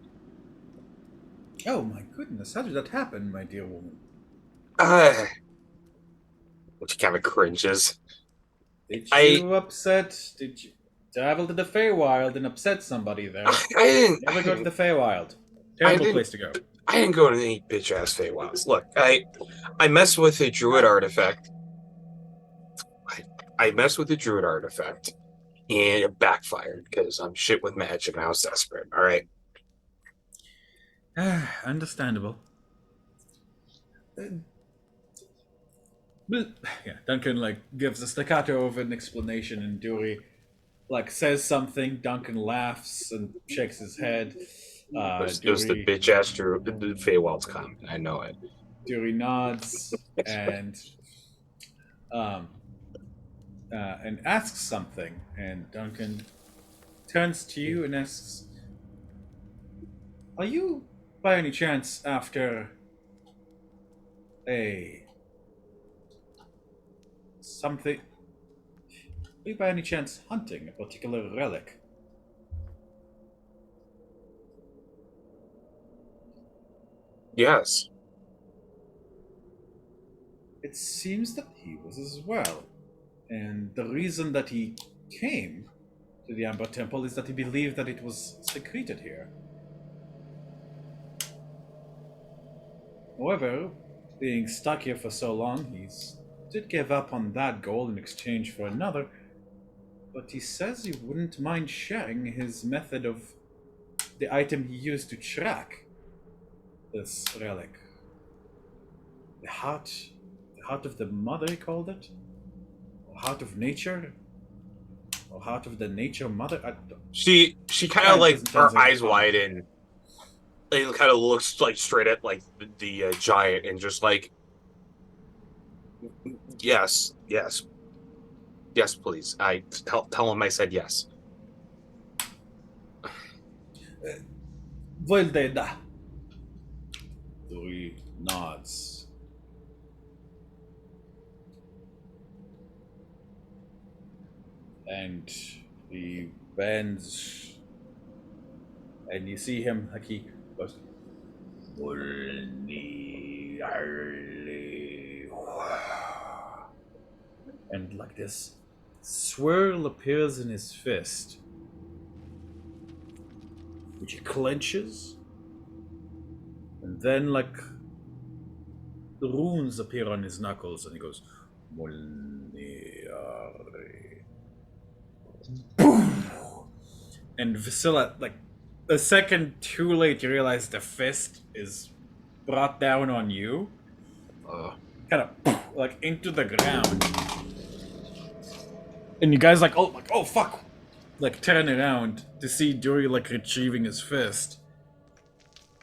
Oh my goodness, how did that happen, my dear woman? Uh, which kind of cringes. Did I you upset? Did you travel to the Feywild and upset somebody there? I Never go to the Feywild. I Terrible didn't place to go. I didn't go to any bitch ass Feywilds. Look, I messed with a druid artifact. I, I messed with the druid artifact, and it backfired because I'm shit with magic and I was desperate. All right. Understandable. But, yeah, Duncan like gives a staccato of an explanation, and Dewey like says something. Duncan laughs and shakes his head. It was the bitch ass druid, the Feywilds comment. I know it. Dewey nods um, and asks something, and Duncan turns to you and asks, "Are you, by any chance, after a something? Are you, by any chance, hunting a particular relic?" Yes. It seems that he was as well. And the reason that he came to the Amber Temple is that he believed that it was secreted here. However, being stuck here for so long, he did give up on that goal in exchange for another, but he says he wouldn't mind sharing his method of the item he used to track this relic. The heart of the mother, he called it? Or heart of nature? or heart of the nature mother. She kind of Giant like doesn't her translate to eyes common. widen and kind of looks like straight at like the giant and just like yes, yes, yes, please. I tell him I said yes. Voldeda. Duri nods. And he bends, and you see him like he goes, and like this swirl appears in his fist, which he clenches, and then like the runes appear on his knuckles, and he goes, boom, and Vasilla, like a second too late, you realize the fist is brought down on you, kind of like into the ground, and you guys like oh fuck, like turn around to see Duri like retrieving his fist,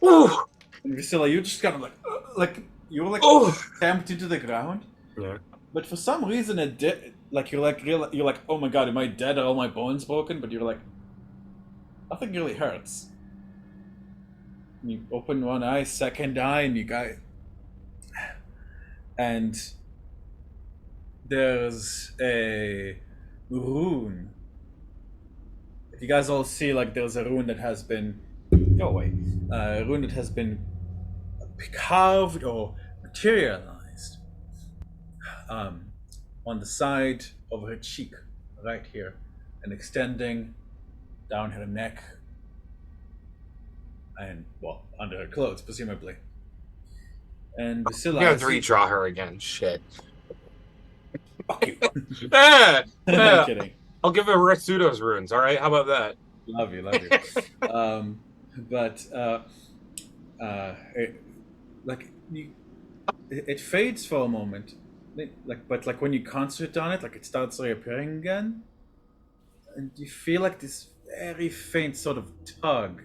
Oh, and Vasilla, you just kind of like you were like oh, stamped into the ground, yeah. but for some reason it did. Like you're like oh my god, am I dead? Are all my bones broken? But you're like nothing really hurts. You open one eye, second eye, and you got. And there's a rune. You guys all see like there's a rune that has been go away. A rune that has been carved or materialized um, on the side of her cheek, right here, and extending down her neck and well under her clothes, presumably. And I'm Vasilla, gonna have as to you redraw her again. Shit. fuck you. Eh, I'm eh, kidding. I'll give her Retsudo's runes. All right, how about that? Love you. But it, like it fades for a moment, but like when you concentrate on it, like it starts reappearing again, and you feel like this very faint sort of tug,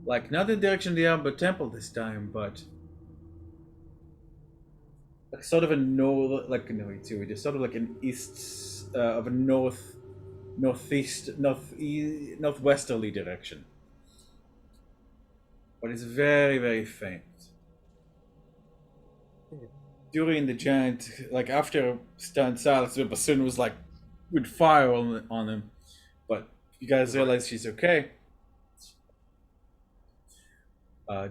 like not in the direction of the Amber Temple this time, but like sort of a north, like no, too, just sort of like an east of a northwesterly direction, but it's very very faint. During the giant, like after stunned silence, the bassoon was like would fire on him, but you guys realize she's okay.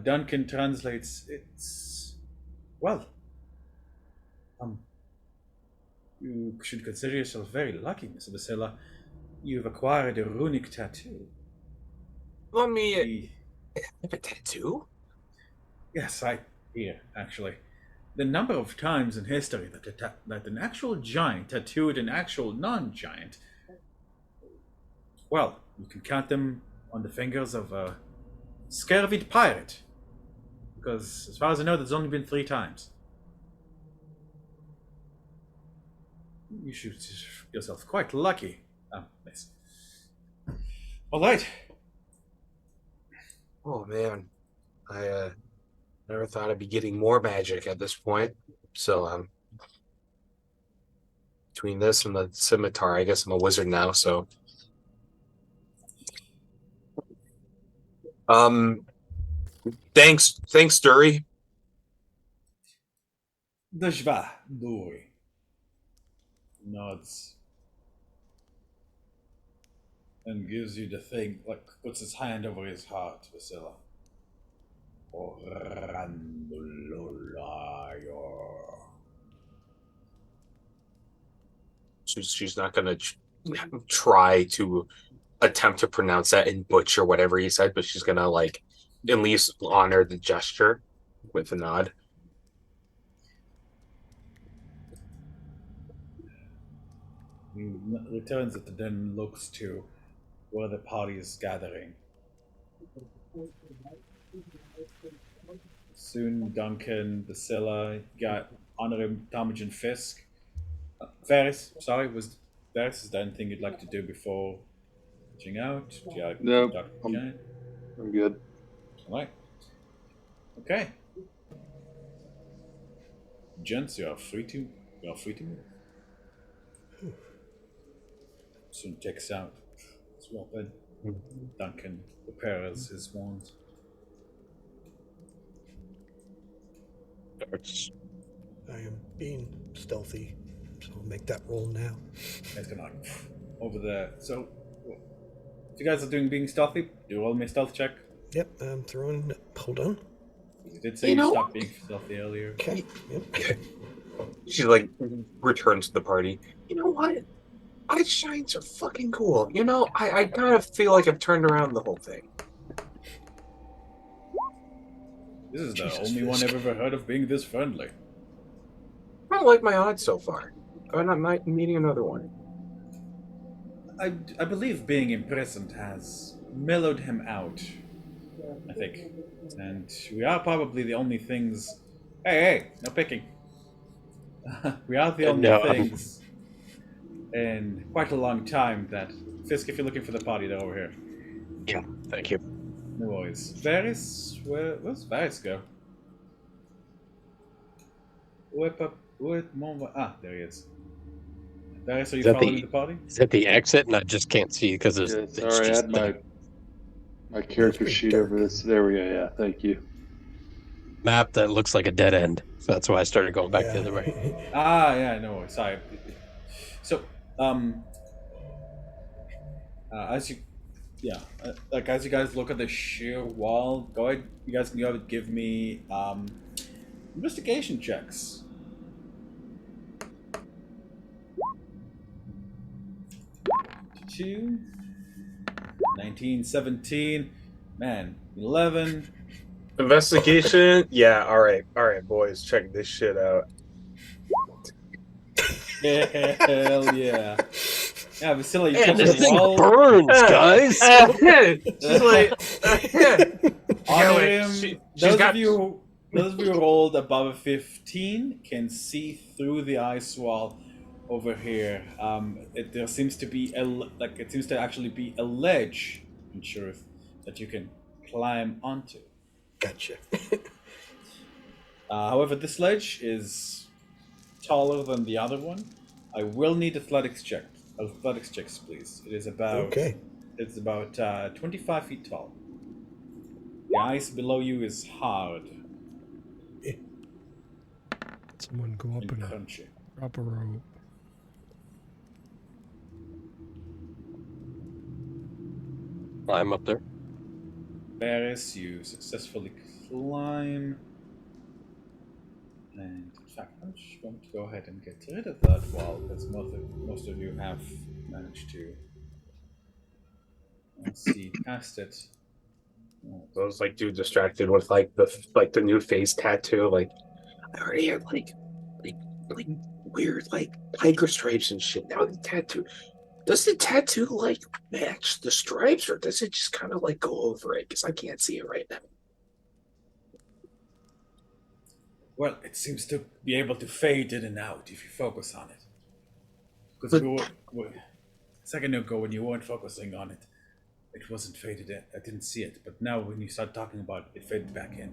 Duncan translates. It's well. Um, you should consider yourself very lucky, Mr. Basilla. You've acquired a runic tattoo. Let me The, have a tattoo. yes, I here actually. The number of times in history that an actual giant tattooed an actual non-giant, well, you can count them on the fingers of a scurvied pirate. Because as far as I know, there's only been 3 times. You should yourself quite lucky. Miss. All right. Oh man, I never thought I'd be getting more magic at this point. So between this and the scimitar, I guess I'm a wizard now. So um, thanks, Dury. Deshva Duri nods and gives you the thing, like puts his hand over his heart, Vasilla. She's not gonna try to attempt to pronounce that in butch or whatever he said, but she's gonna like at least honor the gesture with a nod. He returns it and then looks to where the party is gathering. Soon Duncan, Basilla, got Honorable Talmadge and Fisk. Varys, sorry, was Bess, is there anything you'd like to do before reaching out? Do you like No, to talk to I'm, Giant? I'm good. All right. Okay. Gents, you are free to move. Soon takes out his weapon. Duncan prepares his wand. Darts. I am being stealthy, so I'll make that roll now. It's gonna like over there. So, if you guys are doing being stealthy, do all my stealth check. Yep, I'm throwing. Hold on. You did say you stopped being stealthy earlier. Okay. Yep. She like returns to the party. You know what? Ice shines are fucking cool. You know, I kind of feel like I've turned around the whole thing. This is the Jesus, only one Fisk. I've ever heard of being this friendly. I don't like my odds so far. I'm not meeting another one. I believe being imprisoned has mellowed him out. I think, and we are probably the only things. Hey, no picking. We are the only No, things in quite a long time that. Fisk, if you're looking for the party, they're over here. Yeah, thank you. No worries. Varys, where's Varys go? Whip up, there he is. Varys, are you Is that following the- the party? Is that the exit? And I just can't see because it's, Yeah, it's sorry, I just had my character pretty sheet dark. over this. There we go. Yeah, thank you. map that looks like a dead end. So that's why I started going back Yeah. the other way. Yeah, no worries. Sorry. So, as you as you guys look at the sheer wall, go ahead. You guys can go ahead and give me investigation checks. Two, 19, 17, man, 11. Investigation? Yeah, alright, boys, check this shit out. Hell yeah. Yeah, Vasily, you Man, check this the thing wall. burns, guys. She's like, Honor wait, him. she's Those got- of you who rolled above a 15 can see through the ice wall over here. There seems to be it seems to actually be a ledge, in truth, that you can climb onto. Gotcha. However, this ledge is taller than the other one. I will need athletics checks. Athletics checks, please. It is about Okay. It's about 25 feet tall. The ice below you is hard Someone go up and and crunchy. drop a rope. Climb up there. Varys, you successfully climb. And in fact, I'm just going to go ahead and get rid of that wall because most of you have managed to see past it. I was like, dude, distracted with like the new face tattoo. Like, I already had like weird like tiger stripes and shit. Now the tattoo. Does the tattoo like match the stripes, or does it just kind of like go over it? Because I can't see it right now. Well, it seems to be able to fade in and out if you focus on it. Because a second ago when you weren't focusing on it, it wasn't faded in. I didn't see it. But now when you start talking about it, it faded back in.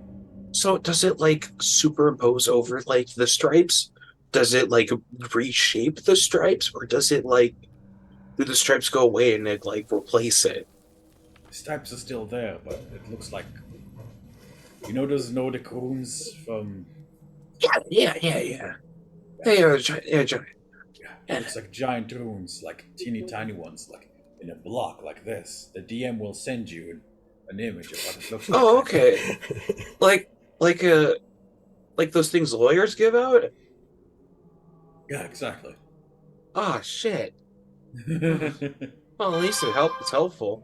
So does it like superimpose over like the stripes? Does it like reshape the stripes, or does it like do the stripes go away and it like replace it? The stripes are still there, but it looks like those Nordic runes from Yeah. it looks like giant runes, like teeny tiny ones, like in a block like this. The DM will send you an image of what it looks like. Oh, okay. like those things lawyers give out? Yeah, exactly. Oh shit. Well, at least it's helpful.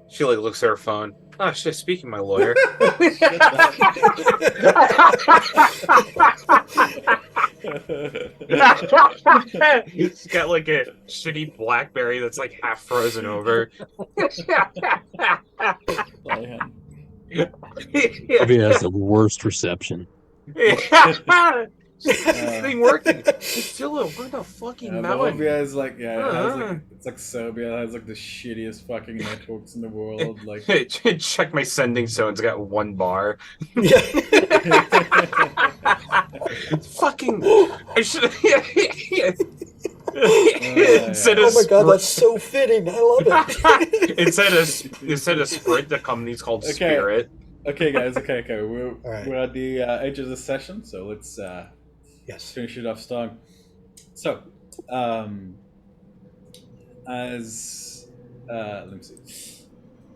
She like looks at her phone. Oh shit, speaking of my lawyer. He's got like a shitty BlackBerry that's like half frozen over. Probably has the worst reception. Anything working? Hey, Philo, we're in a fucking mountain. Barovia is like, yeah, it has like, it's like Serbia. It has like the shittiest fucking networks in the world. Like, Check my sending zone. It's got 1 bar. Yeah. Fucking. I should. Instead Oh of my god, that's Sprint, so fitting. I love it. instead of Sprint, the company's called Okay. Spirit. Okay, guys. Okay. We're right. we're at the edge of the session, so let's Yes. finish it off strong. So, as let me see,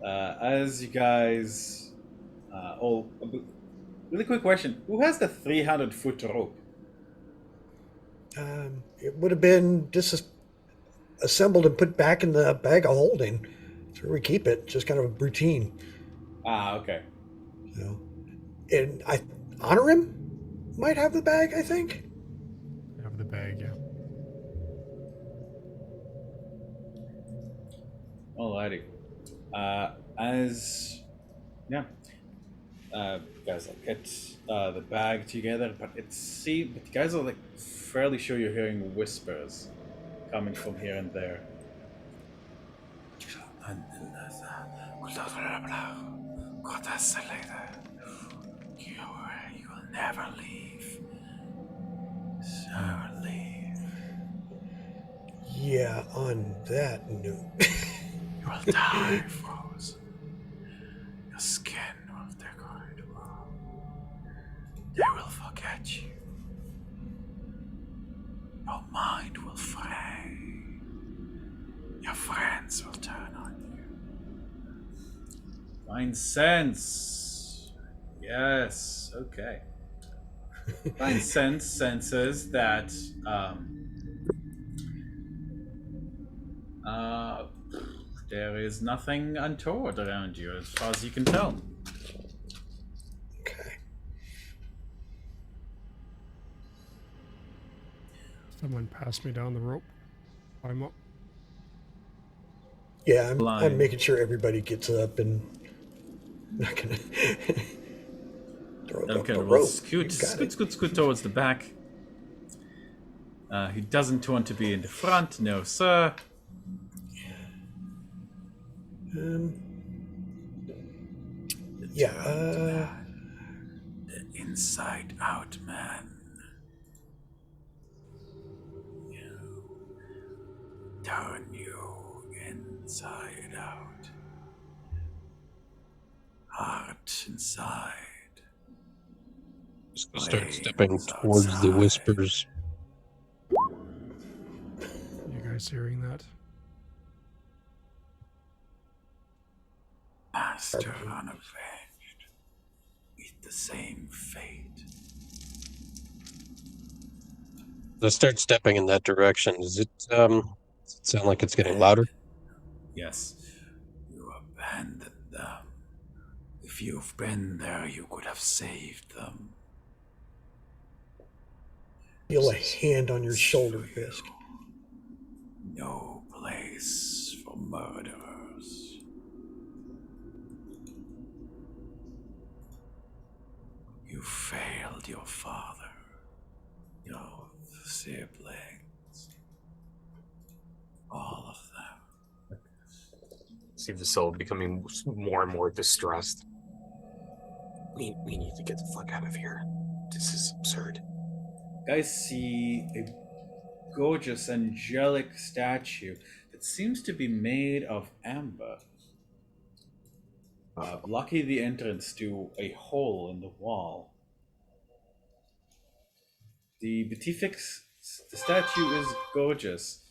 as you guys, really quick question: who has the 300-foot rope? It would have been disassembled and put back in the bag of holding. That's where we keep it. Just kind of a routine. Ah, okay. So, and I honor him. Might have the bag, I think. I have the bag, yeah. Alrighty. You guys like get the bag together, but but you guys are like fairly sure you're hearing whispers coming from here and there. You will never leave. Never leave. Yeah, on that note. You will die frozen. Your skin will decorate well. They will forget you. Your mind will fray. Your friends will turn on you. Find sense. Yes, okay. Find senses that there is nothing untoward around you as far as you can tell. Okay. Someone passed me down the rope. I'm up. Yeah, I'm Blind. making sure everybody gets up and not gonna throw up Okay, the well, rope. scoot towards the back. He doesn't want to be in the front, no sir. Yeah. The inside out man. Turn you inside out. Heart inside. Just gonna start stepping towards the whispers. You guys hearing that? Master unavenged. Meet the same fate. Let's start stepping in that direction. Does it sound like it's getting louder? Yes, you abandoned them. If you've been there, you could have saved them. Feel a hand on your shoulder, Fisk. No place for murderers. You failed your father, your siblings, all of them. See the soul becoming more and more distressed. We need to get the fuck out of here. This is absurd. Guys see a gorgeous angelic statue that seems to be made of amber, blocking the entrance to a hole in the wall. The statue is gorgeous,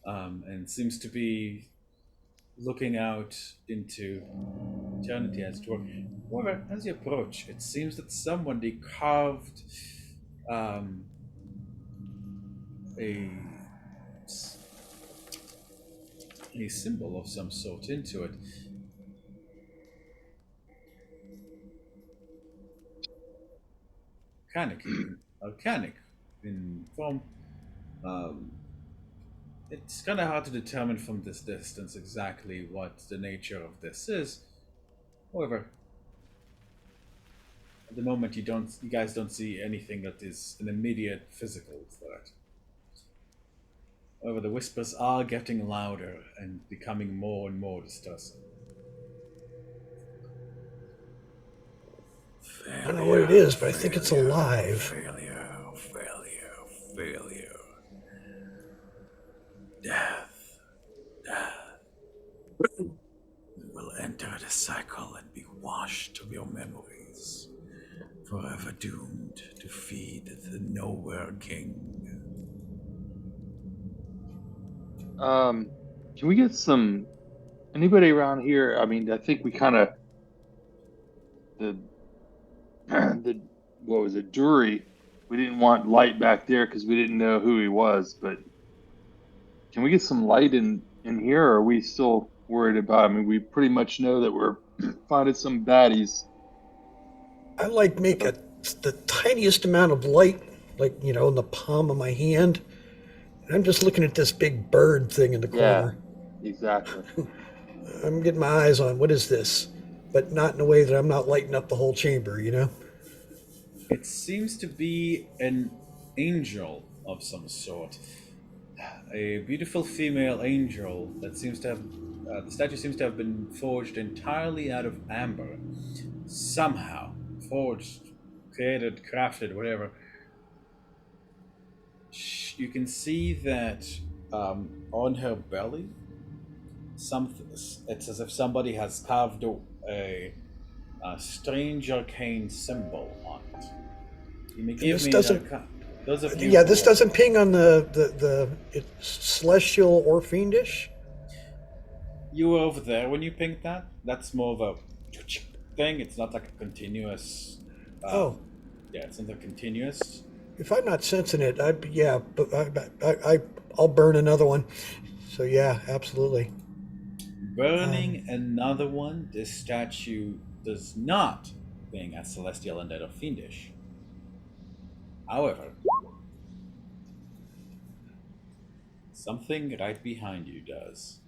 and seems to be looking out into eternity as it were. However, as you approach, it seems that somebody carved a symbol of some sort into it. Volcanic in form. It's kind of hard to determine from this distance exactly what the nature of this is. However, At the moment, you guys don't see anything that is an immediate physical threat. However, the whispers are getting louder and becoming more and more distressing. I don't know what it is, but I think it's alive. Failure. Death. You will enter the cycle and be washed of your memories, forever doomed to feed the Nowhere King. Can we get anybody around here? I mean, I think we kind of the the what was it, Dury? We didn't want light back there because we didn't know who he was. But can we get some light in here? Or are we still worried about? I mean, we pretty much know that we're finding some baddies. I like make the tiniest amount of light, like in the palm of my hand. And I'm just looking at this big bird thing in the corner. Yeah, exactly. I'm getting my eyes on what is this, but not in a way that I'm not lighting up the whole chamber. It seems to be an angel of some sort. A beautiful female angel that seems to have. The statue seems to have been forged entirely out of amber. Somehow. Forged, created, crafted, whatever. You can see that on her belly, it's as if somebody has carved a strange arcane symbol on it. You may give This me doesn't. those of you. Yeah, this doesn't ping on it's celestial or fiendish. You were over there when you pinged that. That's more of a thing. It's not like a continuous. Oh, Yeah, it's not a continuous. if I'm not sensing it, I'll burn another one. So yeah, absolutely. Burning another one. This statue does not ping as celestial, undead, or fiendish. However, something right behind you does.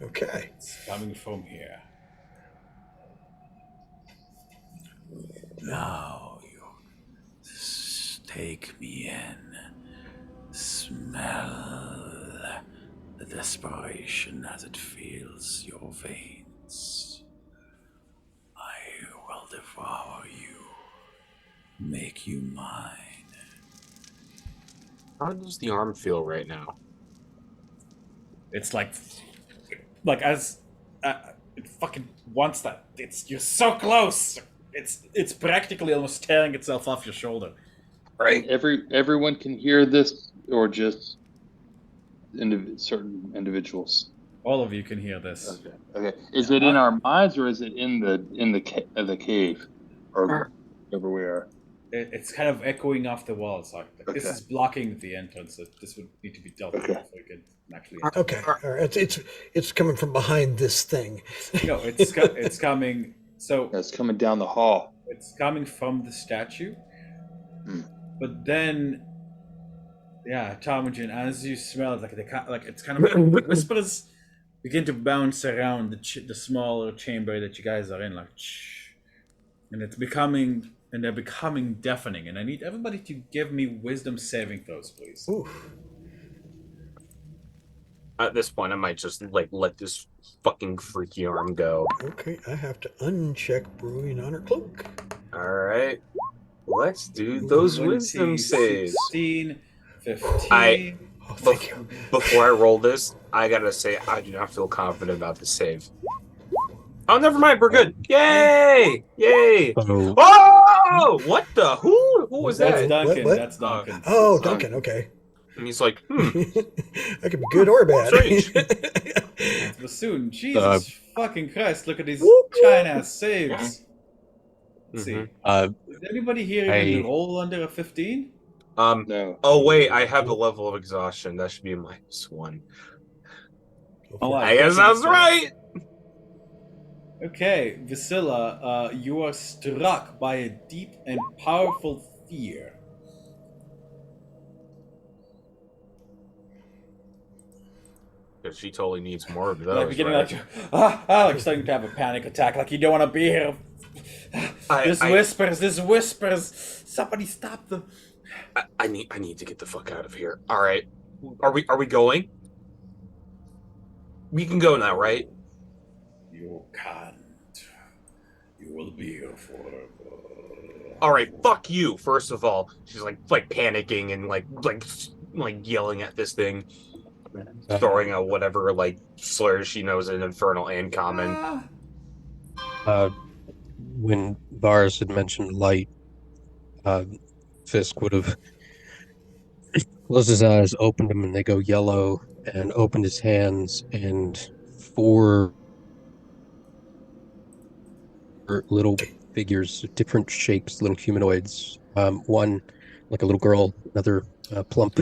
Okay. It's coming from here. Now you take me in. Smell the desperation as it fills your veins. I will devour you. Make you mine. How does the arm feel right now? It's like as it fucking wants that. You're so close. It's practically almost tearing itself off your shoulder. Right. Everyone can hear this, or just certain individuals. All of you can hear this. Okay. Okay. Is it in our minds, or is it in the cave, or wherever we are? It's kind of echoing off the walls. Like this Okay. is blocking the entrance. This would need to be dealt with before you can actually. Okay. All right. It's coming from behind this thing. No, it's coming. So It's coming down the hall. it's coming from the statue, Hmm. but then, yeah, Tarmogen, as you smell it, like it's kind of whispers begin to bounce around the smaller chamber that you guys are in, like, and they're becoming deafening. And I need everybody to give me wisdom saving throws, please. Ooh. At this point, I might just let this fucking freaky arm go. Okay, I have to uncheck Brewing Honor Cloak. All right, let's do those 20, wisdom saves. 16, 15. Oh, thank you. Before I roll this, I gotta say I do not feel confident about the save. Oh, never mind. We're good. Yay! Yay! So Oh, what the? Who was That's that? Duncan. What? That's Duncan. Oh, Duncan. Okay. And he's like, That could be good or bad. Strange. Bassoon, Jesus fucking Christ, look at these Whoop, giant ass saves. Let's see. Mhm. Is anybody here I- even roll under a 15? No. Oh wait, I have a level of exhaustion. That should be a -1. Oh, I guess I was right. Okay, Vasilla, you are struck by a deep and powerful fear. Because she totally needs more of Like those. beginning Right? like, like starting to have a panic attack, like you don't want to be here. There's whispers. Somebody stop them. I need to get the fuck out of here. All right, are we going? We can go now, right? You can't. You will be here forever. All right, fuck you. First of all, she's like panicking and like yelling at this thing, throwing out whatever like slurs she knows in Infernal and Common. When Vars had mentioned light, Fisk would have closed his eyes, opened them, and they go yellow, and opened his hands, and four little figures, different shapes, little humanoids. One like a little girl, another plump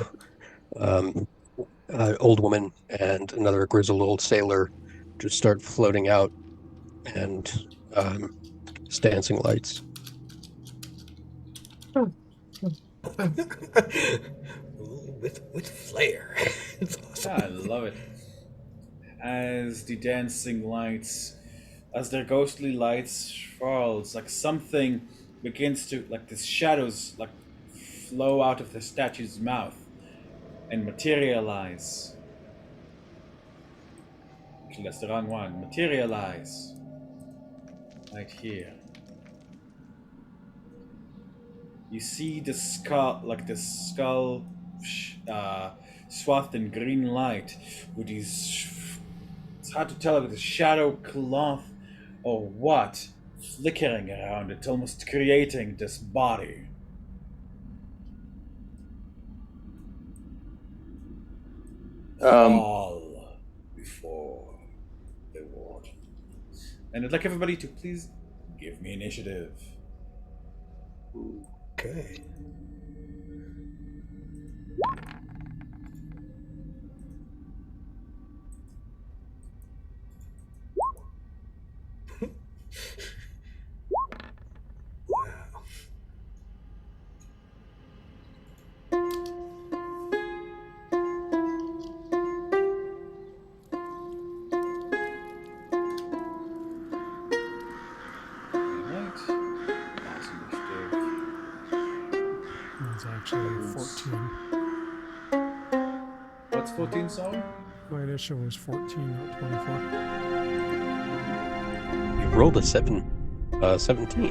old woman, and another grizzled old sailor, just start floating out and dancing lights. with flair. It's awesome. I love it. As the dancing lights, as their ghostly lights falls, like something begins to, like the shadows, like flow out of the statue's mouth and materialize. Actually, that's the wrong one. Materialize. Right here. You see the skull, like the skull swathed in green light with these, it's hard to tell if it's a shadow cloth or what, flickering around it, almost creating this body. Fall before the warden. And I'd like everybody to please give me initiative. Okay. Wow. Alright. Awesome initiative. It's actually 14. What's 14 song? My initial was 14, not 24. You rolled a 17. The second time.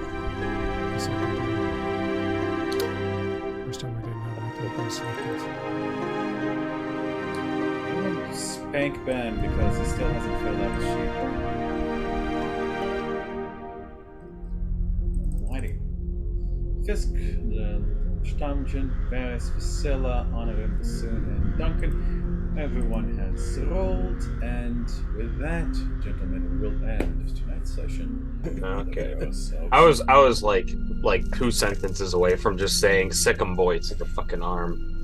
First time I didn't have anything but seconds. I'm gonna spank Ben because he still hasn't filled out the sheet. Alrighty. Fisk, the Stammchen, Varys, Vasilla, Honorin, Bassoon, and Duncan. Everyone has rolled, and with that, gentlemen, we'll end tonight's session. Okay. I was like 2 sentences away from just saying "sick 'em boy" to the fucking arm.